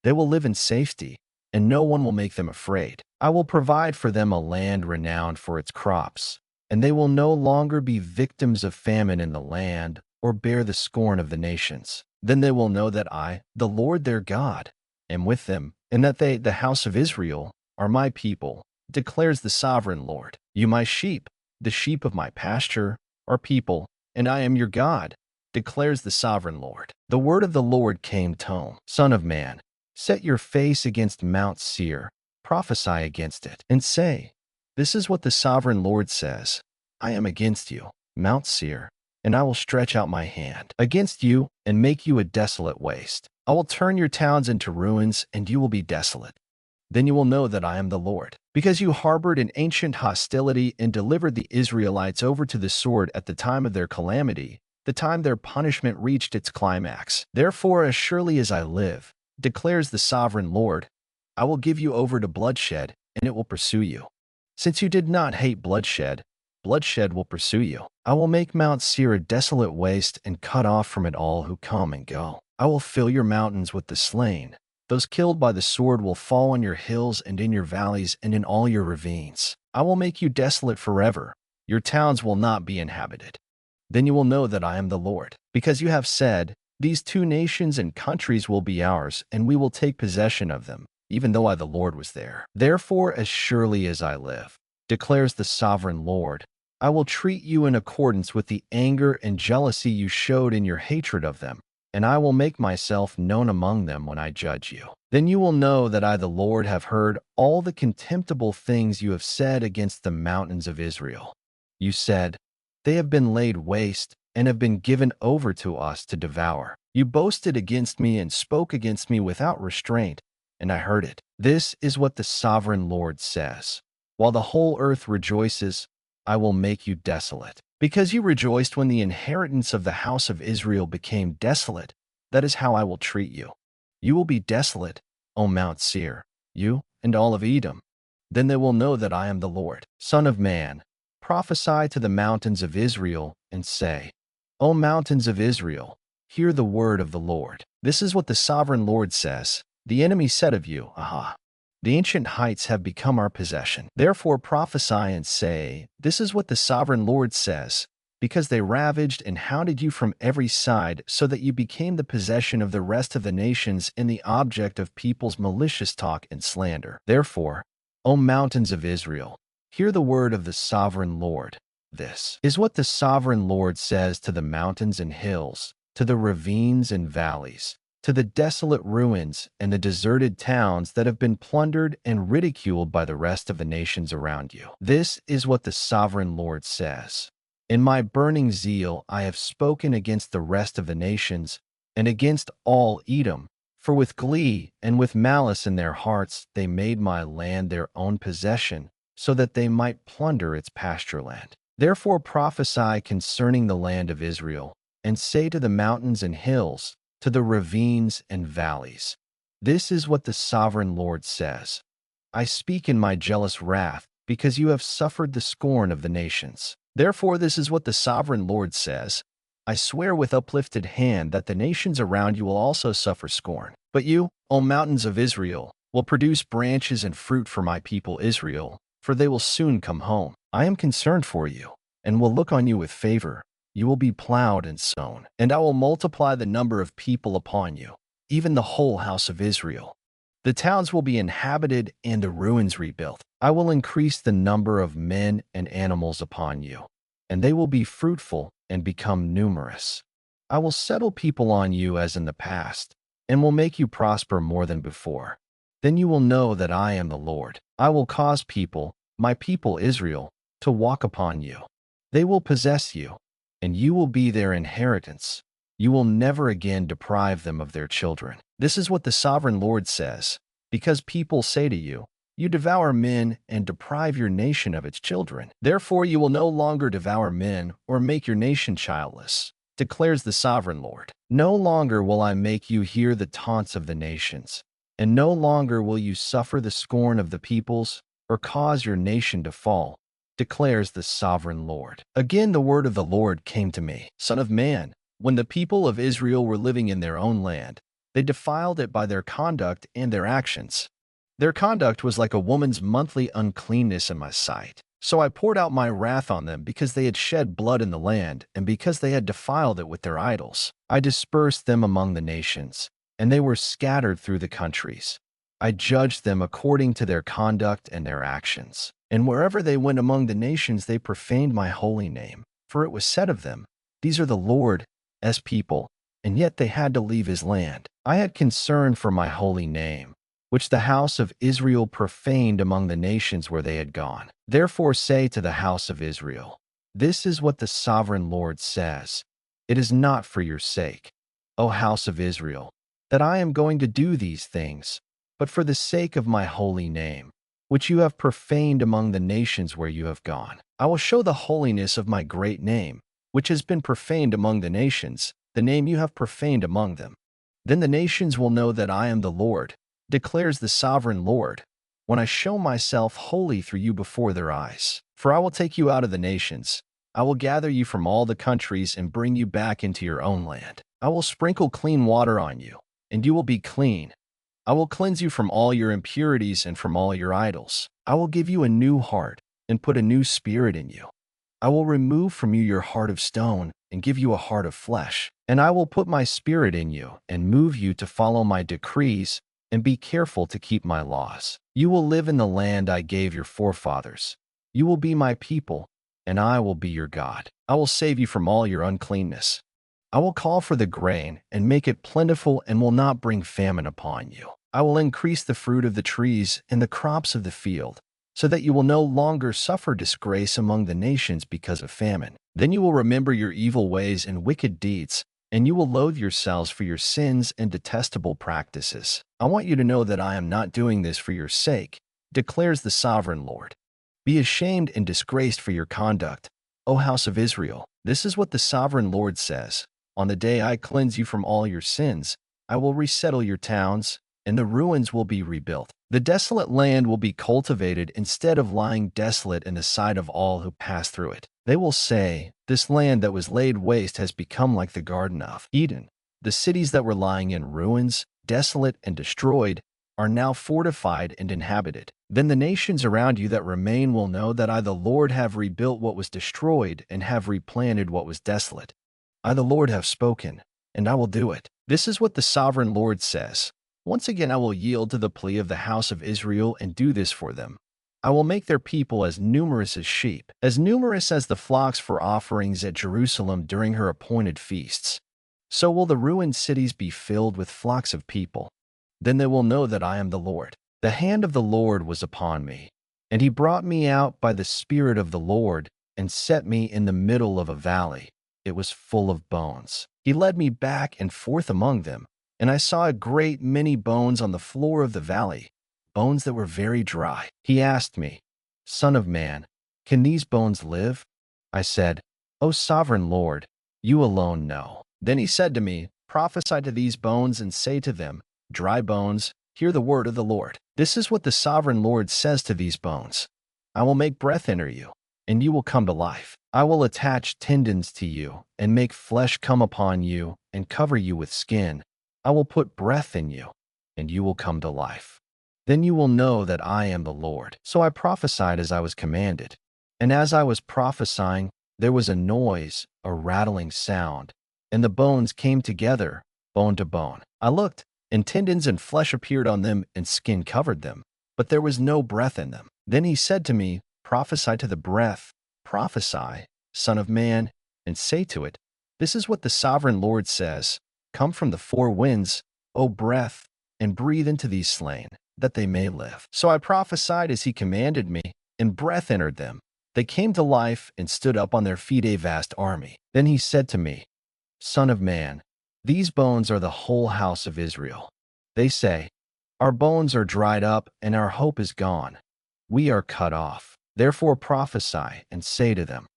Speaker 1: They will live in safety, and no one will make them afraid. I will provide for them a land renowned for its crops, and they will no longer be victims of famine in the land or bear the scorn of the nations. Then they will know that I, the Lord their God, am with them, and that they, the house of Israel, are my people, declares the sovereign Lord. You, my sheep, the sheep of my pasture, are people, and I am your God, declares the sovereign Lord. The word of the Lord came to me, Son of man, set your face against Mount Seir, prophesy against it, and say, this is what the sovereign Lord says. I am against you, Mount Seir, and I will stretch out my hand against you and make you a desolate waste. I will turn your towns into ruins, and you will be desolate. Then you will know that I am the Lord, because you harbored an ancient hostility and delivered the Israelites over to the sword at the time of their calamity, the time their punishment reached its climax. Therefore, as surely as I live, declares the sovereign Lord, I will give you over to bloodshed, and it will pursue you. Since you did not hate bloodshed, bloodshed will pursue you. I will make Mount Seir a desolate waste and cut off from it all who come and go. I will fill your mountains with the slain. Those killed by the sword will fall on your hills and in your valleys and in all your ravines. I will make you desolate forever. Your towns will not be inhabited. Then you will know that I am the Lord, because you have said, these two nations and countries will be ours, and we will take possession of them, even though I the Lord was there. Therefore, as surely as I live, declares the sovereign Lord, I will treat you in accordance with the anger and jealousy you showed in your hatred of them, and I will make myself known among them when I judge you. Then you will know that I the Lord have heard all the contemptible things you have said against the mountains of Israel. You said, they have been laid waste and have been given over to us to devour. You boasted against me and spoke against me without restraint, and I heard it. This is what the sovereign Lord says. While the whole earth rejoices, I will make you desolate. Because you rejoiced when the inheritance of the house of Israel became desolate, that is how I will treat you. You will be desolate, O Mount Seir, you and all of Edom. Then they will know that I am the Lord. Son of man, prophesy to the mountains of Israel and say, O mountains of Israel, hear the word of the Lord. This is what the sovereign Lord says. The enemy said of you, Aha! The ancient heights have become our possession. Therefore prophesy and say, this is what the sovereign Lord says, because they ravaged and hounded you from every side, so that you became the possession of the rest of the nations and the object of people's malicious talk and slander. Therefore, O mountains of Israel, hear the word of the sovereign Lord. This is what the sovereign Lord says to the mountains and hills, to the ravines and valleys, to the desolate ruins and the deserted towns that have been plundered and ridiculed by the rest of the nations around you. This is what the sovereign Lord says. In my burning zeal I have spoken against the rest of the nations and against all Edom, for with glee and with malice in their hearts they made my land their own possession, so that they might plunder its pasture land. Therefore prophesy concerning the land of Israel, and say to the mountains and hills, to the ravines and valleys, this is what the sovereign Lord says. I speak in my jealous wrath, because you have suffered the scorn of the nations. Therefore this is what the sovereign Lord says. I swear with uplifted hand that the nations around you will also suffer scorn. But you, O mountains of Israel, will produce branches and fruit for my people Israel, for they will soon come home. I am concerned for you, and will look on you with favor. You will be plowed and sown, and I will multiply the number of people upon you, even the whole house of Israel. The towns will be inhabited and the ruins rebuilt. I will increase the number of men and animals upon you, and they will be fruitful and become numerous. I will settle people on you as in the past, and will make you prosper more than before. Then you will know that I am the Lord. I will cause people, my people Israel, to walk upon you. They will possess you, and you will be their inheritance. You will never again deprive them of their children. This is what the sovereign Lord says, because people say to you, you devour men and deprive your nation of its children. Therefore you will no longer devour men or make your nation childless, declares the sovereign Lord. No longer will I make you hear the taunts of the nations, and no longer will you suffer the scorn of the peoples or cause your nation to fall, declares the sovereign Lord. Again the word of the Lord came to me, Son of man, when the people of Israel were living in their own land, they defiled it by their conduct and their actions. Their conduct was like a woman's monthly uncleanness in my sight. So I poured out my wrath on them because they had shed blood in the land and because they had defiled it with their idols. I dispersed them among the nations, and they were scattered through the countries. I judged them according to their conduct and their actions. And wherever they went among the nations, they profaned my holy name. For it was said of them, these are the Lord, as people, and yet they had to leave his land. I had concern for my holy name, which the house of Israel profaned among the nations where they had gone. Therefore say to the house of Israel, this is what the sovereign Lord says. It is not for your sake, O house of Israel, that I am going to do these things, but for the sake of my holy name, which you have profaned among the nations where you have gone. I will show the holiness of my great name, which has been profaned among the nations, the name you have profaned among them. Then the nations will know that I am the Lord, declares the sovereign Lord, when I show myself holy through you before their eyes. For I will take you out of the nations. I will gather you from all the countries and bring you back into your own land. I will sprinkle clean water on you, and you will be clean. I will cleanse you from all your impurities and from all your idols. I will give you a new heart and put a new spirit in you. I will remove from you your heart of stone and give you a heart of flesh. And I will put my spirit in you and move you to follow my decrees and be careful to keep my laws. You will live in the land I gave your forefathers. You will be my people, and I will be your God. I will save you from all your uncleanness. I will call for the grain and make it plentiful and will not bring famine upon you. I will increase the fruit of the trees and the crops of the field, so that you will no longer suffer disgrace among the nations because of famine. Then you will remember your evil ways and wicked deeds, and you will loathe yourselves for your sins and detestable practices. I want you to know that I am not doing this for your sake, declares the sovereign Lord. Be ashamed and disgraced for your conduct, O house of Israel. This is what the sovereign Lord says. On the day I cleanse you from all your sins, I will resettle your towns, and the ruins will be rebuilt. The desolate land will be cultivated instead of lying desolate in the sight of all who pass through it. They will say, this land that was laid waste has become like the Garden of Eden. The cities that were lying in ruins, desolate and destroyed, are now fortified and inhabited. Then the nations around you that remain will know that I, the Lord, have rebuilt what was destroyed and have replanted what was desolate. I, the Lord, have spoken, and I will do it. This is what the sovereign Lord says. Once again I will yield to the plea of the house of Israel and do this for them. I will make their people as numerous as numerous as the flocks for offerings at Jerusalem during her appointed feasts. So will the ruined cities be filled with flocks of people. Then they will know that I am the Lord. The hand of the Lord was upon me, and he brought me out by the Spirit of the Lord and set me in the middle of a valley. It was full of bones. He led me back and forth among them, and I saw a great many bones on the floor of the valley, bones that were very dry. He asked me, Son of man, can these bones live? I said, O sovereign Lord, you alone know. Then he said to me, Prophesy to these bones and say to them, Dry bones, hear the word of the Lord. This is what the sovereign Lord says to these bones. I will make breath enter you, and you will come to life. I will attach tendons to you and make flesh come upon you and cover you with skin. I will put breath in you, and you will come to life. Then you will know that I am the Lord. So I prophesied as I was commanded. And as I was prophesying, there was a noise, a rattling sound, and the bones came together, bone to bone. I looked, and tendons and flesh appeared on them, and skin covered them, but there was no breath in them. Then he said to me, Prophesy to the breath, prophesy, Son of man, and say to it, This is what the sovereign Lord says. Come from the four winds, O breath, and breathe into these slain, that they may live. So I prophesied as he commanded me, and breath entered them. They came to life and stood up on their feet, a vast army. Then he said to me, Son of man, these bones are the whole house of Israel. They say, Our bones are dried up, and our hope is gone. We are cut off. Therefore prophesy and say to them,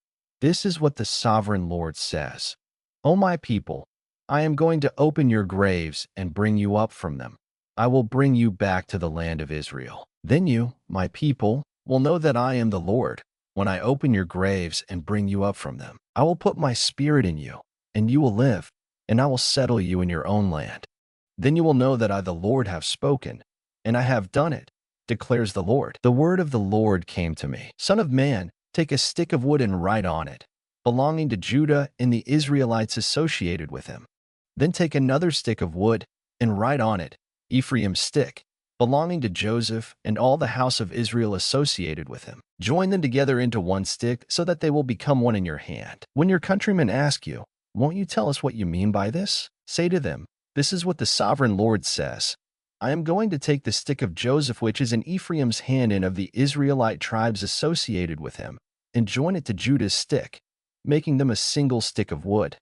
Speaker 1: This is what the sovereign Lord says. O my people, I am going to open your graves and bring you up from them. I will bring you back to the land of Israel. Then you, my people, will know that I am the Lord, when I open your graves and bring you up from them. I will put my spirit in you, and you will live, and I will settle you in your own land. Then you will know that I, the Lord, have spoken, and I have done it, declares the Lord. The word of the Lord came to me. Son of man, take a stick of wood and write on it, belonging to Judah and the Israelites associated with him. Then take another stick of wood and write on it, Ephraim's stick, belonging to Joseph and all the house of Israel associated with him. Join them together into one stick so that they will become one in your hand. When your countrymen ask you, Won't you tell us what you mean by this? Say to them, this is what the sovereign Lord says. I am going to take the stick of Joseph which is in Ephraim's hand and of the Israelite tribes associated with him, and join it to Judah's stick, making them a single stick of wood.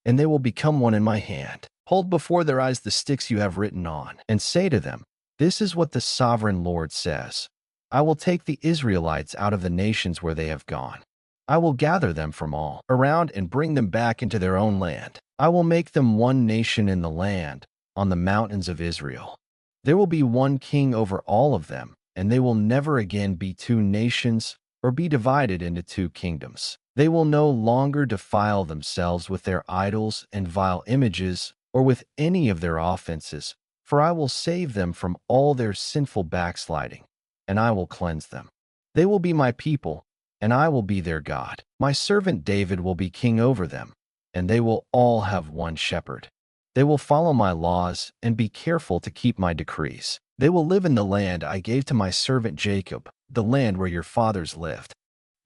Speaker 1: And they will become one in my hand. Hold before their eyes the sticks you have written on, and say to them, this is what the sovereign Lord says. I will take the Israelites out of the nations where they have gone. I will gather them from all around and bring them back into their own land. I will make them one nation in the land, on the mountains of Israel. There will be one king over all of them, and they will never again be two nations or be divided into two kingdoms. They will no longer defile themselves with their idols and vile images or with any of their offenses, for I will save them from all their sinful backsliding, and I will cleanse them. They will be my people, and I will be their God. My servant David will be king over them, and they will all have one shepherd. They will follow my laws and be careful to keep my decrees. They will live in the land I gave to my servant Jacob, the land where your fathers lived.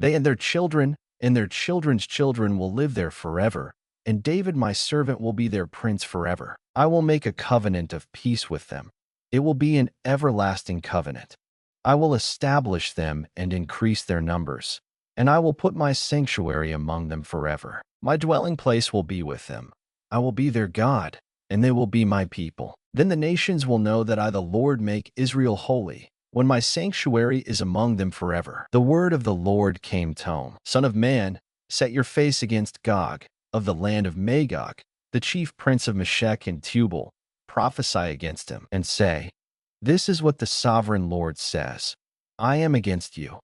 Speaker 1: They and their children and their children's children will live there forever, and David my servant will be their prince forever. I will make a covenant of peace with them. It will be an everlasting covenant. I will establish them and increase their numbers, and I will put my sanctuary among them forever. My dwelling place will be with them. I will be their God, and they will be my people. Then the nations will know that I, the Lord, make Israel holy, when my sanctuary is among them forever. The word of the Lord came to me. Son of man, set your face against Gog, of the land of Magog, the chief prince of Meshech and Tubal. Prophesy against him, and say, this is what the sovereign Lord says. I am against you,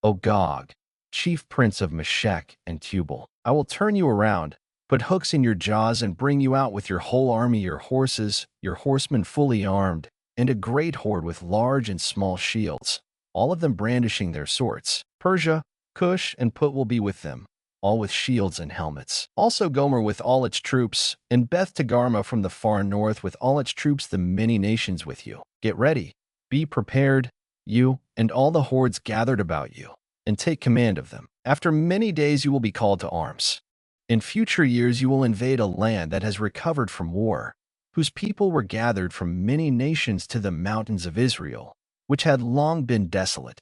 Speaker 1: O Gog, chief prince of Meshech and Tubal. I will turn you around, put hooks in your jaws, and bring you out with your whole army, your horses, your horsemen fully armed, and a great horde with large and small shields, all of them brandishing their swords. Persia, Cush, and Put will be with them, all with shields and helmets. Also Gomer with all its troops, and Beth Togarmah from the far north with all its troops, the many nations with you. Get ready, be prepared, you and all the hordes gathered about you, and take command of them. After many days you will be called to arms. In future years you will invade a land that has recovered from war, whose people were gathered from many nations to the mountains of Israel, which had long been desolate.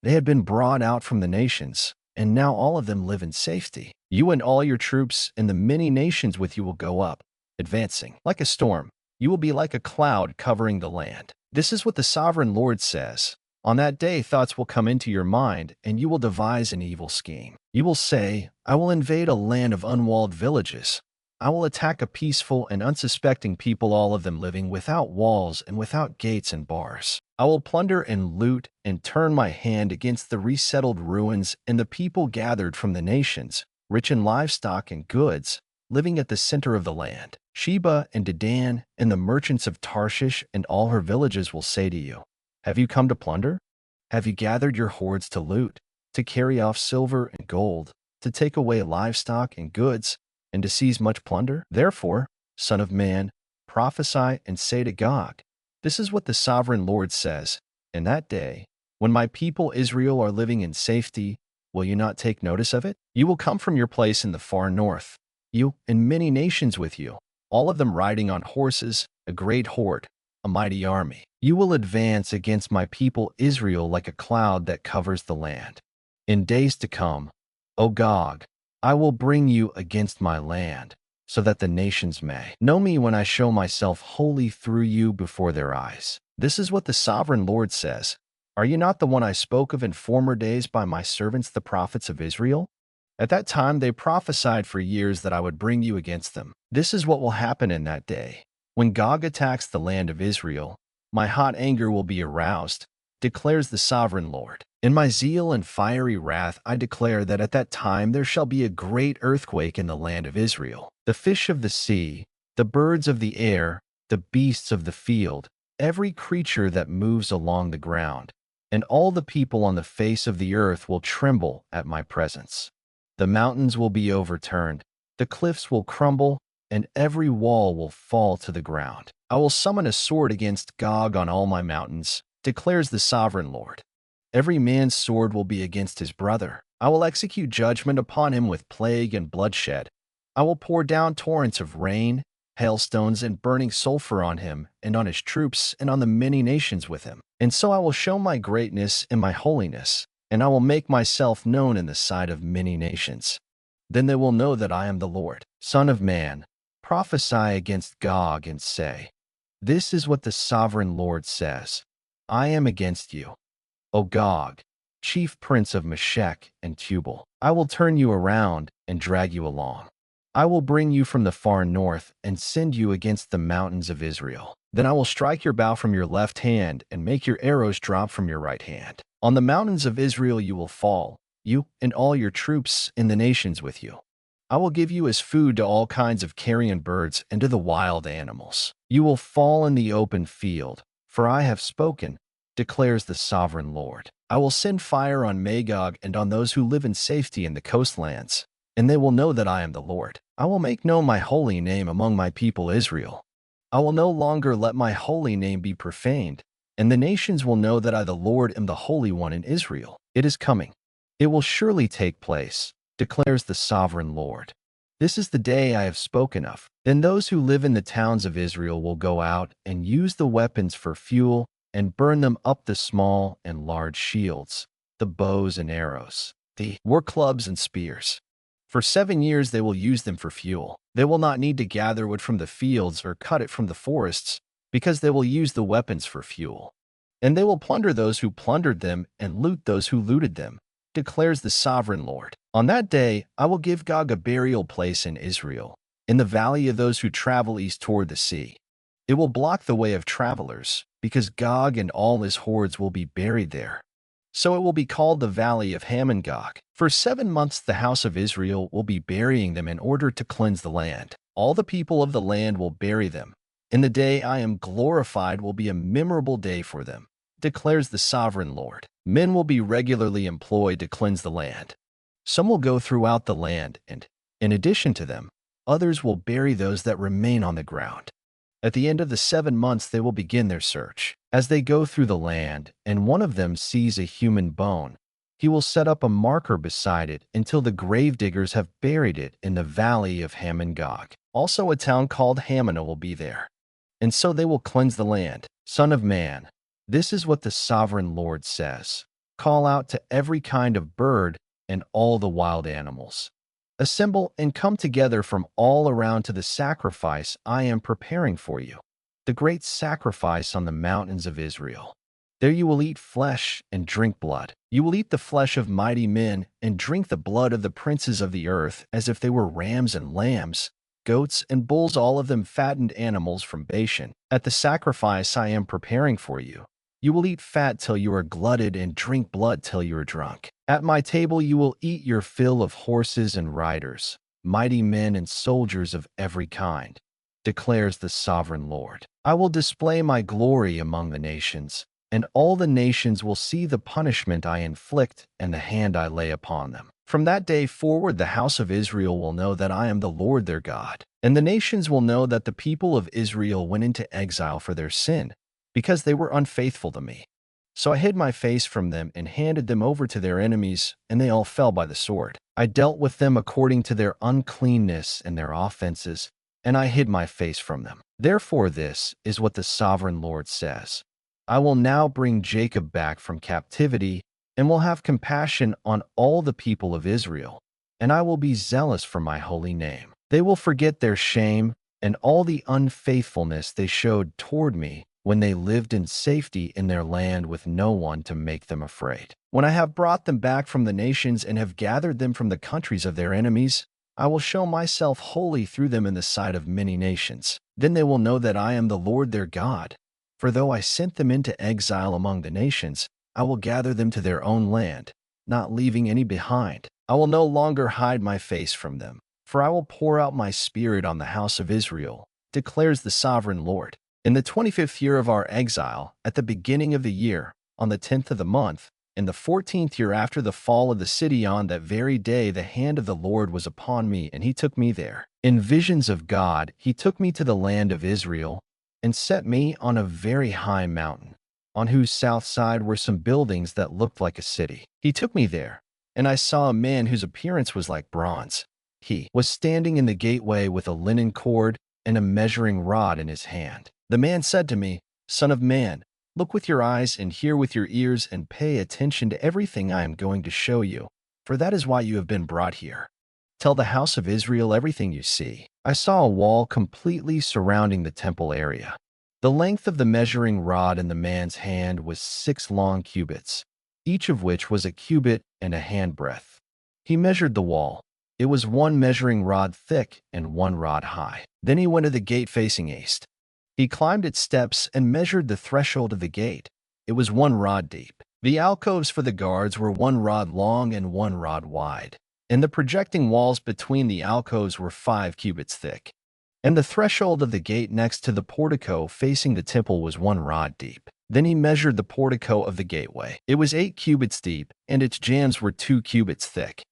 Speaker 1: They had been brought out from the nations, and now all of them live in safety. You and all your troops and the many nations with you will go up, advancing. Like a storm, you will be like a cloud covering the land. This is what the sovereign Lord says. On that day thoughts will come into your mind, and you will devise an evil scheme. You will say, I will invade a land of unwalled villages. I will attack a peaceful and unsuspecting people, all of them living without walls and without gates and bars. I will plunder and loot and turn my hand against the resettled ruins and the people gathered from the nations, rich in livestock and goods, living at the center of the land. Sheba and Dedan and the merchants of Tarshish and all her villages will say to you, have you come to plunder? Have you gathered your hordes to loot, to carry off silver and gold, to take away livestock and goods, and to seize much plunder? Therefore, son of man, prophesy and say to Gog, this is what the sovereign Lord says. In that day, when my people Israel are living in safety, will you not take notice of it? You will come from your place in the far north, you and many nations with you, all of them riding on horses, a great horde, a mighty army. You will advance against my people Israel like a cloud that covers the land. In days to come, O Gog, I will bring you against my land, so that the nations may know me when I show myself holy through you before their eyes. This is what the sovereign Lord says. Are you not the one I spoke of in former days by my servants the prophets of Israel? At that time they prophesied for years that I would bring you against them. This is what will happen in that day. When Gog attacks the land of Israel, my hot anger will be aroused, declares the sovereign Lord. In my zeal and fiery wrath I declare that at that time there shall be a great earthquake in the land of Israel. The fish of the sea, the birds of the air, the beasts of the field, every creature that moves along the ground, and all the people on the face of the earth will tremble at my presence. The mountains will be overturned, the cliffs will crumble, and every wall will fall to the ground. I will summon a sword against Gog on all my mountains, declares the sovereign Lord. Every man's sword will be against his brother. I will execute judgment upon him with plague and bloodshed. I will pour down torrents of rain, hailstones, and burning sulfur on him, and on his troops, and on the many nations with him. And so I will show my greatness and my holiness, and I will make myself known in the sight of many nations. Then they will know that I am the Lord. Son of man, prophesy against Gog and say, this is what the sovereign Lord says. I am against you, O Gog, chief prince of Meshech and Tubal. I will turn you around and drag you along. I will bring you from the far north and send you against the mountains of Israel. Then I will strike your bow from your left hand and make your arrows drop from your right hand. On the mountains of Israel you will fall, you and all your troops and the nations with you. I will give you as food to all kinds of carrion birds and to the wild animals. You will fall in the open field, for I have spoken, declares the sovereign Lord. I will send fire on Magog and on those who live in safety in the coastlands, and they will know that I am the Lord. I will make known my holy name among my people Israel. I will no longer let my holy name be profaned, and the nations will know that I the Lord am the Holy One in Israel. It is coming. It will surely take place, declares the sovereign Lord. This is the day I have spoken of. Then those who live in the towns of Israel will go out and use the weapons for fuel and burn them up, the small and large shields, the bows and arrows, the war clubs and spears. For 7 years they will use them for fuel. They will not need to gather wood from the fields or cut it from the forests, because they will use the weapons for fuel. And they will plunder those who plundered them and loot those who looted them, declares the sovereign Lord. On that day I will give Gog a burial place in Israel, in the valley of those who travel east toward the sea. It will block the way of travelers, because Gog and all his hordes will be buried there. So it will be called the Valley of Hamon-Gog. For 7 months the house of Israel will be burying them in order to cleanse the land. All the people of the land will bury them. And the day I am glorified will be a memorable day for them, declares the sovereign Lord. Men will be regularly employed to cleanse the land. Some will go throughout the land, and, in addition to them, others will bury those that remain on the ground. At the end of the 7 months they will begin their search. As they go through the land, and one of them sees a human bone, he will set up a marker beside it until the gravediggers have buried it in the valley of Hamon-Gog. Also a town called Hamanah will be there. And so they will cleanse the land. Son of man, this is what the sovereign Lord says. Call out to every kind of bird and all the wild animals. Assemble and come together from all around to the sacrifice I am preparing for you, the great sacrifice on the mountains of Israel. There you will eat flesh and drink blood. You will eat the flesh of mighty men and drink the blood of the princes of the earth, as if they were rams and lambs, goats and bulls, all of them fattened animals from Bashan. At the sacrifice I am preparing for you, you will eat fat till you are glutted and drink blood till you are drunk. At my table you will eat your fill of horses and riders, mighty men and soldiers of every kind, declares the sovereign Lord. I will display my glory among the nations, and all the nations will see the punishment I inflict and the hand I lay upon them. From that day forward the house of Israel will know that I am the Lord their God, and the nations will know that the people of Israel went into exile for their sin, because they were unfaithful to me. So I hid my face from them and handed them over to their enemies, and they all fell by the sword. I dealt with them according to their uncleanness and their offenses, and I hid my face from them. Therefore this is what the sovereign Lord says. I will now bring Jacob back from captivity, and will have compassion on all the people of Israel, and I will be zealous for my holy name. They will forget their shame and all the unfaithfulness they showed toward me when they lived in safety in their land with no one to make them afraid. When I have brought them back from the nations and have gathered them from the countries of their enemies, I will show myself holy through them in the sight of many nations. Then they will know that I am the Lord their God. For though I sent them into exile among the nations, I will gather them to their own land, not leaving any behind. I will no longer hide my face from them, for I will pour out my spirit on the house of Israel, declares the sovereign Lord. In the 25th year of our exile, at the beginning of the year, on the 10th of the month, in the 14th year after the fall of the city, on that very day the hand of the Lord was upon me, and he took me there. In visions of God, he took me to the land of Israel, and set me on a very high mountain, on whose south side were some buildings that looked like a city. He took me there, and I saw a man whose appearance was like bronze. He was standing in the gateway with a linen cord and a measuring rod in his hand. The man said to me, "Son of man, look with your eyes and hear with your ears and pay attention to everything I am going to show you, for that is why you have been brought here. Tell the house of Israel everything you see." I saw a wall completely surrounding the temple area. The length of the measuring rod in the man's hand was 6 long cubits, each of which was a cubit and a handbreadth. He measured the wall. It was 1 measuring rod thick and 1 rod high. Then he went to the gate facing east. He climbed its steps and measured the threshold of the gate. It was 1 rod deep. The alcoves for the guards were 1 rod long and 1 rod wide, and the projecting walls between the alcoves were 5 cubits thick. And the threshold of the gate next to the portico facing the temple was 1 rod deep. Then he measured the portico of the gateway. It was 8 cubits deep, and its jambs were 2 cubits thick.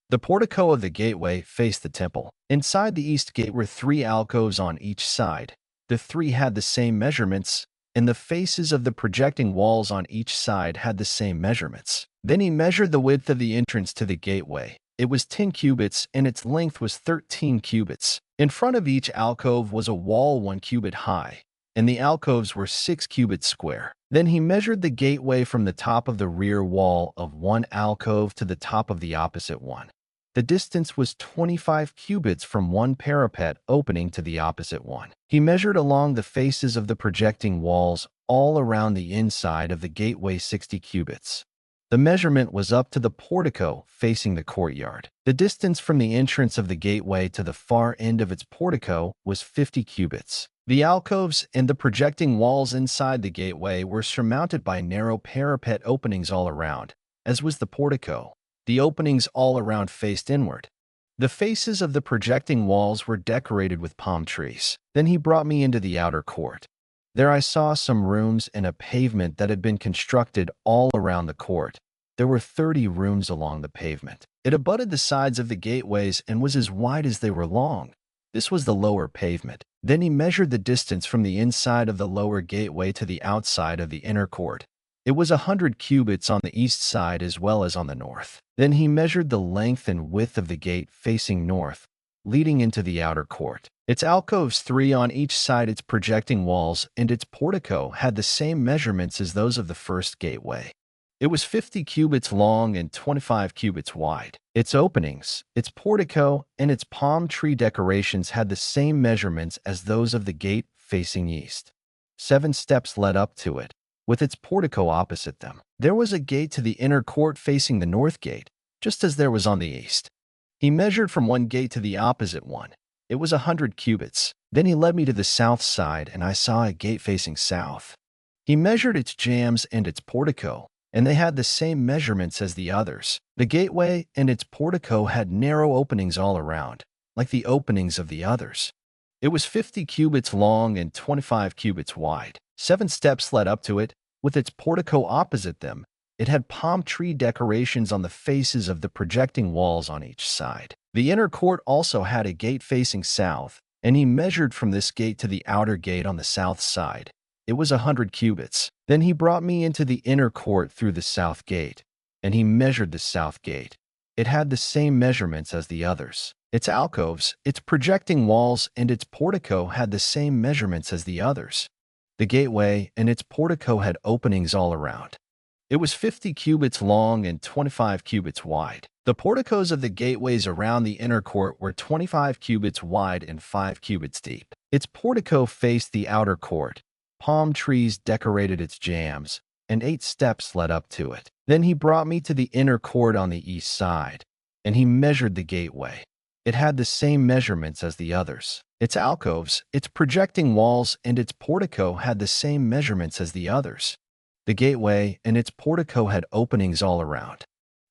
Speaker 1: The portico of the gateway faced the temple. Inside the east gate were 3 alcoves on each side. The 3 had the same measurements, and the faces of the projecting walls on each side had the same measurements. Then he measured the width of the entrance to the gateway. It was 10 cubits, and its length was 13 cubits. In front of each alcove was a wall 1 cubit high, and the alcoves were 6 cubits square. Then he measured the gateway from the top of the rear wall of 1 alcove to the top of the opposite one. The distance was 25 cubits from 1 parapet opening to the opposite one. He measured along the faces of the projecting walls all around the inside of the gateway 60 cubits. The measurement was up to the portico facing the courtyard. The distance from the entrance of the gateway to the far end of its portico was 50 cubits. The alcoves and the projecting walls inside the gateway were surmounted by narrow parapet openings all around, as was the portico. The openings all around faced inward. The faces of the projecting walls were decorated with palm trees. Then he brought me into the outer court. There I saw some rooms and a pavement that had been constructed all around the court. There were 30 rooms along the pavement. It abutted the sides of the gateways and was as wide as they were long. This was the lower pavement. Then he measured the distance from the inside of the lower gateway to the outside of the inner court. It was 100 cubits on the east side as well as on the north. Then he measured the length and width of the gate facing north, leading into the outer court. Its alcoves, 3 on each side its projecting walls, and its portico had the same measurements as those of the first gateway. It was 50 cubits long and 25 cubits wide. Its openings, its portico, and its palm tree decorations had the same measurements as those of the gate facing east. 7 steps led up to it, with its portico opposite them. There was a gate to the inner court facing the north gate, just as there was on the east. He measured from one gate to the opposite one. It was 100 cubits. Then he led me to the south side, and I saw a gate facing south. He measured its jambs and its portico, and they had the same measurements as the others. The gateway and its portico had narrow openings all around, like the openings of the others. It was 50 cubits long and 25 cubits wide. 7 steps led up to it, with its portico opposite them. It had palm tree decorations on the faces of the projecting walls on each side. The inner court also had a gate facing south, and he measured from this gate to the outer gate on the south side. It was 100 cubits. Then he brought me into the inner court through the south gate, and he measured the south gate. It had the same measurements as the others. Its alcoves, its projecting walls, and its portico had the same measurements as the others. The gateway and its portico had openings all around. It was 50 cubits long and 25 cubits wide. The porticos of the gateways around the inner court were 25 cubits wide and 5 cubits deep. Its portico faced the outer court. Palm trees decorated its jambs, and 8 steps led up to it. Then he brought me to the inner court on the east side, and he measured the gateway. It had the same measurements as the others. Its alcoves, its projecting walls, and its portico had the same measurements as the others. The gateway and its portico had openings all around.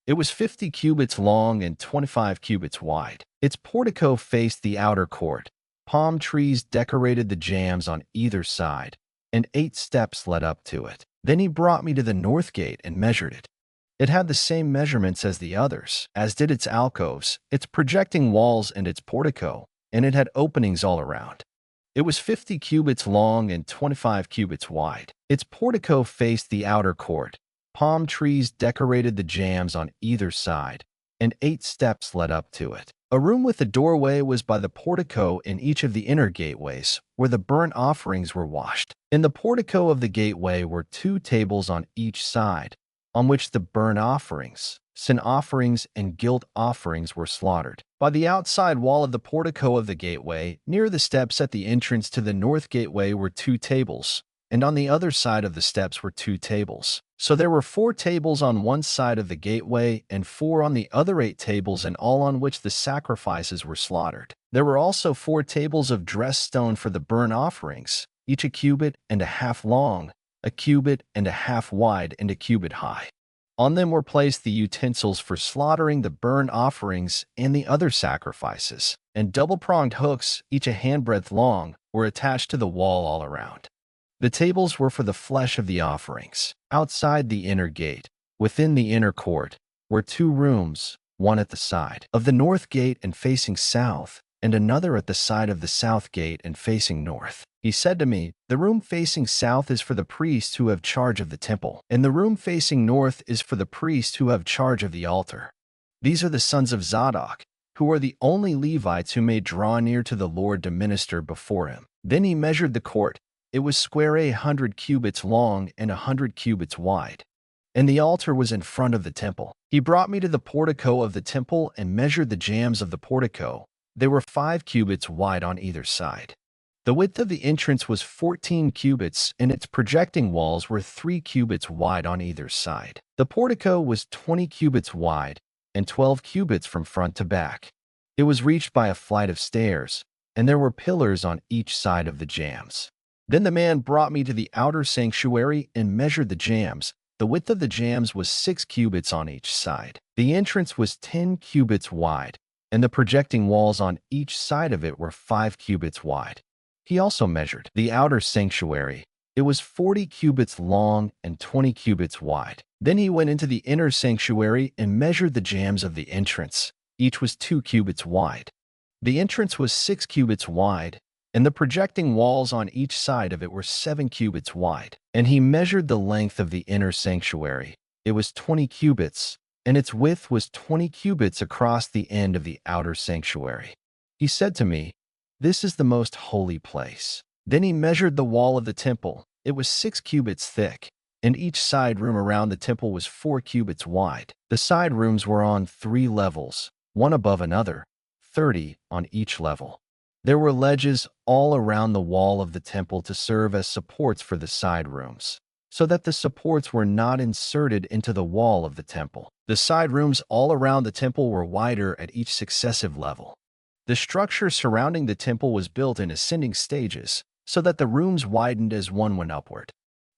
Speaker 1: It was 50 cubits long and 25 cubits wide. Its portico faced the outer court. Palm trees decorated the jambs on either side, and 8 steps led up to it. Then he brought me to the north gate and measured it. It had the same measurements as the others, as did its alcoves, its projecting walls, and its portico, and it had openings all around. It was 50 cubits long and 25 cubits wide. Its portico faced the outer court. Palm trees decorated the jambs on either side, and 8 steps led up to it. A room with a doorway was by the portico in each of the inner gateways, where the burnt offerings were washed. In the portico of the gateway were 2 tables on each side, on which the burnt offerings, sin offerings, and guilt offerings were slaughtered. By the outside wall of the portico of the gateway, near the steps at the entrance to the north gateway, were 2 tables, and on the other side of the steps were 2 tables. So there were 4 tables on one side of the gateway and 4 on the other 8 tables, and all on which the sacrifices were slaughtered. There were also 4 tables of dressed stone for the burnt offerings, each a cubit and a half long, a cubit and a half wide, and a cubit high. On them were placed the utensils for slaughtering the burnt offerings and the other sacrifices, and double-pronged hooks, each a handbreadth long, were attached to the wall all around. The tables were for the flesh of the offerings. Outside the inner gate, within the inner court, were 2 rooms, one at the side of the north gate and facing south, and another at the side of the south gate and facing north. He said to me, "The room facing south is for the priests who have charge of the temple, and the room facing north is for the priests who have charge of the altar. These are the sons of Zadok, who are the only Levites who may draw near to the Lord to minister before him." Then he measured the court. It was square 100 cubits long and 100 cubits wide, and the altar was in front of the temple. He brought me to the portico of the temple and measured the jambs of the portico. They were 5 cubits wide on either side. The width of the entrance was 14 cubits, and its projecting walls were 3 cubits wide on either side. The portico was 20 cubits wide and 12 cubits from front to back. It was reached by a flight of stairs, and there were pillars on each side of the jambs. Then the man brought me to the outer sanctuary and measured the jambs. The width of the jambs was 6 cubits on each side. The entrance was 10 cubits wide, and the projecting walls on each side of it were 5 cubits wide. He also measured the outer sanctuary. It was 40 cubits long and 20 cubits wide. Then he went into the inner sanctuary and measured the jambs of the entrance. Each was 2 cubits wide. The entrance was 6 cubits wide, and the projecting walls on each side of it were 7 cubits wide. And he measured the length of the inner sanctuary. It was 20 cubits, and its width was 20 cubits across the end of the outer sanctuary. He said to me, "This is the most holy place." Then he measured the wall of the temple. It was 6 cubits thick, and each side room around the temple was 4 cubits wide. The side rooms were on 3 levels, one above another, 30 on each level. There were ledges all around the wall of the temple to serve as supports for the side rooms, so that the supports were not inserted into the wall of the temple. The side rooms all around the temple were wider at each successive level. The structure surrounding the temple was built in ascending stages, so that the rooms widened as one went upward.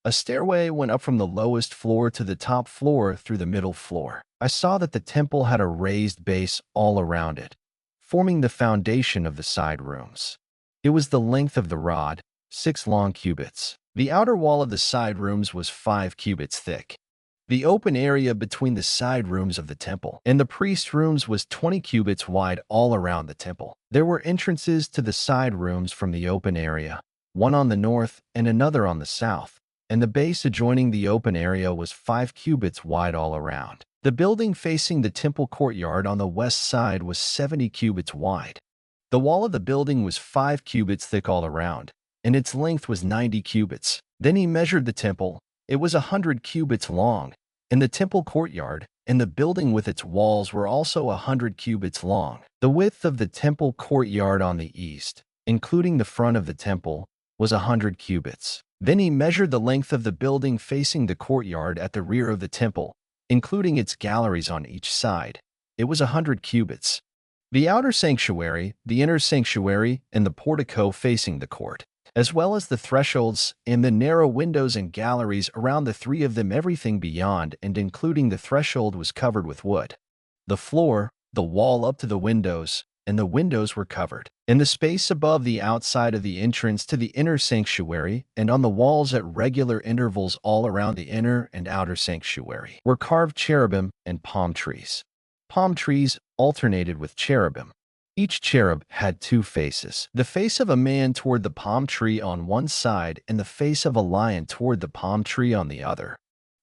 Speaker 1: A stairway went up from the lowest floor to the top floor through the middle floor. I saw that the temple had a raised base all around it, forming the foundation of the side rooms. It was the length of the rod, 6 long cubits. The outer wall of the side rooms was 5 cubits thick. The open area between the side rooms of the temple and the priest rooms was 20 cubits wide all around the temple. There were entrances to the side rooms from the open area, one on the north and another on the south, and the base adjoining the open area was 5 cubits wide all around. The building facing the temple courtyard on the west side was 70 cubits wide. The wall of the building was 5 cubits thick all around, and its length was 90 cubits. Then he measured the temple. It was 100 cubits long, and the temple courtyard and the building with its walls were also 100 cubits long. The width of the temple courtyard on the east, including the front of the temple, was 100 cubits. Then he measured the length of the building facing the courtyard at the rear of the temple, including its galleries on each side. It was 100 cubits. The outer sanctuary, the inner sanctuary, and the portico facing the court, as well as the thresholds and the narrow windows and galleries around the 3 of them, everything beyond and including the threshold was covered with wood. The floor, the wall up to the windows, and the windows were covered. In the space above the outside of the entrance to the inner sanctuary and on the walls at regular intervals all around the inner and outer sanctuary were carved cherubim and palm trees. Palm trees alternated with cherubim. Each cherub had 2 faces, the face of a man toward the palm tree on one side and the face of a lion toward the palm tree on the other.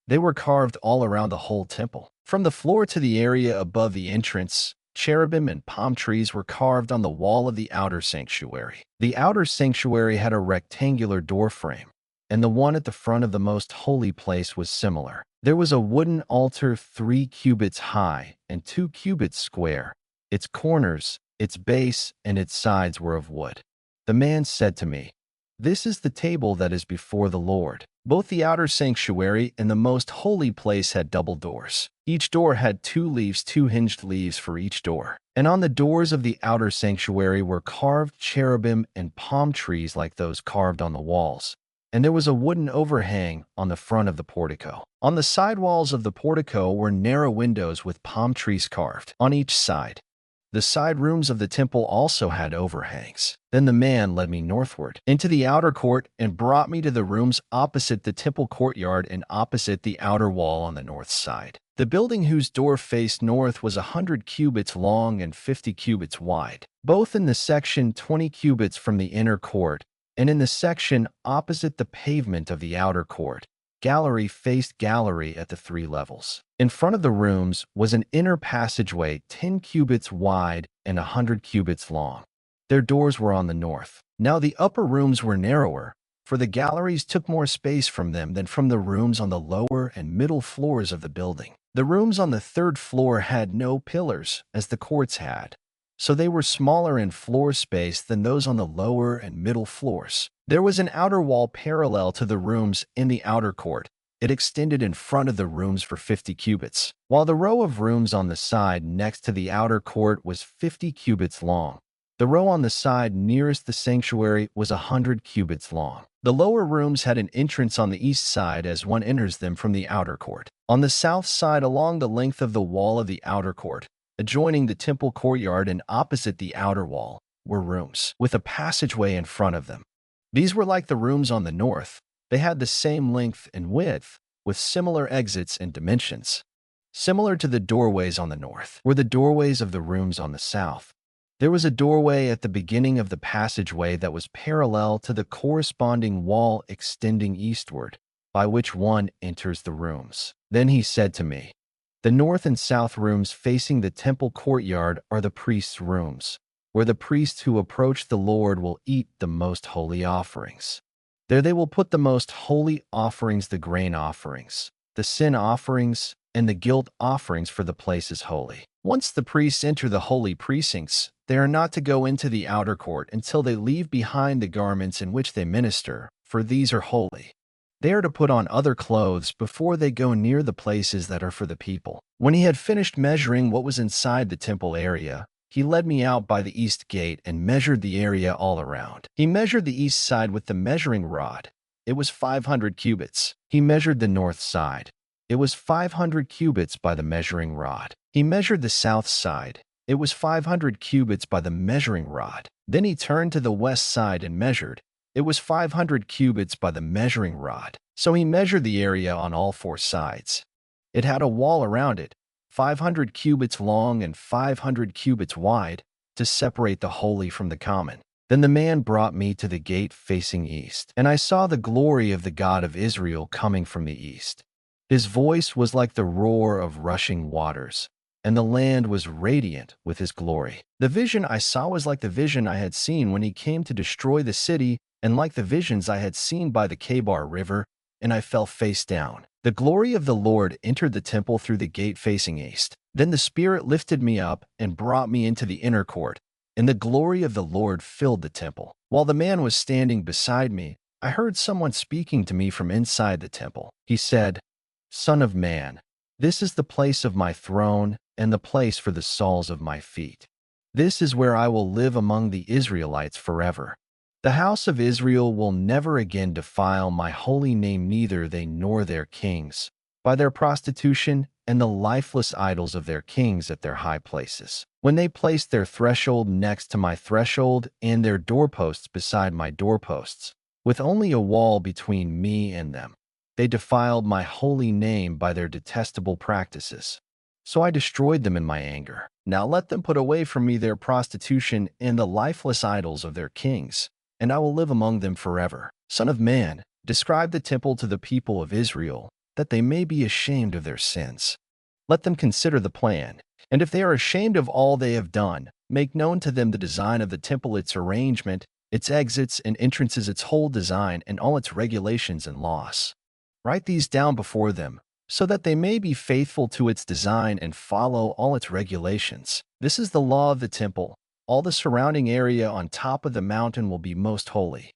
Speaker 1: They were carved all around the whole temple. From the floor to the area above the entrance, cherubim and palm trees were carved on the wall of the outer sanctuary. The outer sanctuary had a rectangular doorframe, and the one at the front of the most holy place was similar. There was a wooden altar 3 cubits high and 2 cubits square. Its corners, its base, and its sides were of wood. The man said to me, "This is the table that is before the Lord." Both the outer sanctuary and the most holy place had double doors. Each door had 2 hinged leaves for each door. And on the doors of the outer sanctuary were carved cherubim and palm trees like those carved on the walls. And there was a wooden overhang on the front of the portico. On the side walls of the portico were narrow windows with palm trees carved on each side. The side rooms of the temple also had overhangs. Then the man led me northward into the outer court and brought me to the rooms opposite the temple courtyard and opposite the outer wall on the north side. The building whose door faced north was 100 cubits long and 50 cubits wide, both in the section 20 cubits from the inner court and in the section opposite the pavement of the outer court. Gallery faced gallery at the 3 levels. In front of the rooms was an inner passageway 10 cubits wide and 100 cubits long. Their doors were on the north. Now the upper rooms were narrower, for the galleries took more space from them than from the rooms on the lower and middle floors of the building. The rooms on the 3rd floor had no pillars, as the courts had, so they were smaller in floor space than those on the lower and middle floors. There was an outer wall parallel to the rooms in the outer court. It extended in front of the rooms for 50 cubits, while the row of rooms on the side next to the outer court was 50 cubits long. The row on the side nearest the sanctuary was 100 cubits long. The lower rooms had an entrance on the east side as one enters them from the outer court. On the south side along the length of the wall of the outer court, adjoining the temple courtyard and opposite the outer wall, were rooms with a passageway in front of them. These were like the rooms on the north. They had the same length and width, with similar exits and dimensions. Similar to the doorways on the north were the doorways of the rooms on the south. There was a doorway at the beginning of the passageway that was parallel to the corresponding wall extending eastward, by which one enters the rooms. Then he said to me, "The north and south rooms facing the temple courtyard are the priests' rooms, where the priests who approach the Lord will eat the most holy offerings. There they will put the most holy offerings, the grain offerings, the sin offerings, and the guilt offerings, for the place is holy. Once the priests enter the holy precincts, they are not to go into the outer court until they leave behind the garments in which they minister, for these are holy. They are to put on other clothes before they go near the places that are for the people." When he had finished measuring what was inside the temple area, he led me out by the east gate and measured the area all around. He measured the east side with the measuring rod. It was 500 cubits. He measured the north side. It was 500 cubits by the measuring rod. He measured the south side. It was 500 cubits by the measuring rod. Then he turned to the west side and measured. It was 500 cubits by the measuring rod. So he measured the area on all 4 sides. It had a wall around it, 500 cubits long and 500 cubits wide, to separate the holy from the common. Then the man brought me to the gate facing east, and I saw the glory of the God of Israel coming from the east. His voice was like the roar of rushing waters, and the land was radiant with his glory. The vision I saw was like the vision I had seen when he came to destroy the city, and like the visions I had seen by the Kebar River, and I fell face down. The glory of the Lord entered the temple through the gate facing east. Then the Spirit lifted me up and brought me into the inner court, and the glory of the Lord filled the temple. While the man was standing beside me, I heard someone speaking to me from inside the temple. He said, "Son of man, this is the place of my throne and the place for the soles of my feet. This is where I will live among the Israelites forever. The house of Israel will never again defile my holy name, neither they nor their kings, by their prostitution and the lifeless idols of their kings at their high places. When they placed their threshold next to my threshold and their doorposts beside my doorposts, with only a wall between me and them, they defiled my holy name by their detestable practices. So I destroyed them in my anger. Now let them put away from me their prostitution and the lifeless idols of their kings, and I will live among them forever. Son of man, describe the temple to the people of Israel, that they may be ashamed of their sins. Let them consider the plan. And if they are ashamed of all they have done, make known to them the design of the temple, its arrangement, its exits and entrances, its whole design, and all its regulations and laws. Write these down before them, so that they may be faithful to its design and follow all its regulations. This is the law of the temple. All the surrounding area on top of the mountain will be most holy.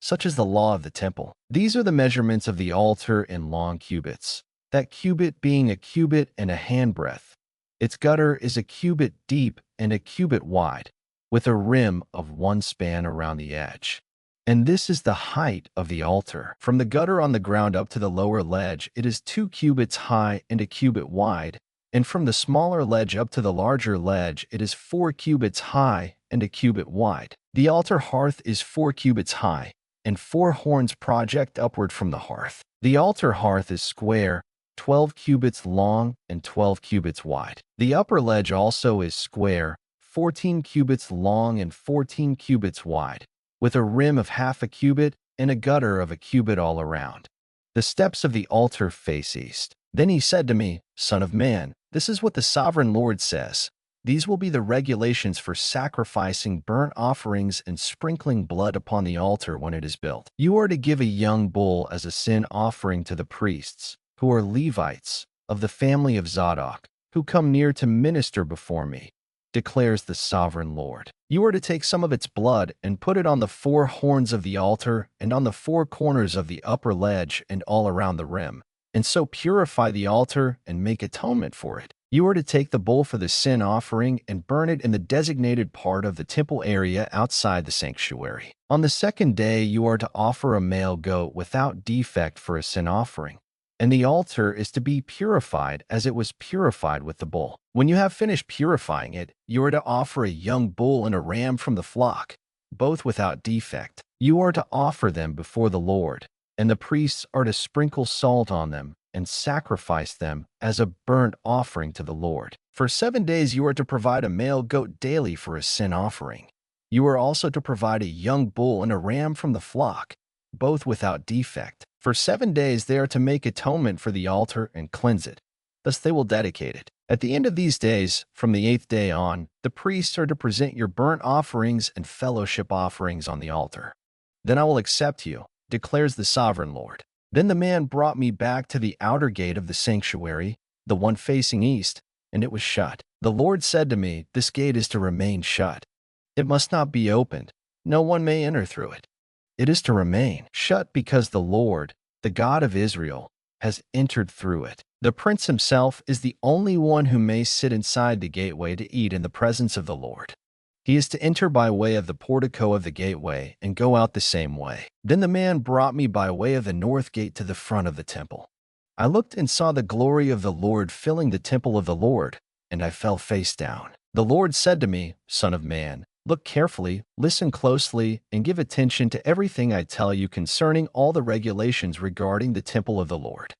Speaker 1: Such is the law of the temple. These are the measurements of the altar in long cubits, that cubit being a cubit and a handbreadth. Its gutter is a cubit deep and a cubit wide, with a rim of 1 span around the edge. And this is the height of the altar. From the gutter on the ground up to the lower ledge, it is 2 cubits high and a cubit wide, and from the smaller ledge up to the larger ledge, it is 4 cubits high and a cubit wide. The altar hearth is 4 cubits high, and 4 horns project upward from the hearth. The altar hearth is square, 12 cubits long and 12 cubits wide. The upper ledge also is square, 14 cubits long and 14 cubits wide, with a rim of half a cubit and a gutter of a cubit all around. The steps of the altar face east. Then he said to me, Son of man, this is what the sovereign Lord says. These will be the regulations for sacrificing burnt offerings and sprinkling blood upon the altar when it is built. You are to give a young bull as a sin offering to the priests, who are Levites, of the family of Zadok, who come near to minister before me, declares the sovereign Lord. You are to take some of its blood and put it on the 4 horns of the altar and on the 4 corners of the upper ledge and all around the rim, and so purify the altar and make atonement for it. You are to take the bull for the sin offering and burn it in the designated part of the temple area outside the sanctuary. On the 2nd day, you are to offer a male goat without defect for a sin offering, and the altar is to be purified as it was purified with the bull. When you have finished purifying it, you are to offer a young bull and a ram from the flock, both without defect. You are to offer them before the Lord, and the priests are to sprinkle salt on them and sacrifice them as a burnt offering to the Lord. For 7 days you are to provide a male goat daily for a sin offering. You are also to provide a young bull and a ram from the flock, both without defect. For 7 days they are to make atonement for the altar and cleanse it. Thus they will dedicate it. At the end of these days, from the 8th day on, the priests are to present your burnt offerings and fellowship offerings on the altar. Then I will accept you, declares the sovereign Lord. Then the man brought me back to the outer gate of the sanctuary, the one facing east, and it was shut. The Lord said to me, This gate is to remain shut. It must not be opened. No one may enter through it. It is to remain shut because the Lord, the God of Israel, has entered through it. The prince himself is the only one who may sit inside the gateway to eat in the presence of the Lord. He is to enter by way of the portico of the gateway and go out the same way. Then the man brought me by way of the north gate to the front of the temple. I looked and saw the glory of the Lord filling the temple of the Lord, and I fell face down. The Lord said to me, Son of man, look carefully, listen closely, and give attention to everything I tell you concerning all the regulations regarding the temple of the Lord.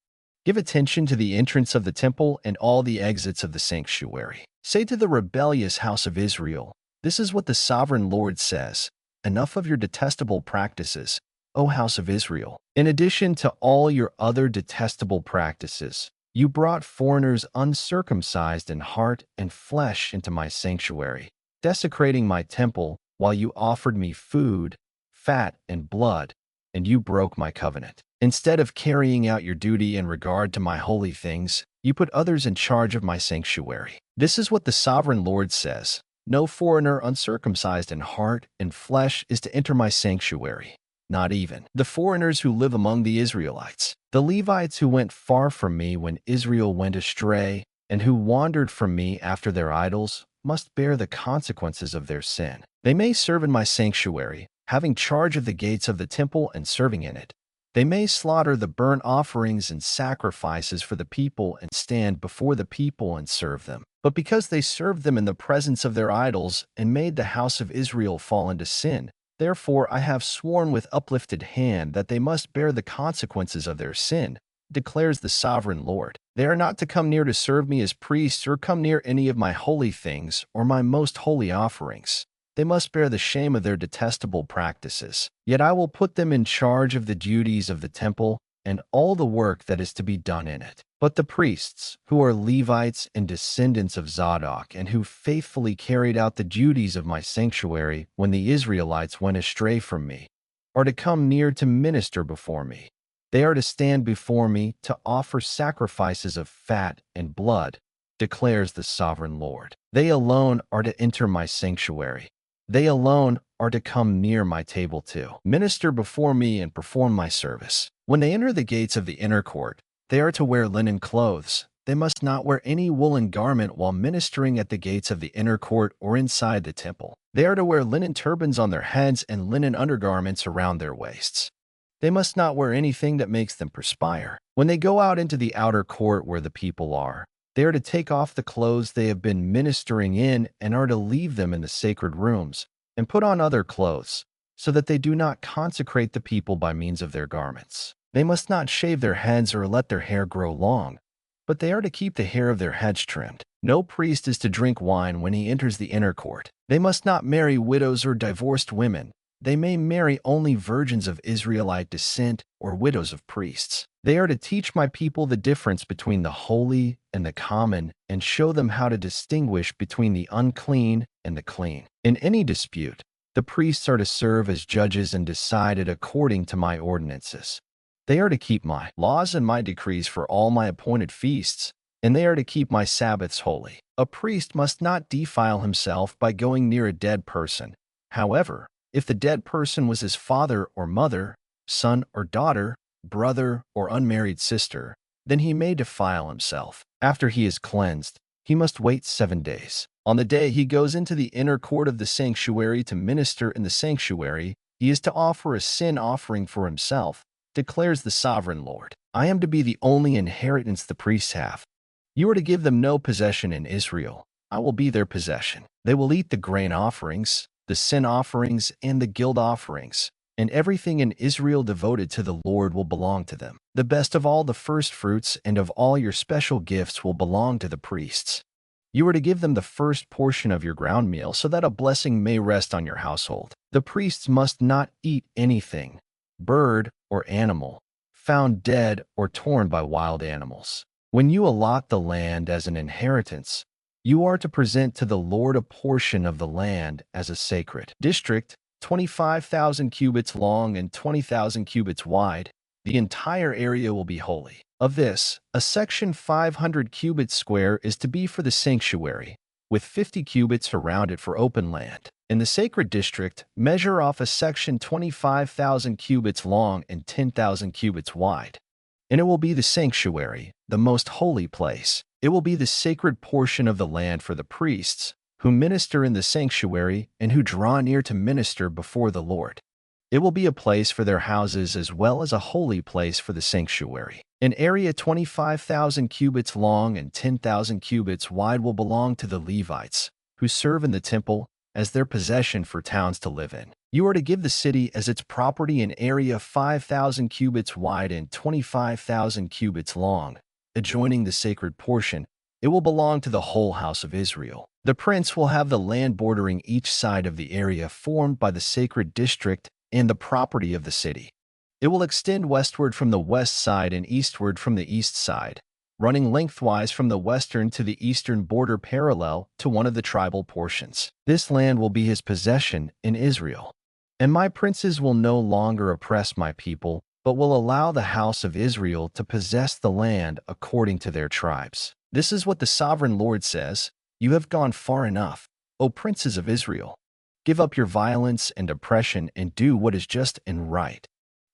Speaker 1: Give attention to the entrance of the temple and all the exits of the sanctuary. Say to the rebellious house of Israel, This is what the sovereign Lord says, Enough of your detestable practices, O house of Israel. In addition to all your other detestable practices, you brought foreigners uncircumcised in heart and flesh into my sanctuary, desecrating my temple while you offered me food, fat, and blood, and you broke my covenant. Instead of carrying out your duty in regard to my holy things, you put others in charge of my sanctuary. This is what the sovereign Lord says. No foreigner uncircumcised in heart and flesh is to enter my sanctuary, not even the foreigners who live among the Israelites. The Levites who went far from me when Israel went astray and who wandered from me after their idols must bear the consequences of their sin. They may serve in my sanctuary, having charge of the gates of the temple and serving in it. They may slaughter the burnt offerings and sacrifices for the people and stand before the people and serve them. But because they served them in the presence of their idols and made the house of Israel fall into sin, therefore I have sworn with uplifted hand that they must bear the consequences of their sin, declares the sovereign Lord. They are not to come near to serve me as priests or come near any of my holy things or my most holy offerings. They must bear the shame of their detestable practices. Yet I will put them in charge of the duties of the temple and all the work that is to be done in it. But the priests, who are Levites and descendants of Zadok, and who faithfully carried out the duties of my sanctuary when the Israelites went astray from me, are to come near to minister before me. They are to stand before me to offer sacrifices of fat and blood, declares the sovereign Lord. They alone are to enter my sanctuary. They alone are to come near my table to minister before me and perform my service. When they enter the gates of the inner court, they are to wear linen clothes. They must not wear any woolen garment while ministering at the gates of the inner court or inside the temple. They are to wear linen turbans on their heads and linen undergarments around their waists. They must not wear anything that makes them perspire. When they go out into the outer court where the people are, they are to take off the clothes they have been ministering in and are to leave them in the sacred rooms and put on other clothes, so that they do not consecrate the people by means of their garments. They must not shave their heads or let their hair grow long, but they are to keep the hair of their heads trimmed. No priest is to drink wine when he enters the inner court. They must not marry widows or divorced women. They may marry only virgins of Israelite descent or widows of priests. They are to teach my people the difference between the holy and the common and show them how to distinguish between the unclean and the clean. In any dispute, the priests are to serve as judges and decide it according to my ordinances. They are to keep my laws and my decrees for all my appointed feasts, and they are to keep my Sabbaths holy. A priest must not defile himself by going near a dead person. However, if the dead person was his father or mother, son or daughter, brother or unmarried sister, then he may defile himself. After he is cleansed, he must wait 7 days. On the day he goes into the inner court of the sanctuary to minister in the sanctuary, he is to offer a sin offering for himself, declares the sovereign Lord. I am to be the only inheritance the priests have. You are to give them no possession in Israel. I will be their possession. They will eat the grain offerings, the sin offerings, and the guilt offerings, and everything in Israel devoted to the Lord will belong to them. The best of all the first fruits and of all your special gifts will belong to the priests. You are to give them the first portion of your ground meal so that a blessing may rest on your household. The priests must not eat anything, bird or animal, found dead or torn by wild animals. When you allot the land as an inheritance, you are to present to the Lord a portion of the land as a sacred district, 25,000 cubits long and 20,000 cubits wide. The entire area will be holy. Of this, a section 500 cubits square is to be for the sanctuary, with 50 cubits around it for open land. In the sacred district, measure off a section 25,000 cubits long and 10,000 cubits wide. And it will be the sanctuary, the most holy place. It will be the sacred portion of the land for the priests, who minister in the sanctuary and who draw near to minister before the Lord. It will be a place for their houses as well as a holy place for the sanctuary. An area 25,000 cubits long and 10,000 cubits wide will belong to the Levites, who serve in the temple, as their possession for towns to live in. You are to give the city as its property an area 5,000 cubits wide and 25,000 cubits long. Adjoining the sacred portion, it will belong to the whole house of Israel. The prince will have the land bordering each side of the area formed by the sacred district and the property of the city. It will extend westward from the west side and eastward from the east side, running lengthwise from the western to the eastern border parallel to one of the tribal portions. This land will be his possession in Israel. And my princes will no longer oppress my people, but will allow the house of Israel to possess the land according to their tribes. This is what the sovereign Lord says: You have gone far enough, O princes of Israel. Give up your violence and oppression and do what is just and right.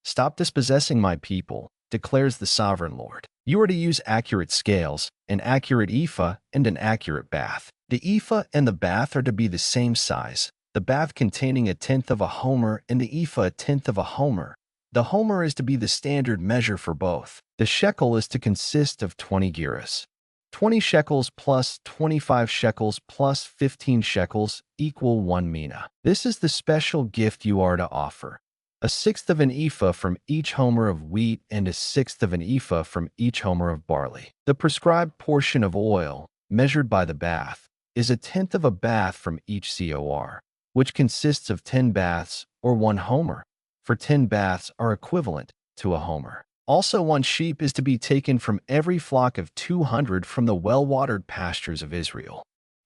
Speaker 1: Stop dispossessing my people, declares the sovereign Lord. You are to use accurate scales, an accurate ephah, and an accurate bath. The ephah and the bath are to be the same size, the bath containing 1/10 of a homer and the ephah 1/10 of a homer. The homer is to be the standard measure for both. The shekel is to consist of 20 gerahs. 20 shekels plus 25 shekels plus 15 shekels equal 1 mina. This is the special gift you are to offer: 1/6 of an ephah from each homer of wheat and 1/6 of an ephah from each homer of barley. The prescribed portion of oil, measured by the bath, is 1/10 of a bath from each cor, which consists of 10 baths or 1 homer, for 10 baths are equivalent to a homer. Also, 1 sheep is to be taken from every flock of 200 from the well-watered pastures of Israel.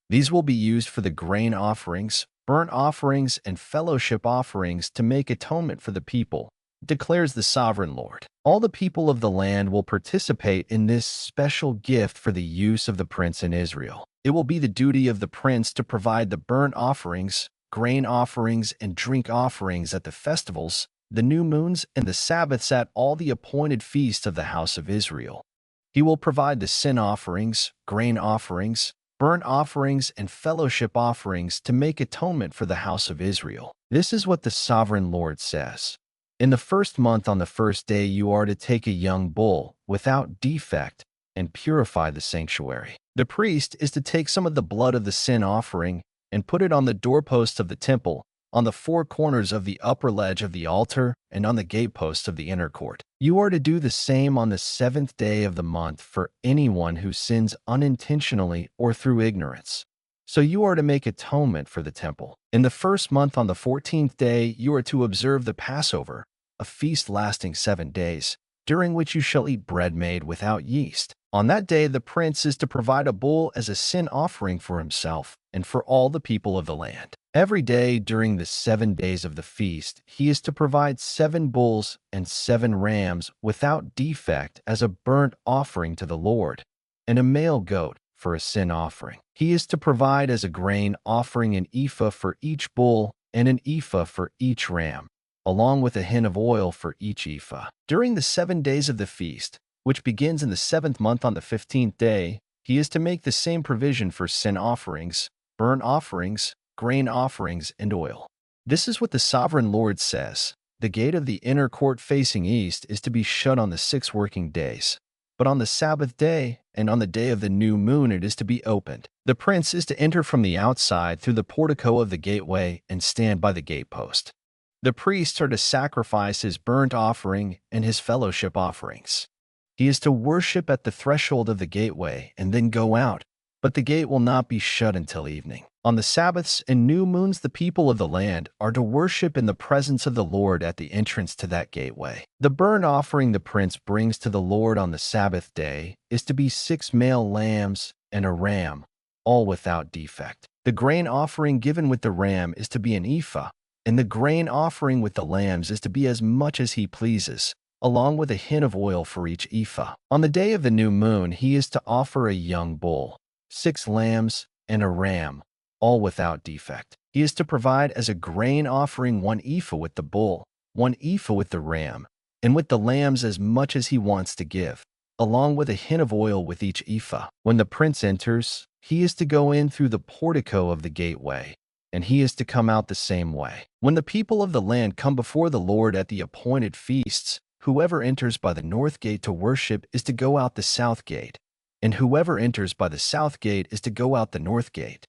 Speaker 1: These will be used for the grain offerings, burnt offerings, and fellowship offerings to make atonement for the people, declares the sovereign Lord. All the people of the land will participate in this special gift for the use of the prince in Israel. It will be the duty of the prince to provide the burnt offerings, grain offerings, and drink offerings at the festivals, the new moons, and the Sabbaths at all the appointed feasts of the house of Israel. He will provide the sin offerings, grain offerings, burnt offerings, and fellowship offerings to make atonement for the house of Israel. This is what the sovereign Lord says. In the first month on the first day you are to take a young bull, without defect, and purify the sanctuary. The priest is to take some of the blood of the sin offering and put it on the doorposts of the temple, on the 4 corners of the upper ledge of the altar, and on the gateposts of the inner court. You are to do the same on the 7th day of the month for anyone who sins unintentionally or through ignorance. So you are to make atonement for the temple. In the first month on the 14th day you are to observe the Passover, a feast lasting 7 days, during which you shall eat bread made without yeast. On that day the prince is to provide a bull as a sin offering for himself and for all the people of the land. Every day during the 7 days of the feast he is to provide 7 bulls and 7 rams without defect as a burnt offering to the Lord, and a male goat for a sin offering. He is to provide as a grain offering an ephah for each bull and an ephah for each ram, along with a hin of oil for each ephah. During the 7 days of the feast, which begins in the 7th month on the 15th day, he is to make the same provision for sin offerings, burnt offerings, grain offerings, and oil. This is what the sovereign Lord says. The gate of the inner court facing east is to be shut on the 6 working days, but on the Sabbath day and on the day of the new moon it is to be opened. The prince is to enter from the outside through the portico of the gateway and stand by the gatepost. The priests are to sacrifice his burnt offering and his fellowship offerings. He is to worship at the threshold of the gateway and then go out, but the gate will not be shut until evening. On the Sabbaths and new moons the people of the land are to worship in the presence of the Lord at the entrance to that gateway. The burnt offering the prince brings to the Lord on the Sabbath day is to be 6 male lambs and a ram, all without defect. The grain offering given with the ram is to be an ephah, and the grain offering with the lambs is to be as much as he pleases, along with a hin of oil for each ephah. On the day of the new moon he is to offer a young bull, 6 lambs, and a ram, all without defect. He is to provide as a grain offering 1 ephah with the bull, 1 ephah with the ram, and with the lambs as much as he wants to give, along with a hin of oil with each ephah. When the prince enters, he is to go in through the portico of the gateway, and he is to come out the same way. When the people of the land come before the Lord at the appointed feasts, whoever enters by the north gate to worship is to go out the south gate, and whoever enters by the south gate is to go out the north gate.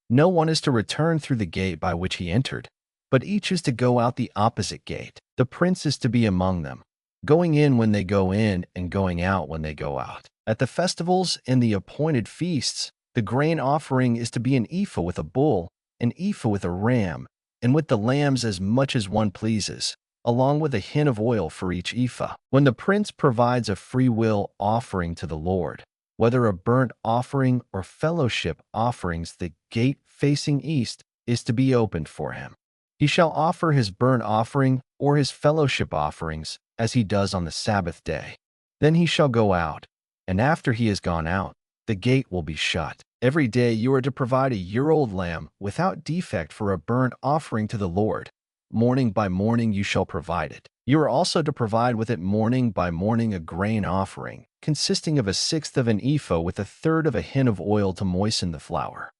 Speaker 1: No one is to return through the gate by which he entered, but each is to go out the opposite gate. The prince is to be among them, going in when they go in and going out when they go out. At the festivals and the appointed feasts, the grain offering is to be an ephah with a bull, an ephah with a ram, and with the lambs as much as one pleases, along with a hin of oil for each ephah. When the prince provides a free will offering to the Lord, whether a burnt offering or fellowship offerings, the gate facing east is to be opened for him. He shall offer his burnt offering or his fellowship offerings as he does on the Sabbath day. Then he shall go out, and after he has gone out, the gate will be shut. Every day you are to provide a year-old lamb without defect for a burnt offering to the Lord. Morning by morning you shall provide it. You are also to provide with it morning by morning a grain offering, consisting of 1/6 of an ephah with 1/3 of a hin of oil to moisten the flour.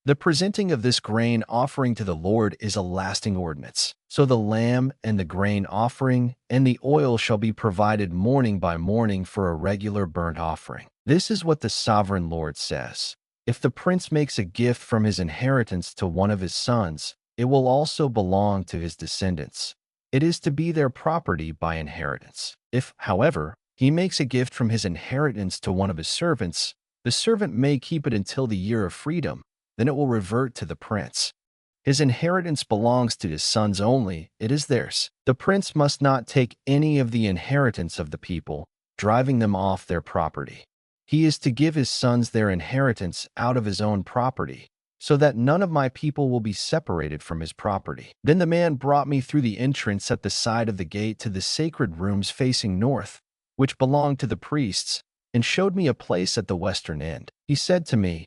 Speaker 1: The presenting of this grain offering to the Lord is a lasting ordinance. So the lamb and the grain offering and the oil shall be provided morning by morning for a regular burnt offering. This is what the sovereign Lord says. If the prince makes a gift from his inheritance to one of his sons, it will also belong to his descendants. It is to be their property by inheritance. If, however, he makes a gift from his inheritance to one of his servants, the servant may keep it until the year of freedom, then it will revert to the prince. His inheritance belongs to his sons only, it is theirs. The prince must not take any of the inheritance of the people, driving them off their property. He is to give his sons their inheritance out of his own property, so that none of my people will be separated from his property. Then the man brought me through the entrance at the side of the gate to the sacred rooms facing north, which belonged to the priests, and showed me a place at the western end. He said to me,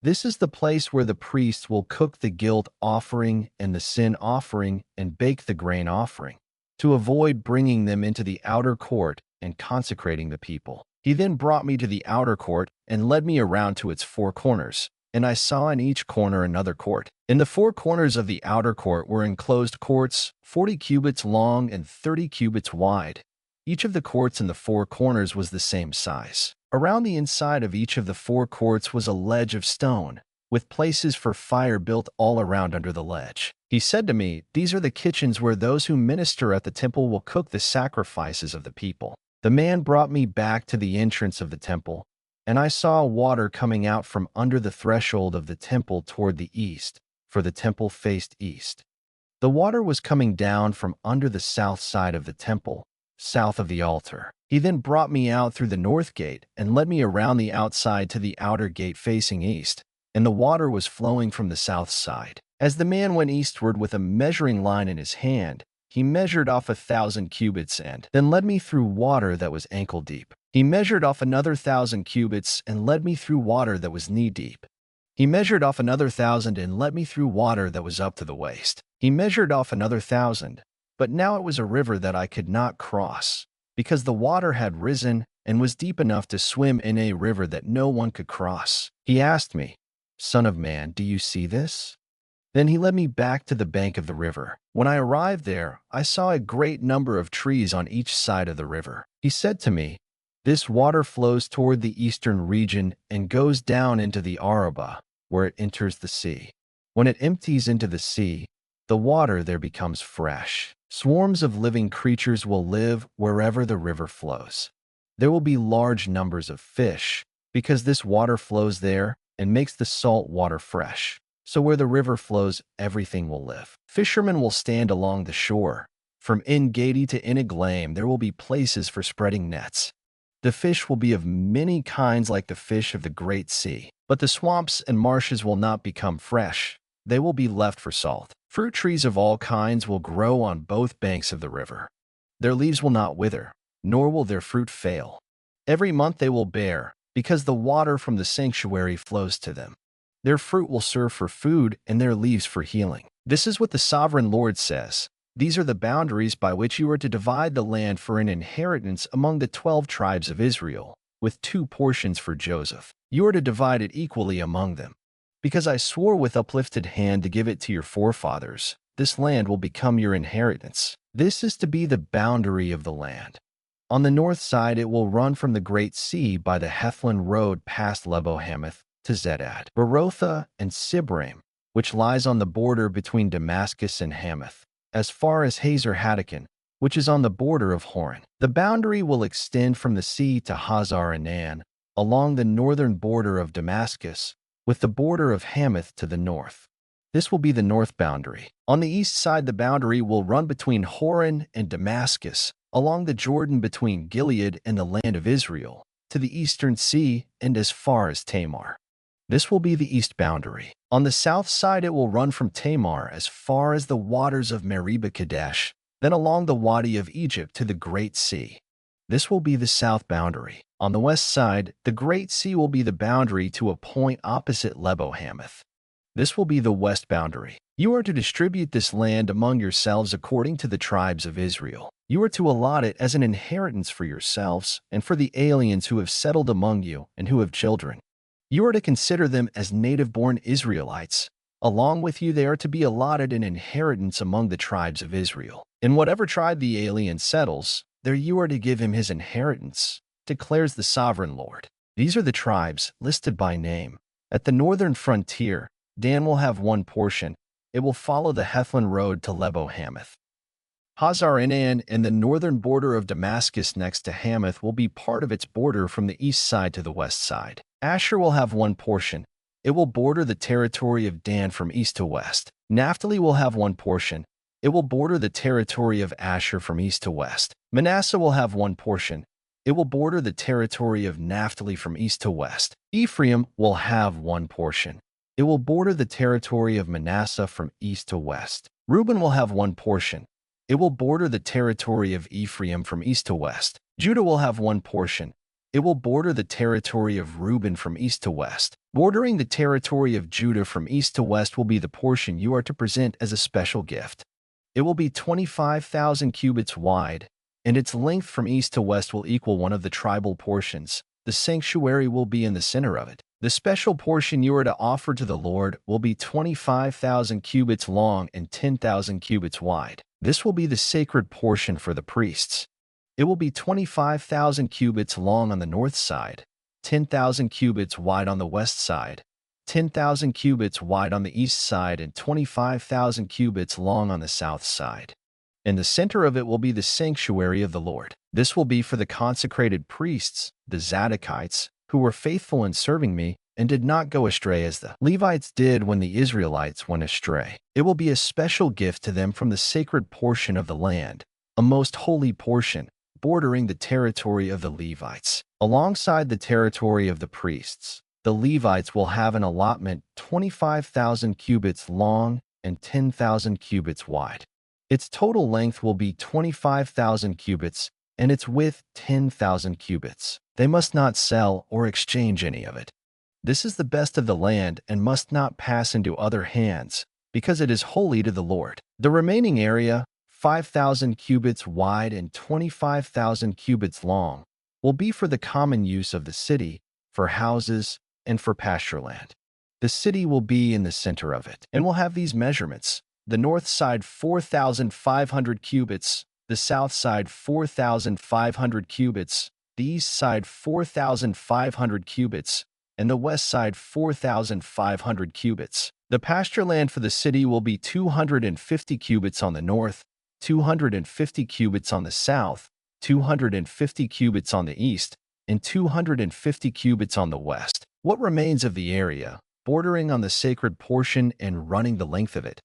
Speaker 1: "This is the place where the priests will cook the guilt offering and the sin offering and bake the grain offering, to avoid bringing them into the outer court and consecrating the people." He then brought me to the outer court and led me around to its four corners, and I saw in each corner another court. In the four corners of the outer court were enclosed courts, 40 cubits long and 30 cubits wide. Each of the courts in the four corners was the same size. Around the inside of each of the four courts was a ledge of stone, with places for fire built all around under the ledge. He said to me, "These are the kitchens where those who minister at the temple will cook the sacrifices of the people." The man brought me back to the entrance of the temple, and I saw water coming out from under the threshold of the temple toward the east, for the temple faced east. The water was coming down from under the south side of the temple, south of the altar. He then brought me out through the north gate and led me around the outside to the outer gate facing east, and the water was flowing from the south side. As the man went eastward with a measuring line in his hand, he measured off 1,000 cubits and then led me through water that was ankle deep. He measured off another 1,000 cubits and led me through water that was knee deep. He measured off another 1,000 and led me through water that was up to the waist. He measured off another 1,000, but now it was a river that I could not cross, because the water had risen and was deep enough to swim in a river that no one could cross. He asked me, "Son of man, do you see this?" Then he led me back to the bank of the river. When I arrived there, I saw a great number of trees on each side of the river. He said to me, "This water flows toward the eastern region and goes down into the Arabah, where it enters the sea. When it empties into the sea, the water there becomes fresh. Swarms of living creatures will live wherever the river flows. There will be large numbers of fish, because this water flows there and makes the salt water fresh. So where the river flows, everything will live. Fishermen will stand along the shore. From En-Gedi to En-Eglaim, there will be places for spreading nets. The fish will be of many kinds like the fish of the great sea. But the swamps and marshes will not become fresh. They will be left for salt. Fruit trees of all kinds will grow on both banks of the river. Their leaves will not wither, nor will their fruit fail. Every month they will bear, because the water from the sanctuary flows to them. Their fruit will serve for food and their leaves for healing. This is what the sovereign Lord says. These are the boundaries by which you are to divide the land for an inheritance among the 12 tribes of Israel, with 2 portions for Joseph. You are to divide it equally among them. Because I swore with uplifted hand to give it to your forefathers, this land will become your inheritance. This is to be the boundary of the land. On the north side it will run from the Great Sea by the Hethlon road past Lebo-Hamath to Zedad, Berotha, and Sibraim, which lies on the border between Damascus and Hamath, as far as Hazar Hatticon, which is on the border of Horon. The boundary will extend from the sea to Hazar Enan, along the northern border of Damascus, with the border of Hamath to the north. This will be the north boundary. On the east side, the boundary will run between Horon and Damascus, along the Jordan between Gilead and the land of Israel, to the eastern sea and as far as Tamar. This will be the east boundary. On the south side, it will run from Tamar as far as the waters of Meribah Kadesh, then along the Wadi of Egypt to the Great Sea. This will be the south boundary. On the west side, the Great Sea will be the boundary to a point opposite Lebo-Hamath. This will be the west boundary. You are to distribute this land among yourselves according to the tribes of Israel. You are to allot it as an inheritance for yourselves and for the aliens who have settled among you and who have children. You are to consider them as native-born Israelites. Along with you, they are to be allotted an inheritance among the tribes of Israel. In whatever tribe the alien settles, there you are to give him his inheritance, declares the sovereign Lord. These are the tribes listed by name. At the northern frontier, Dan will have 1 portion. It will follow the Hethlon road to Lebo-Hamath. Hazar Enan and the northern border of Damascus next to Hamath will be part of its border from the east side to the west side. Asher will have 1 portion. It will border the territory of Dan from east to west. Naphtali will have one portion. It will border the territory of Asher from east to west. Manasseh will have one portion. It will border the territory of Naphtali from east to west. Ephraim will have one portion. It will border the territory of Manasseh from east to west. Reuben will have one portion. It will border the territory of Ephraim from east to west. Judah will have one portion. It will border the territory of Reuben from east to west. Bordering the territory of Judah from east to west will be the portion you are to present as a special gift. It will be 25,000 cubits wide, and its length from east to west will equal one of the tribal portions. The sanctuary will be in the center of it. The special portion you are to offer to the Lord will be 25,000 cubits long and 10,000 cubits wide. This will be the sacred portion for the priests. It will be 25,000 cubits long on the north side, 10,000 cubits wide on the west side, 10,000 cubits wide on the east side, and 25,000 cubits long on the south side. In the center of it will be the sanctuary of the Lord. This will be for the consecrated priests, the Zadokites, who were faithful in serving me and did not go astray as the Levites did when the Israelites went astray. It will be a special gift to them from the sacred portion of the land, a most holy portion, bordering the territory of the Levites. Alongside the territory of the priests, the Levites will have an allotment 25,000 cubits long and 10,000 cubits wide. Its total length will be 25,000 cubits, and its width 10,000 cubits. They must not sell or exchange any of it. This is the best of the land and must not pass into other hands, because it is holy to the Lord. The remaining area, 5,000 cubits wide and 25,000 cubits long, will be for the common use of the city, for houses, and for pasture land. The city will be in the center of it, and will have these measurements: the north side 4,500 cubits, the south side 4,500 cubits, the east side 4,500 cubits, and the west side 4,500 cubits. The pasture land for the city will be 250 cubits on the north, 250 cubits on the south, 250 cubits on the east, and 250 cubits on the west. What remains of the area, bordering on the sacred portion and running the length of it,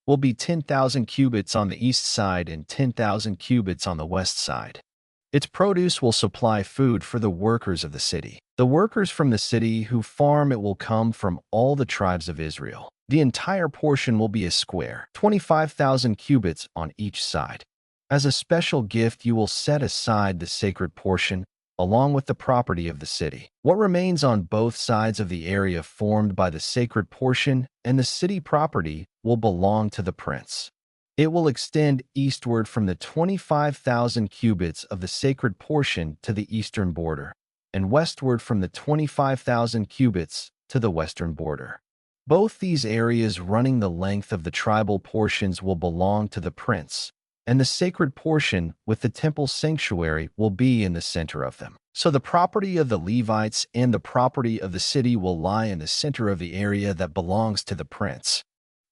Speaker 1: will be 10,000 cubits on the east side and 10,000 cubits on the west side. Its produce will supply food for the workers of the city. The workers from the city who farm it will come from all the tribes of Israel. The entire portion will be a square, 25,000 cubits on each side. As a special gift, you will set aside the sacred portion, along with the property of the city. What remains on both sides of the area formed by the sacred portion and the city property will belong to the prince. It will extend eastward from the 25,000 cubits of the sacred portion to the eastern border, and westward from the 25,000 cubits to the western border. Both these areas running the length of the tribal portions will belong to the prince, and the sacred portion with the temple sanctuary will be in the center of them. So the property of the Levites and the property of the city will lie in the center of the area that belongs to the prince.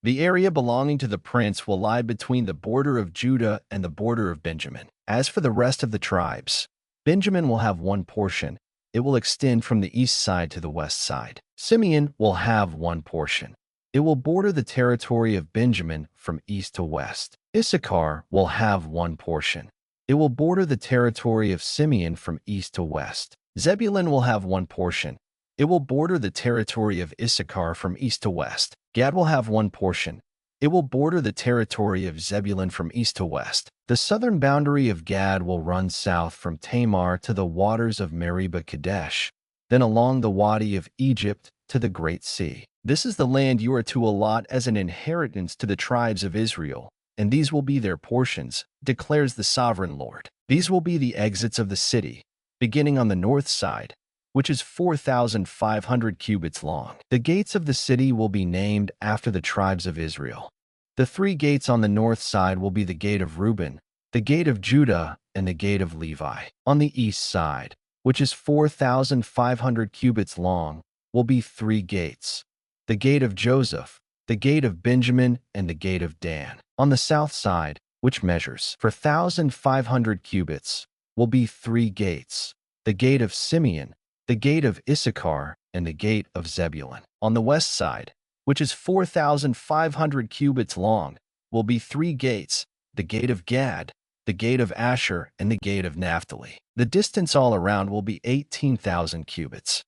Speaker 1: The area belonging to the prince will lie between the border of Judah and the border of Benjamin. As for the rest of the tribes, Benjamin will have one portion. It will extend from the east side to the west side. Simeon will have one portion. It will border the territory of Benjamin from east to west. Issachar will have one portion. It will border the territory of Simeon from east to west. Zebulun will have one portion. It will border the territory of Issachar from east to west. Gad will have one portion. It will border the territory of Zebulun from east to west. The southern boundary of Gad will run south from Tamar to the waters of Meribah Kadesh, then along the Wadi of Egypt to the Great Sea. This is the land you are to allot as an inheritance to the tribes of Israel, and these will be their portions, declares the sovereign Lord. These will be the exits of the city, beginning on the north side, which is 4,500 cubits long. The gates of the city will be named after the tribes of Israel. The three gates on the north side will be the gate of Reuben, the gate of Judah, and the gate of Levi. On the east side, which is 4,500 cubits long, will be three gates: the gate of Joseph, the gate of Benjamin, and the gate of Dan. On the south side, which measures 4,500 cubits, will be three gates: the gate of Simeon, the gate of Issachar, and the gate of Zebulun. On the west side, which is 4,500 cubits long, will be 3 gates, the gate of Gad, the gate of Asher, and the gate of Naphtali. The distance all around will be 18,000 cubits.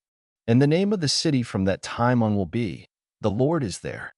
Speaker 1: And the name of the city from that time on will be, The Lord is there.